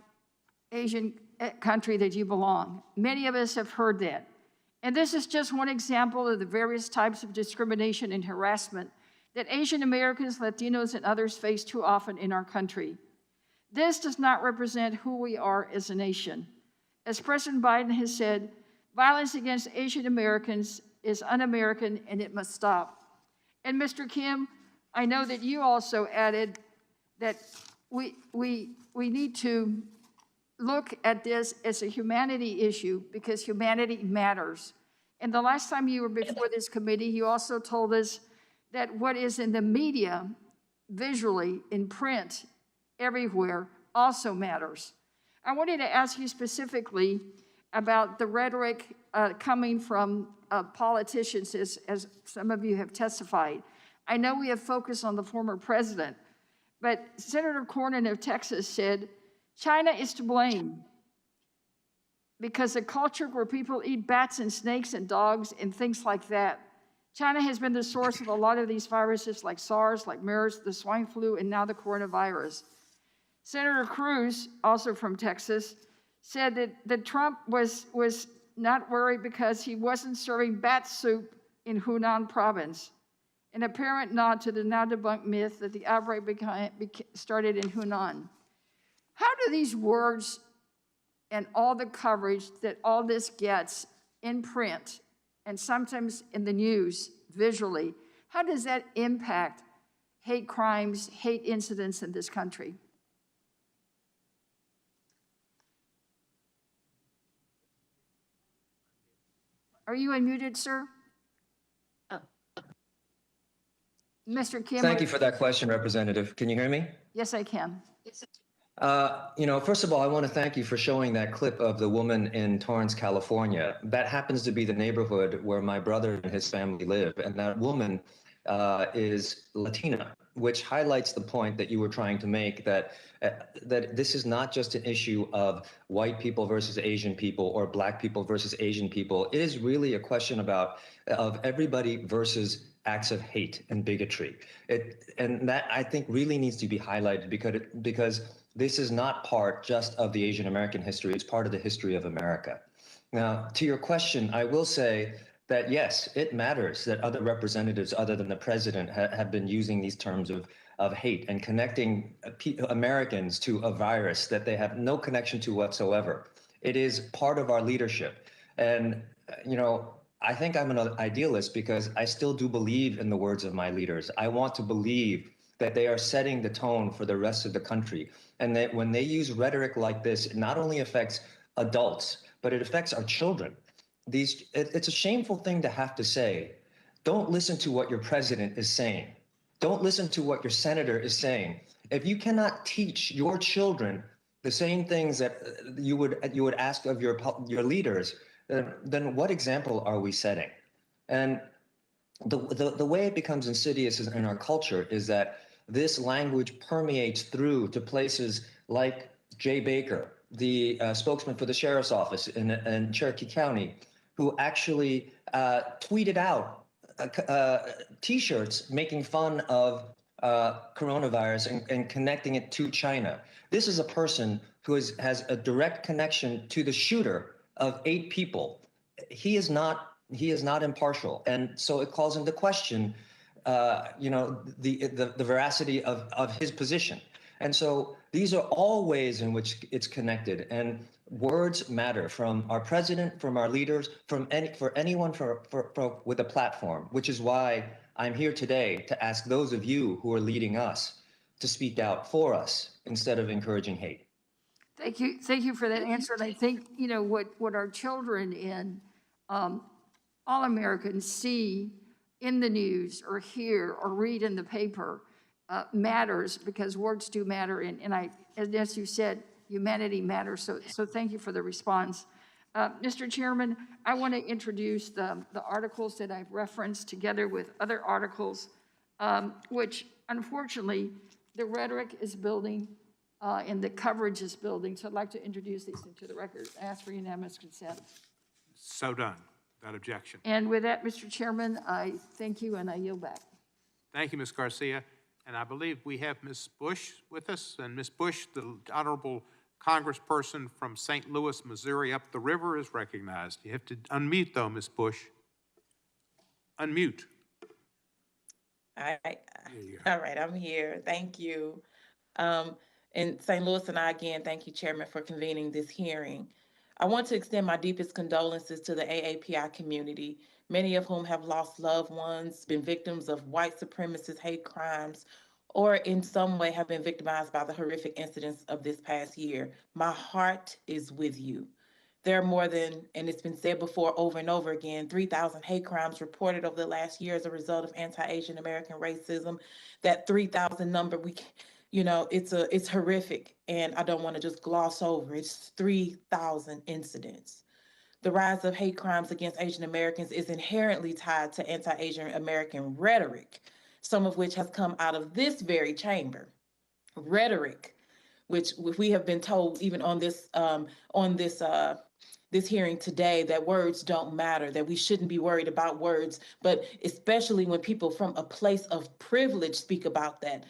Asian country that you belong. Many of us have heard that. And this is just one example of the various types of discrimination and harassment that Asian Americans, Latinos, and others face too often in our country. This does not represent who we are as a nation. As President Biden has said, violence against Asian Americans is un-American and it must stop. And Mr. Kim, I know that you also added that we need to look at this as a humanity issue because humanity matters. And the last time you were before this committee, you also told us that what is in the media, visually, in print, everywhere, also matters. I wanted to ask you specifically about the rhetoric coming from politicians, as some of you have testified. I know we have focused on the former president, but Senator Cornyn of Texas said, China is to blame because a culture where people eat bats and snakes and dogs and things like that. China has been the source of a lot of these viruses like SARS, like MERS, the swine flu, and now the coronavirus. Senator Cruz, also from Texas, said that Trump was not worried because he wasn't serving bat soup in Hunan province, an apparent nod to the now debunked myth that the outbreak started in Hunan. How do these words and all the coverage that all this gets in print and sometimes in the news visually, how does that impact hate crimes, hate incidents in this country? Are you unmuted, sir? Oh. Mr. Kim. Thank you for that question, Representative. Can you hear me? Yes, I can. First of all, I want to thank you for showing that clip of the woman in Torrance, California. That happens to be the neighborhood where my brother and his family live. And that woman is Latina, which highlights the point that you were trying to make, that this is not just an issue of white people versus Asian people or black people versus Asian people. It is really a question of everybody versus acts of hate and bigotry. And that, I think, really needs to be highlighted because this is not part just of the Asian American history. It's part of the history of America. Now, to your question, I will say that, yes, it matters that other representatives other than the president have been using these terms of hate and connecting Americans to a virus that they have no connection to whatsoever. It is part of our leadership. And, I think I'm an idealist because I still do believe in the words of my leaders. I want to believe that they are setting the tone for the rest of the country. And that when they use rhetoric like this, it not only affects adults, but it affects our children. It's a shameful thing to have to say. Don't listen to what your president is saying. Don't listen to what your senator is saying. If you cannot teach your children the same things that you would ask of your leaders, then what example are we setting? And the way it becomes insidious in our culture is that this language permeates through to places like Jay Baker, the spokesman for the sheriff's office in Cherokee County, who actually tweeted out T-shirts making fun of coronavirus and connecting it to China. This is a person who has a direct connection to the shooter of 8 people. He is not impartial, and so it calls into question, the veracity of his position. And so these are all ways in which it's connected, and words matter, from our president, from our leaders, for anyone with a platform, which is why I'm here today to ask those of you who are leading us to speak out for us instead of encouraging hate. Thank you for that answer. And I think, what our children and all Americans see in the news or hear or read in the paper matters, because words do matter. And as you said, humanity matters. So thank you for the response. Mr. Chairman, I want to introduce the articles that I've referenced together with other articles, which unfortunately the rhetoric is building, and the coverage is building. So I'd like to introduce these into the record. Ask for unanimous consent. So done, without objection. And with that, Mr. Chairman, I thank you and I yield back. Thank you, Ms. Garcia. And I believe we have Ms. Bush with us. And Ms. Bush, the honorable congressperson from St. Louis, Missouri, up the river, is recognized. You have to unmute, though, Ms. Bush. Unmute. All right, I'm here. Thank you. And St. Louis and I, again, thank you, Chairman, for convening this hearing. I want to extend my deepest condolences to the AAPI community, many of whom have lost loved ones, been victims of white supremacist hate crimes, or in some way have been victimized by the horrific incidents of this past year. My heart is with you. There are more than, and it's been said before over and over again, 3,000 hate crimes reported over the last year as a result of anti-Asian American racism. That 3,000 number, it's horrific, and I don't want to just gloss over. It's 3,000 incidents. The rise of hate crimes against Asian Americans is inherently tied to anti-Asian American rhetoric, some of which has come out of this very chamber. Rhetoric, which we have been told even on this hearing today, that words don't matter, that we shouldn't be worried about words, but especially when people from a place of privilege speak about that,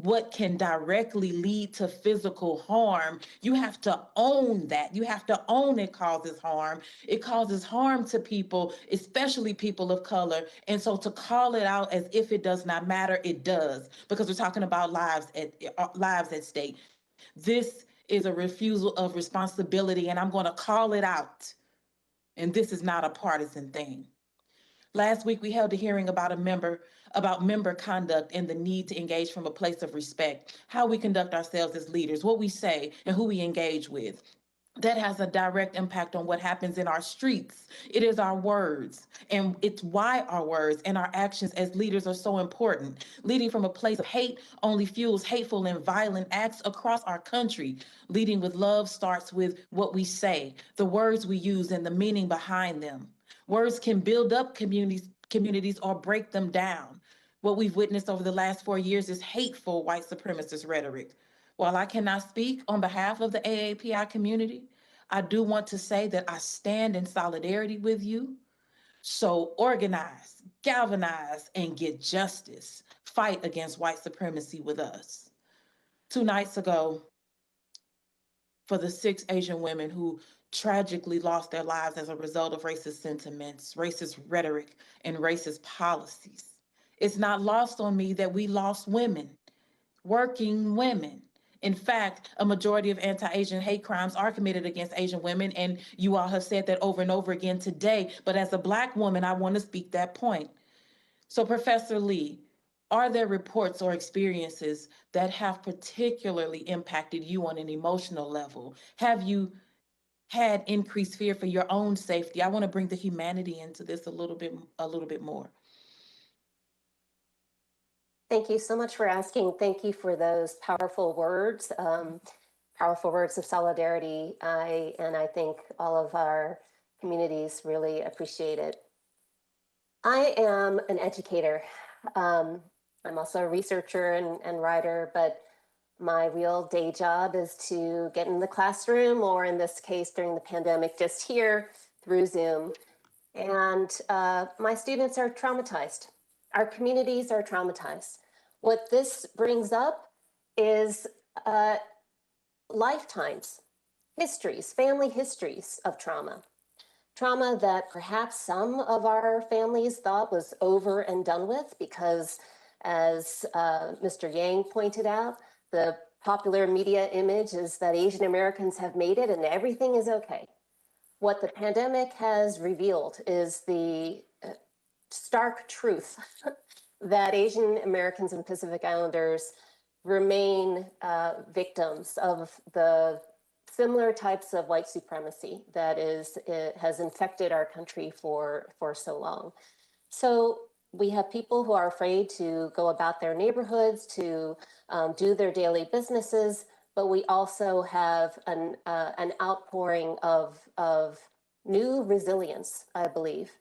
what can directly lead to physical harm, you have to own that. You have to own it causes harm. It causes harm to people, especially people of color. And so to call it out as if it does not matter, it does, because we're talking about lives at stake. This is a refusal of responsibility, and I'm going to call it out. And this is not a partisan thing. Last week, we held a hearing about member conduct and the need to engage from a place of respect, how we conduct ourselves as leaders, what we say, and who we engage with. That has a direct impact on what happens in our streets. It is our words, and it's why our words and our actions as leaders are so important. Leading from a place of hate only fuels hateful and violent acts across our country. Leading with love starts with what we say, the words we use, and the meaning behind them. Words can build up communities or break them down. What we've witnessed over the last 4 years is hateful white supremacist rhetoric. While I cannot speak on behalf of the AAPI community, I do want to say that I stand in solidarity with you. So organize, galvanize, and get justice. Fight against white supremacy with us. 2 nights ago, for the 6 Asian women who tragically lost their lives as a result of racist sentiments, racist rhetoric, and racist policies. It's not lost on me that we lost women, working women. In fact, a majority of anti-Asian hate crimes are committed against Asian women, and you all have said that over and over again today. But as a Black woman, I want to speak that point. So, Professor Lee, are there reports or experiences that have particularly impacted you on an emotional level? Have you had increased fear for your own safety? I want to bring the humanity into this a little bit more. Thank you so much for asking. Thank you for those powerful words of solidarity. I think all of our communities really appreciate it. I am an educator. I'm also a researcher and writer, but my real day job is to get in the classroom, or in this case, during the pandemic, just here through Zoom. And my students are traumatized. Our communities are traumatized. What this brings up is lifetimes, histories, family histories of trauma. Trauma that perhaps some of our families thought was over and done with because, as Mr. Yang pointed out, the popular media image is that Asian Americans have made it and everything is okay. What the pandemic has revealed is the stark truth that Asian Americans and Pacific Islanders remain victims of the similar types of white supremacy that has infected our country for so long. So we have people who are afraid to go about their neighborhoods, to do their daily businesses, but we also have an outpouring of new resilience, I believe,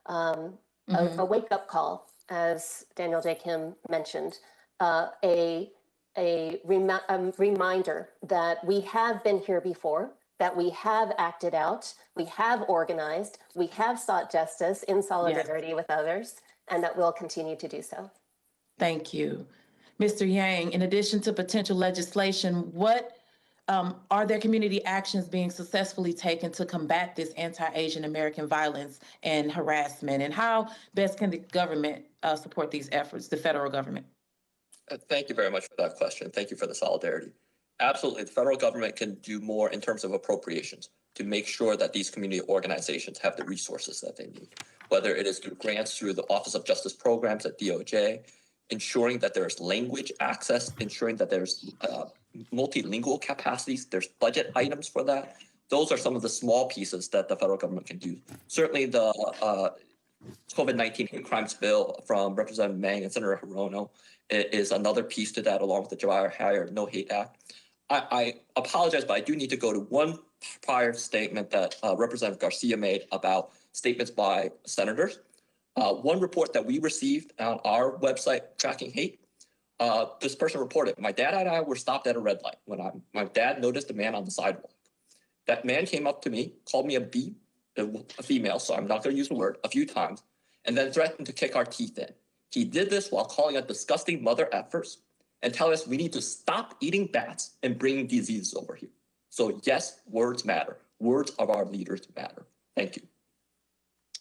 a wake-up call, as Daniel J. Kim mentioned, a a reminder that we have been here before, that we have acted out, we have organized, we have sought justice in solidarity with others, and that we'll continue to do so. Thank you. Mr. Yang, in addition to potential legislation, what are there community actions being successfully taken to combat this anti-Asian American violence and harassment? And how best can the government support these efforts, the federal government? Thank you very much for that question. Thank you for the solidarity. Absolutely, the federal government can do more in terms of appropriations to make sure that these community organizations have the resources that they need, whether it is through grants through the Office of Justice Programs at DOJ, ensuring that there's language access, ensuring that there's multilingual capacities, there's budget items for that. Those are some of the small pieces that the federal government can do. Certainly the COVID-19 hate crimes bill from Representative Mang and Senator Hirono is another piece to that, along with the Jawahir Hire No Hate Act. I apologize, but I do need to go to one prior statement that Representative Garcia made about statements by senators. One report that we received on our website, Tracking Hate, this person reported, my dad and I were stopped at a red light when my dad noticed a man on the sidewalk. That man came up to me, called me a female, so I'm not going to use the word, a few times, and then threatened to kick our teeth in. He did this while calling us disgusting mother effers and telling us we need to stop eating bats and bringing diseases over here. So yes, words matter. Words of our leaders matter. Thank you.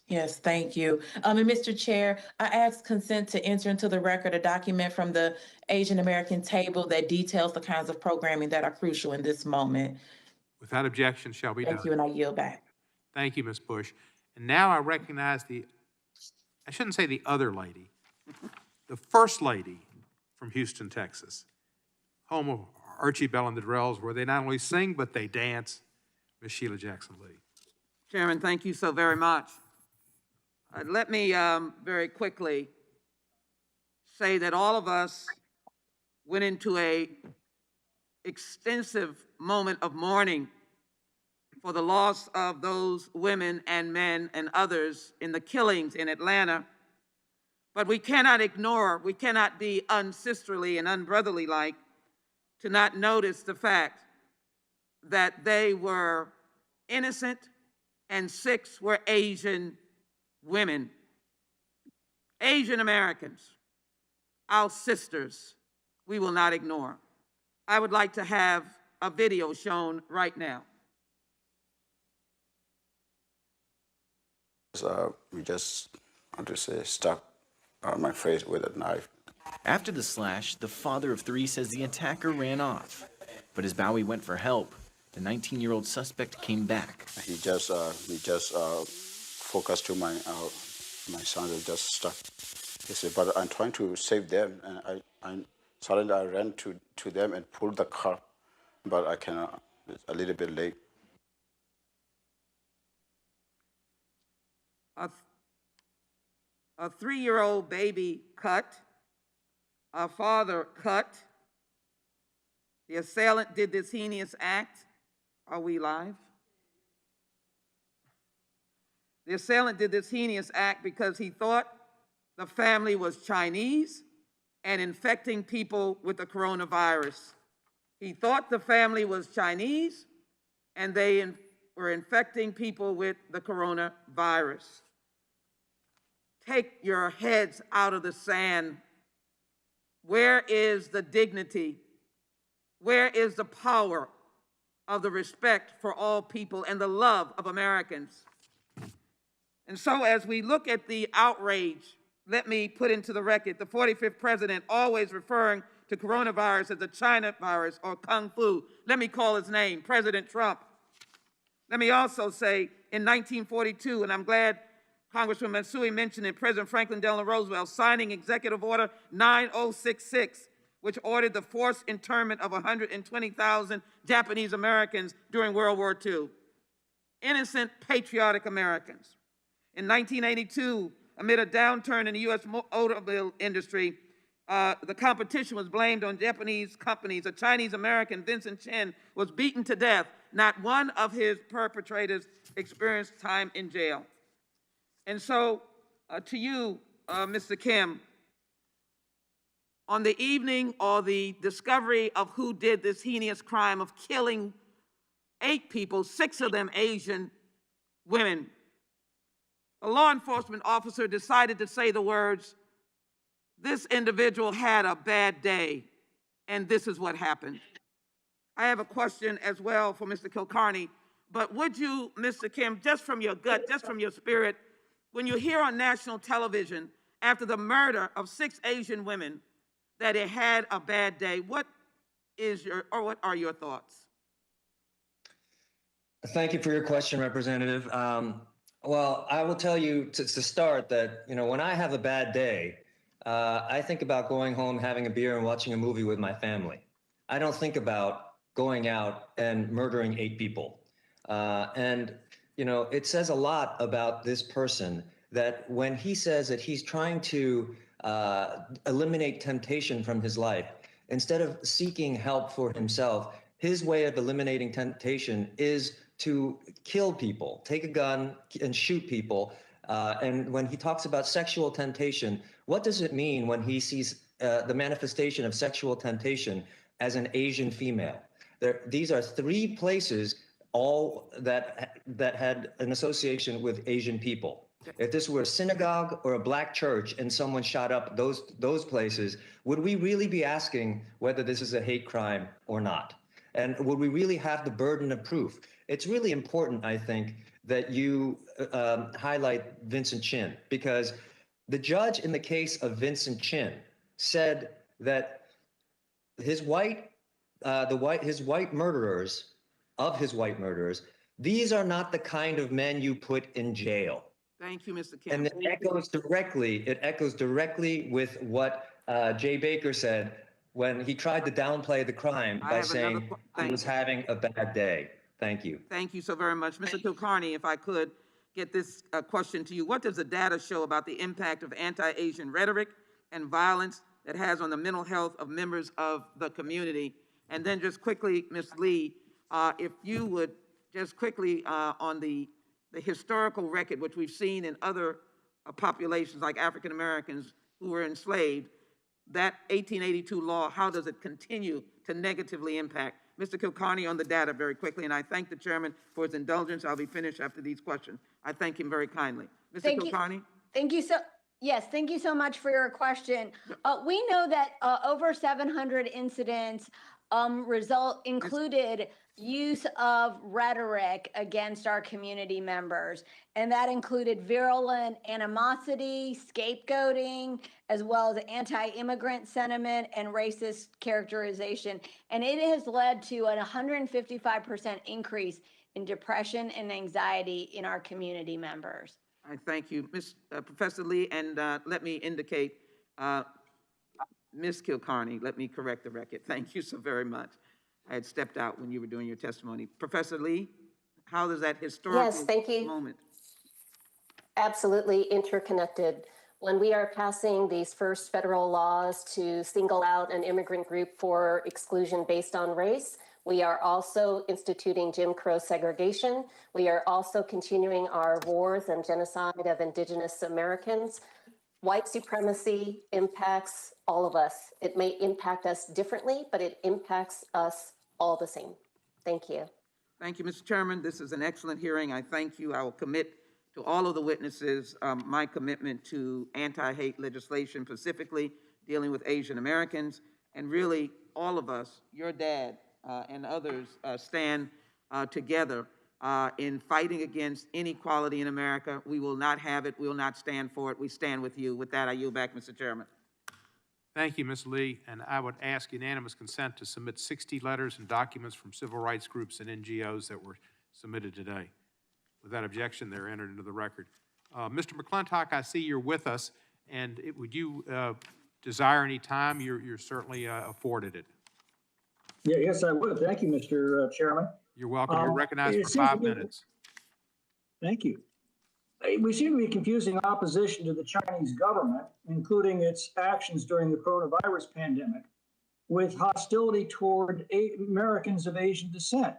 Yes, thank you. And Mr. Chair, I ask consent to enter into the record a document from the Asian American table that details the kinds of programming that are crucial in this moment. Without objection, shall be done. Thank you, and I yield back. Thank you, Ms. Bush. And now I recognize I shouldn't say the other lady, the first lady from Houston, Texas, home of Archie Bell and the Drells, where they not only sing, but they dance, Ms. Sheila Jackson-Lee. Chairman, thank you so very much. Let me very quickly say that all of us went into a extensive moment of mourning for the loss of those women and men and others in the killings in Atlanta. But we cannot ignore, we cannot be unsisterly and unbrotherly-like to not notice the fact that they were innocent and 6 were Asian women. Asian Americans, our sisters, we will not ignore. I would like to have a video shown right now. We just, how to say, stuck my face with a knife. After the slash, the father of 3 says the attacker ran off. But as Bowie went for help, the 19-year-old suspect came back. He just focused to my son was just stuck. He said, but I'm trying to save them, and suddenly I ran to them and pulled the car, but I cannot. It's a little bit late. A 3-year-old baby cut, a father cut. The assailant did this heinous act. Are we live? The assailant did this heinous act because he thought the family was Chinese and infecting people with the coronavirus. He thought the family was Chinese and they were infecting people with the coronavirus. Take your heads out of the sand. Where is the dignity? Where is the power of the respect for all people and the love of Americans? And so as we look at the outrage, let me put into the record the 45th president always referring to coronavirus as a China virus or Kung Fu. Let me call his name, President Trump. Let me also say in 1942, and I'm glad Congressman Matsui mentioned it, President Franklin Delano Roosevelt signing Executive Order 9066, which ordered the forced internment of 120,000 Japanese Americans during World War II. Innocent, patriotic Americans. In 1982, amid a downturn in the U.S. automobile industry, the competition was blamed on Japanese companies. A Chinese American, Vincent Chen, was beaten to death. Not one of his perpetrators experienced time in jail. And so, to you, Mr. Kim, on the evening or the discovery of who did this heinous crime of killing 8 people, 6 of them Asian women, a law enforcement officer decided to say the words, "This individual had a bad day, and this is what happened." I have a question as well for Mr. Kilcarney, but would you, Mr. Kim, just from your gut, just from your spirit, when you hear on national television after the murder of 6 Asian women that it had a bad day, what are your thoughts? Thank you for your question, Representative. Well, I will tell you to start that, when I have a bad day, I think about going home, having a beer, and watching a movie with my family. I don't think about going out and murdering 8 people. It says a lot about this person that when he says that he's trying to eliminate temptation from his life, instead of seeking help for himself, his way of eliminating temptation is to kill people, take a gun and shoot people. And when he talks about sexual temptation, what does it mean when he sees the manifestation of sexual temptation as an Asian female? These are 3 places all that had an association with Asian people. If this were a synagogue or a black church and someone shot up those places, would we really be asking whether this is a hate crime or not? And would we really have the burden of proof? It's really important, I think, that you highlight Vincent Chin, because the judge in the case of Vincent Chin said that his white murderers, these are not the kind of men you put in jail. Thank you, Mr. Kim. And it echoes directly with what Jay Baker said when he tried to downplay the crime by saying he was having a bad day. Thank you. Thank you so very much. Mr. Kilcarney, if I could get this question to you. What does the data show about the impact of anti-Asian rhetoric and violence that has on the mental health of members of the community? And then just quickly, Ms. Lee, if you would just quickly on the historical record, which we've seen in other populations like African Americans who were enslaved, that 1882 law, how does it continue to negatively impact? Mr. Kilcarney on the data very quickly, and I thank the chairman for his indulgence. I'll be finished after these questions. I thank him very kindly. Mr. Kilcarney? Thank you so much for your question. We know that over 700 incidents included use of rhetoric against our community members, and that included virulent animosity, scapegoating, as well as anti-immigrant sentiment and racist characterization. And it has led to a 155% increase in depression and anxiety in our community members. I thank you, Professor Lee, and let me indicate, Ms. Kilcarney, let me correct the record. Thank you so very much. I had stepped out when you were doing your testimony. Professor Lee, how does that historical Yes, thank you. moment? Absolutely interconnected. When we are passing these first federal laws to single out an immigrant group for exclusion based on race, we are also instituting Jim Crow segregation. We are also continuing our wars and genocide of Indigenous Americans. White supremacy impacts all of us. It may impact us differently, but it impacts us all the same. Thank you. Thank you, Mr. Chairman. This is an excellent hearing. I thank you. I will commit to all of the witnesses my commitment to anti-hate legislation, specifically dealing with Asian Americans, and really all of us, your dad and others, stand together in fighting against inequality in America. We will not have it. We will not stand for it. We stand with you. With that, I yield back, Mr. Chairman. Thank you, Ms. Lee, and I would ask unanimous consent to submit 60 letters and documents from civil rights groups and NGOs that were submitted today. Without objection, they're entered into the record. Mr. McClintock, I see you're with us, and would you desire any time? You're certainly afforded it. Yeah, yes, I would. Thank you, Mr. Chairman. You're welcome. You're recognized for 5 minutes. Thank you. We seem to be confusing opposition to the Chinese government, including its actions during the coronavirus pandemic, with hostility toward Americans of Asian descent.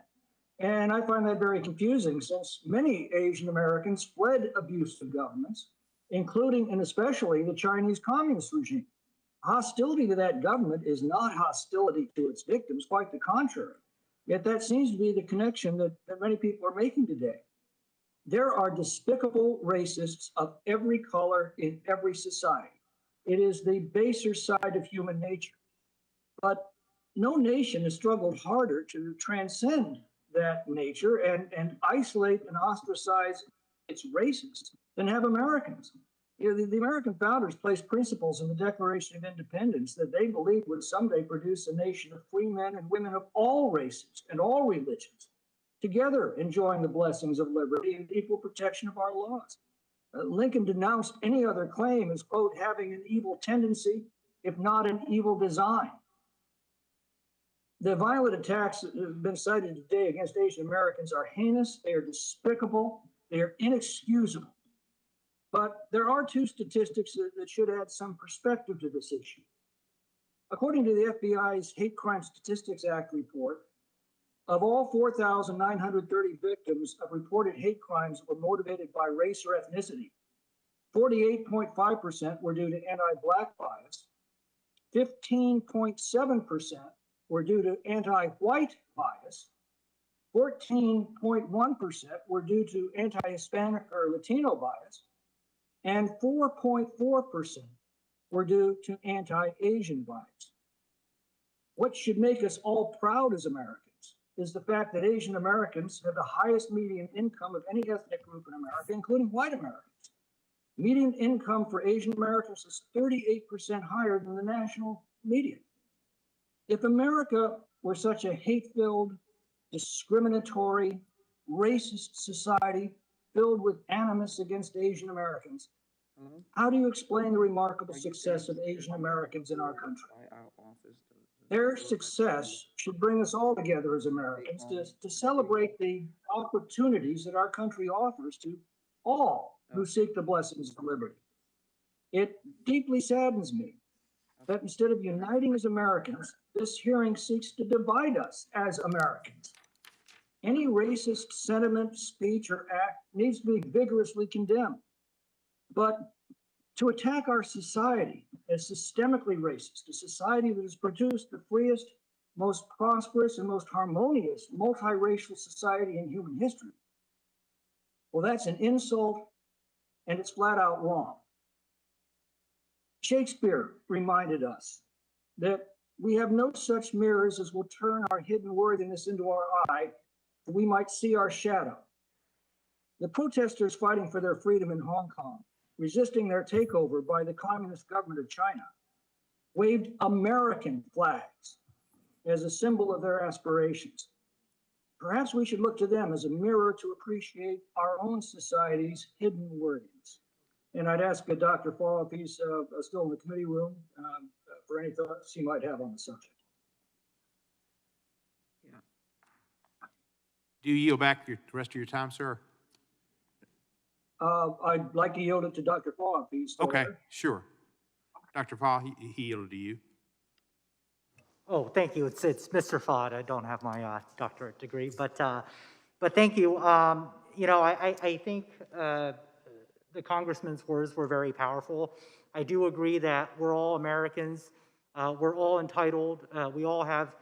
And I find that very confusing, since many Asian Americans fled abusive governments, including and especially the Chinese communist regime. Hostility to that government is not hostility to its victims, quite the contrary. Yet that seems to be the connection that many people are making today. There are despicable racists of every color in every society. It is the baser side of human nature. But no nation has struggled harder to transcend that nature and isolate and ostracize its racists than have Americans. You know, the American founders placed principles in the Declaration of Independence that they believed would someday produce a nation of free men and women of all races and all religions, together enjoying the blessings of liberty and equal protection of our laws. Lincoln denounced any other claim as, quote, having an evil tendency, if not an evil design. The violent attacks that have been cited today against Asian Americans are heinous, they are despicable, they are inexcusable. But there are two statistics that should add some perspective to this issue. According to the FBI's Hate Crime Statistics Act report, of all 4,930 victims of reported hate crimes that were motivated by race or ethnicity, 48.5% were due to anti-Black bias, 15.7% were due to anti-white bias, 14.1% were due to anti-Hispanic or Latino bias, and 4.4% were due to anti-Asian bias. What should make us all proud as Americans is the fact that Asian Americans have the highest median income of any ethnic group in America, including white Americans. Median income for Asian Americans is 38% higher than the national median. If America were such a hate-filled, discriminatory, racist society filled with animus against Asian Americans, how do you explain the remarkable success of Asian Americans in our country? Their success should bring us all together as Americans to celebrate the opportunities that our country offers to all who seek the blessings of liberty. It deeply saddens me that instead of uniting as Americans, this hearing seeks to divide us as Americans. Any racist sentiment, speech, or act needs to be vigorously condemned. But to attack our society as systemically racist, a society that has produced the freest, most prosperous, and most harmonious multiracial society in human history, well, that's an insult, and it's flat out wrong. Shakespeare reminded us that we have no such mirrors as will turn our hidden worthiness into our eye, that we might see our shadow. The protesters fighting for their freedom in Hong Kong, resisting their takeover by the Communist government of China, waved American flags as a symbol of their aspirations. Perhaps we should look to them as a mirror to appreciate our own society's hidden worthiness. And I'd ask Dr. Fall if he's still in the committee room for any thoughts he might have on the subject. Do you yield back the rest of your time, sir? I'd like to yield it to Dr. Fall if he's still Okay, there. Sure. Dr. Fall, he yielded to you. Oh, thank you. It's Mr. Fod. I don't have my doctorate degree, but thank you. You know, I think the congressman's words were very powerful. I do agree that we're all Americans. We're all entitled. We all have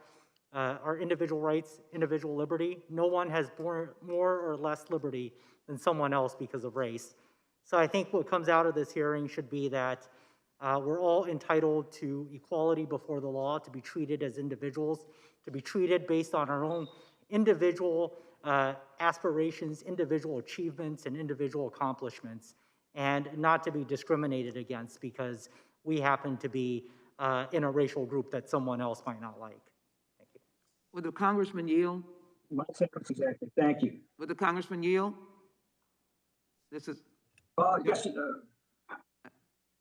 our individual rights, individual liberty. No one has more or less liberty than someone else because of race. So I think what comes out of this hearing should be that we're all entitled to equality before the law, to be treated as individuals, to be treated based on our own individual aspirations, individual achievements, and individual accomplishments, and not to be discriminated against because we happen to be in a racial group that someone else might not like. Thank you. Would the congressman yield? Exactly. Thank you. Would the congressman yield? This is. Yes.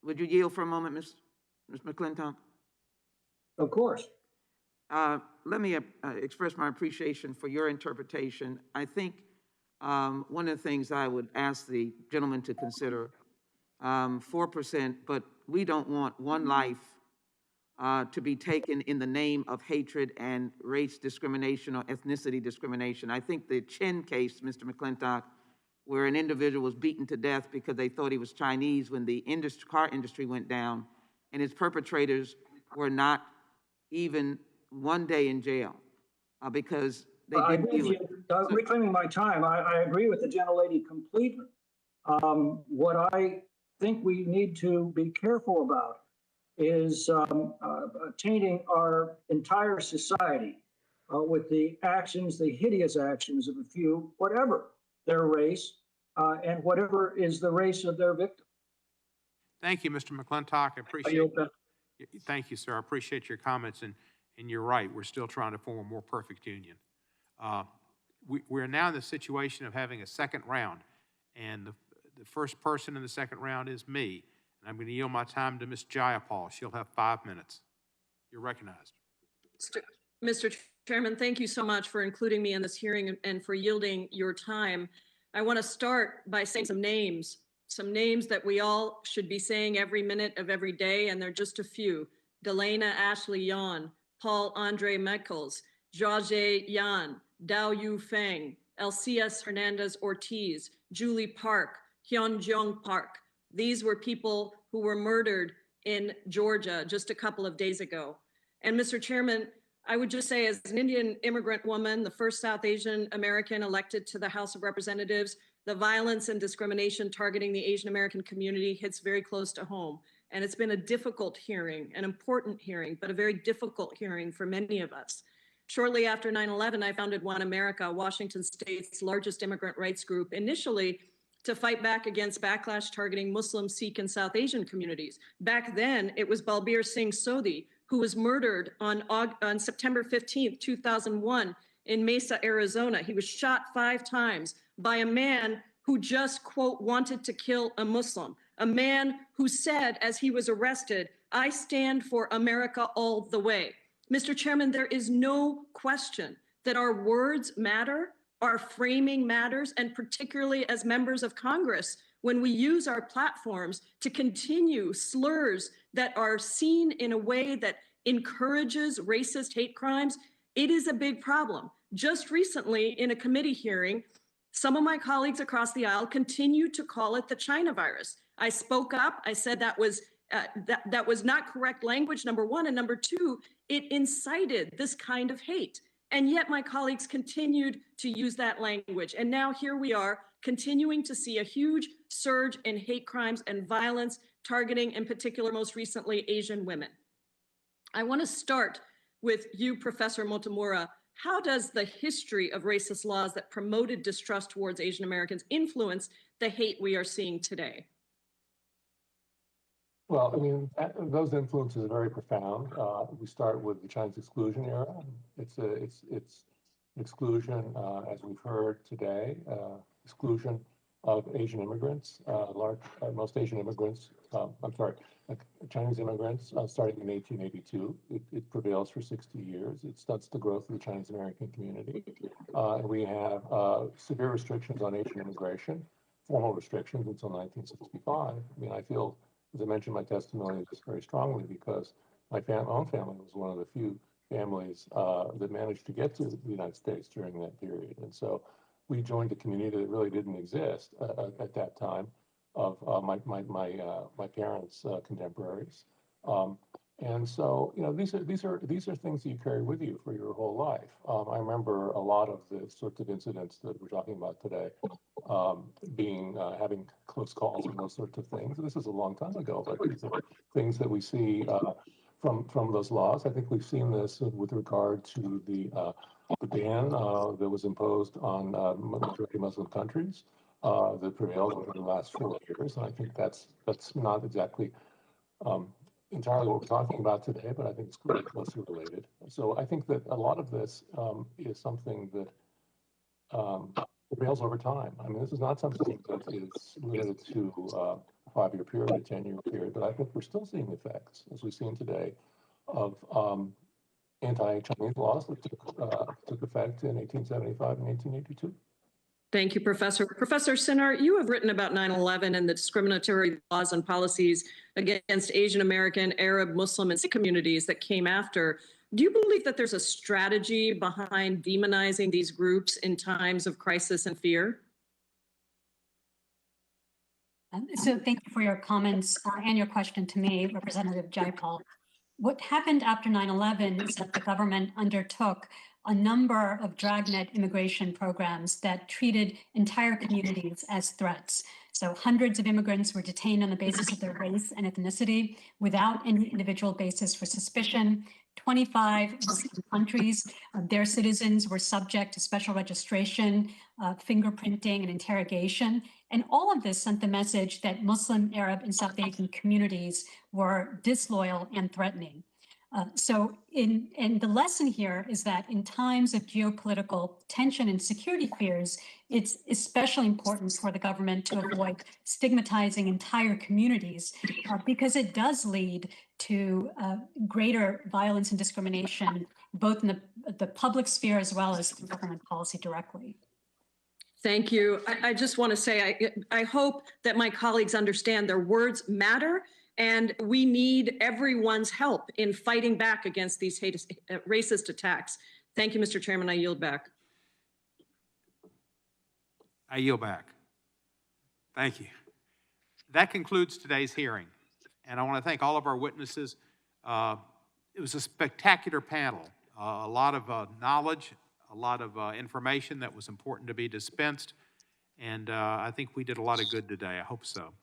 Would you yield for a moment, Ms. McClintock? Of course. Let me express my appreciation for your interpretation. I think one of the things I would ask the gentleman to consider, 4%, but we don't want one life to be taken in the name of hatred and race discrimination or ethnicity discrimination. I think the Chin case, Mr. McClintock, where an individual was beaten to death because they thought he was Chinese when the car industry went down, and its perpetrators were not even one day in jail because they I didn't agree feel with it. you. Reclaiming my time, I agree with the gentlelady completely. What I think we need to be careful about is tainting our entire society with the actions, the hideous actions of a few, whatever their race, and whatever is the race of their victim. Thank you, Mr. McClintock. I appreciate Thank you, sir. I appreciate your comments, and you're right. We're still trying to form a more perfect union. We're now in the situation of having a second round, and the first person in the second round is me. And I'm going to yield my time to Ms. Jayapal. She'll have 5 minutes. You're recognized. Mr. Chairman, thank you so much for including me in this hearing and for yielding your time. I want to start by saying some names that we all should be saying every minute of every day, and they're just a few. Delana Ashley Yan, Paul Andre Michaels, Jiajie Yan, Dao Yu Feng, Elcias Hernandez Ortiz, Julie Park, Hyun Jong Park. These were people who were murdered in Georgia just a couple of days ago. And Mr. Chairman, I would just say, as an Indian immigrant woman, the first South Asian American elected to the House of Representatives, the violence and discrimination targeting the Asian American community hits very close to home. And it's been a difficult hearing, an important hearing, but a very difficult hearing for many of us. Shortly after 9/11, I founded One America, Washington State's largest immigrant rights group, initially to fight back against backlash targeting Muslim, Sikh, and South Asian communities. Back then, it was Balbir Singh Sodhi, who was murdered on September 15th, 2001 in Mesa, Arizona. He was shot 5 times by a man who just, quote, wanted to kill a Muslim. A man who said, as he was arrested, "I stand for America all the way." Mr. Chairman, there is no question that our words matter, our framing matters, and particularly as members of Congress, when we use our platforms to continue slurs that are seen in a way that encourages racist hate crimes, it is a big problem. Just recently, in a committee hearing, some of my colleagues across the aisle continued to call it the China virus. I spoke up. I said that was not correct language, number one, and number two, it incited this kind of hate. And yet my colleagues continued to use that language. And now here we are, continuing to see a huge surge in hate crimes and violence targeting, in particular, most recently, Asian women. I want to start with you, Professor Motomura. How does the history of racist laws that promoted distrust towards Asian Americans influence the hate we are seeing today? Well, I mean, those influences are very profound. We start with the Chinese exclusion era. It's exclusion, as we've heard today, exclusion of Asian immigrants. Most Asian immigrants, Chinese immigrants, starting in 1882. It prevails for 60 years. It stunts the growth of the Chinese American community. And we have severe restrictions on Asian immigration, formal restrictions until 1965. I mean, I feel, as I mentioned in my testimony, this very strongly because my own family was one of the few families that managed to get to the United States during that period. And so we joined a community that really didn't exist at that time of my parents' contemporaries. And so, you know, these are things that you carry with you for your whole life. I remember a lot of the sorts of incidents that we're talking about today, having close calls and those sorts of things. This is a long time ago, but these are things that we see from those laws. I think we've seen this with regard to the ban that was imposed on majority Muslim countries that prevailed over the last 4 years. And I think that's not exactly entirely what we're talking about today, but I think it's really closely related. So I think that a lot of this is something that prevails over time. I mean, this is not something that is limited to a 5-year period, a 10-year period, but I think we're still seeing effects, as we've seen today, of anti-Chinese laws that took effect in 1875 and 1882. Thank you, Professor. Professor Sinnar, you have written about 9/11 and the discriminatory laws and policies against Asian American, Arab, Muslim, and Sikh communities that came after. Do you believe that there's a strategy behind demonizing these groups in times of crisis and fear? So thank you for your comments and your question to me, Representative Jaipal. What happened after 9/11 is that the government undertook a number of dragnet immigration programs that treated entire communities as threats. So hundreds of immigrants were detained on the basis of their race and ethnicity without any individual basis for suspicion. 25 Muslim countries, their citizens were subject to special registration, fingerprinting, and interrogation. And all of this sent the message that Muslim, Arab, and South Asian communities were disloyal and threatening. And the lesson here is that in times of geopolitical tension and security fears, it's especially important for the government to avoid stigmatizing entire communities because it does lead to greater violence and discrimination, both in the public sphere as well as through government policy directly. Thank you. I just want to say, I hope that my colleagues understand their words matter, and we need everyone's help in fighting back against these racist attacks. Thank you, Mr. Chairman. I yield back. I yield back. Thank you. That concludes today's hearing, and I want to thank all of our witnesses. It was a spectacular panel, a lot of knowledge, a lot of information that was important to be dispensed, and I think we did a lot of good today. I hope so.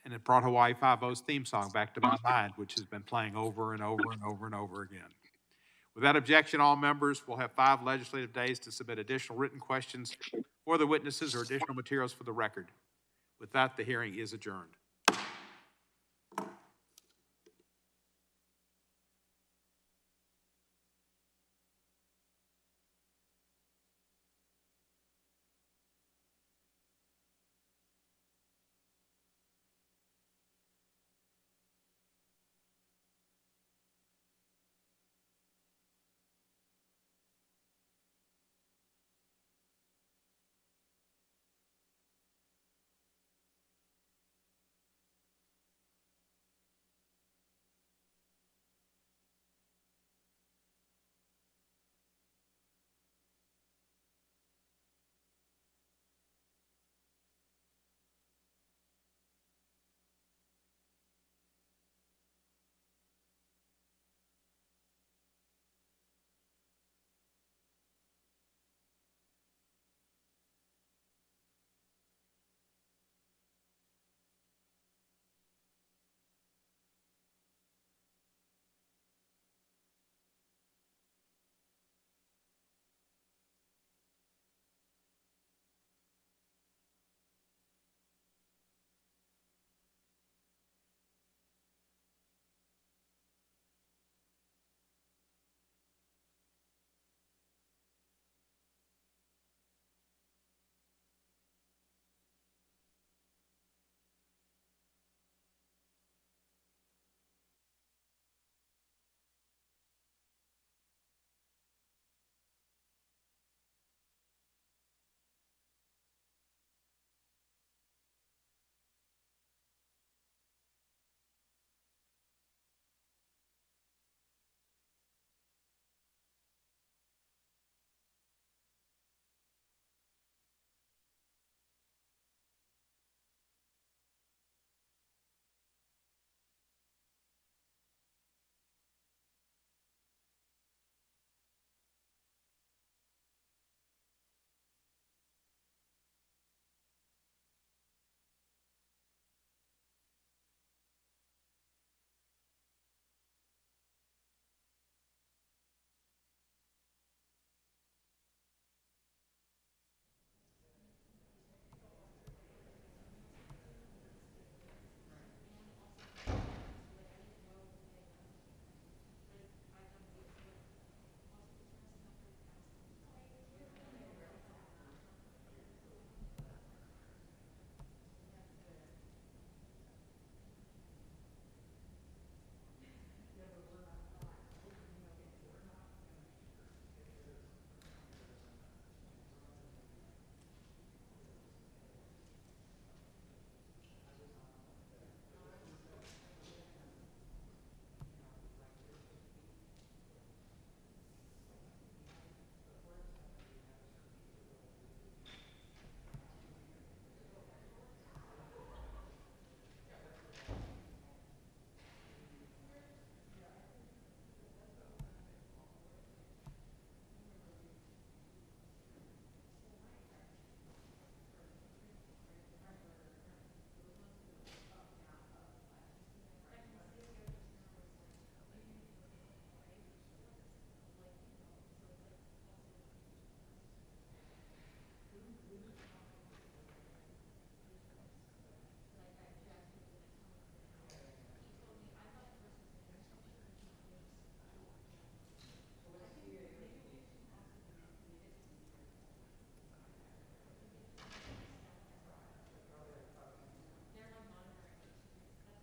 And it brought Hawaii Five-O's theme song back to my mind, which has been playing over and over and over and over again. Without objection, all members will have 5 legislative days to submit additional written questions for the witnesses or additional materials for the record. With that, the hearing is adjourned.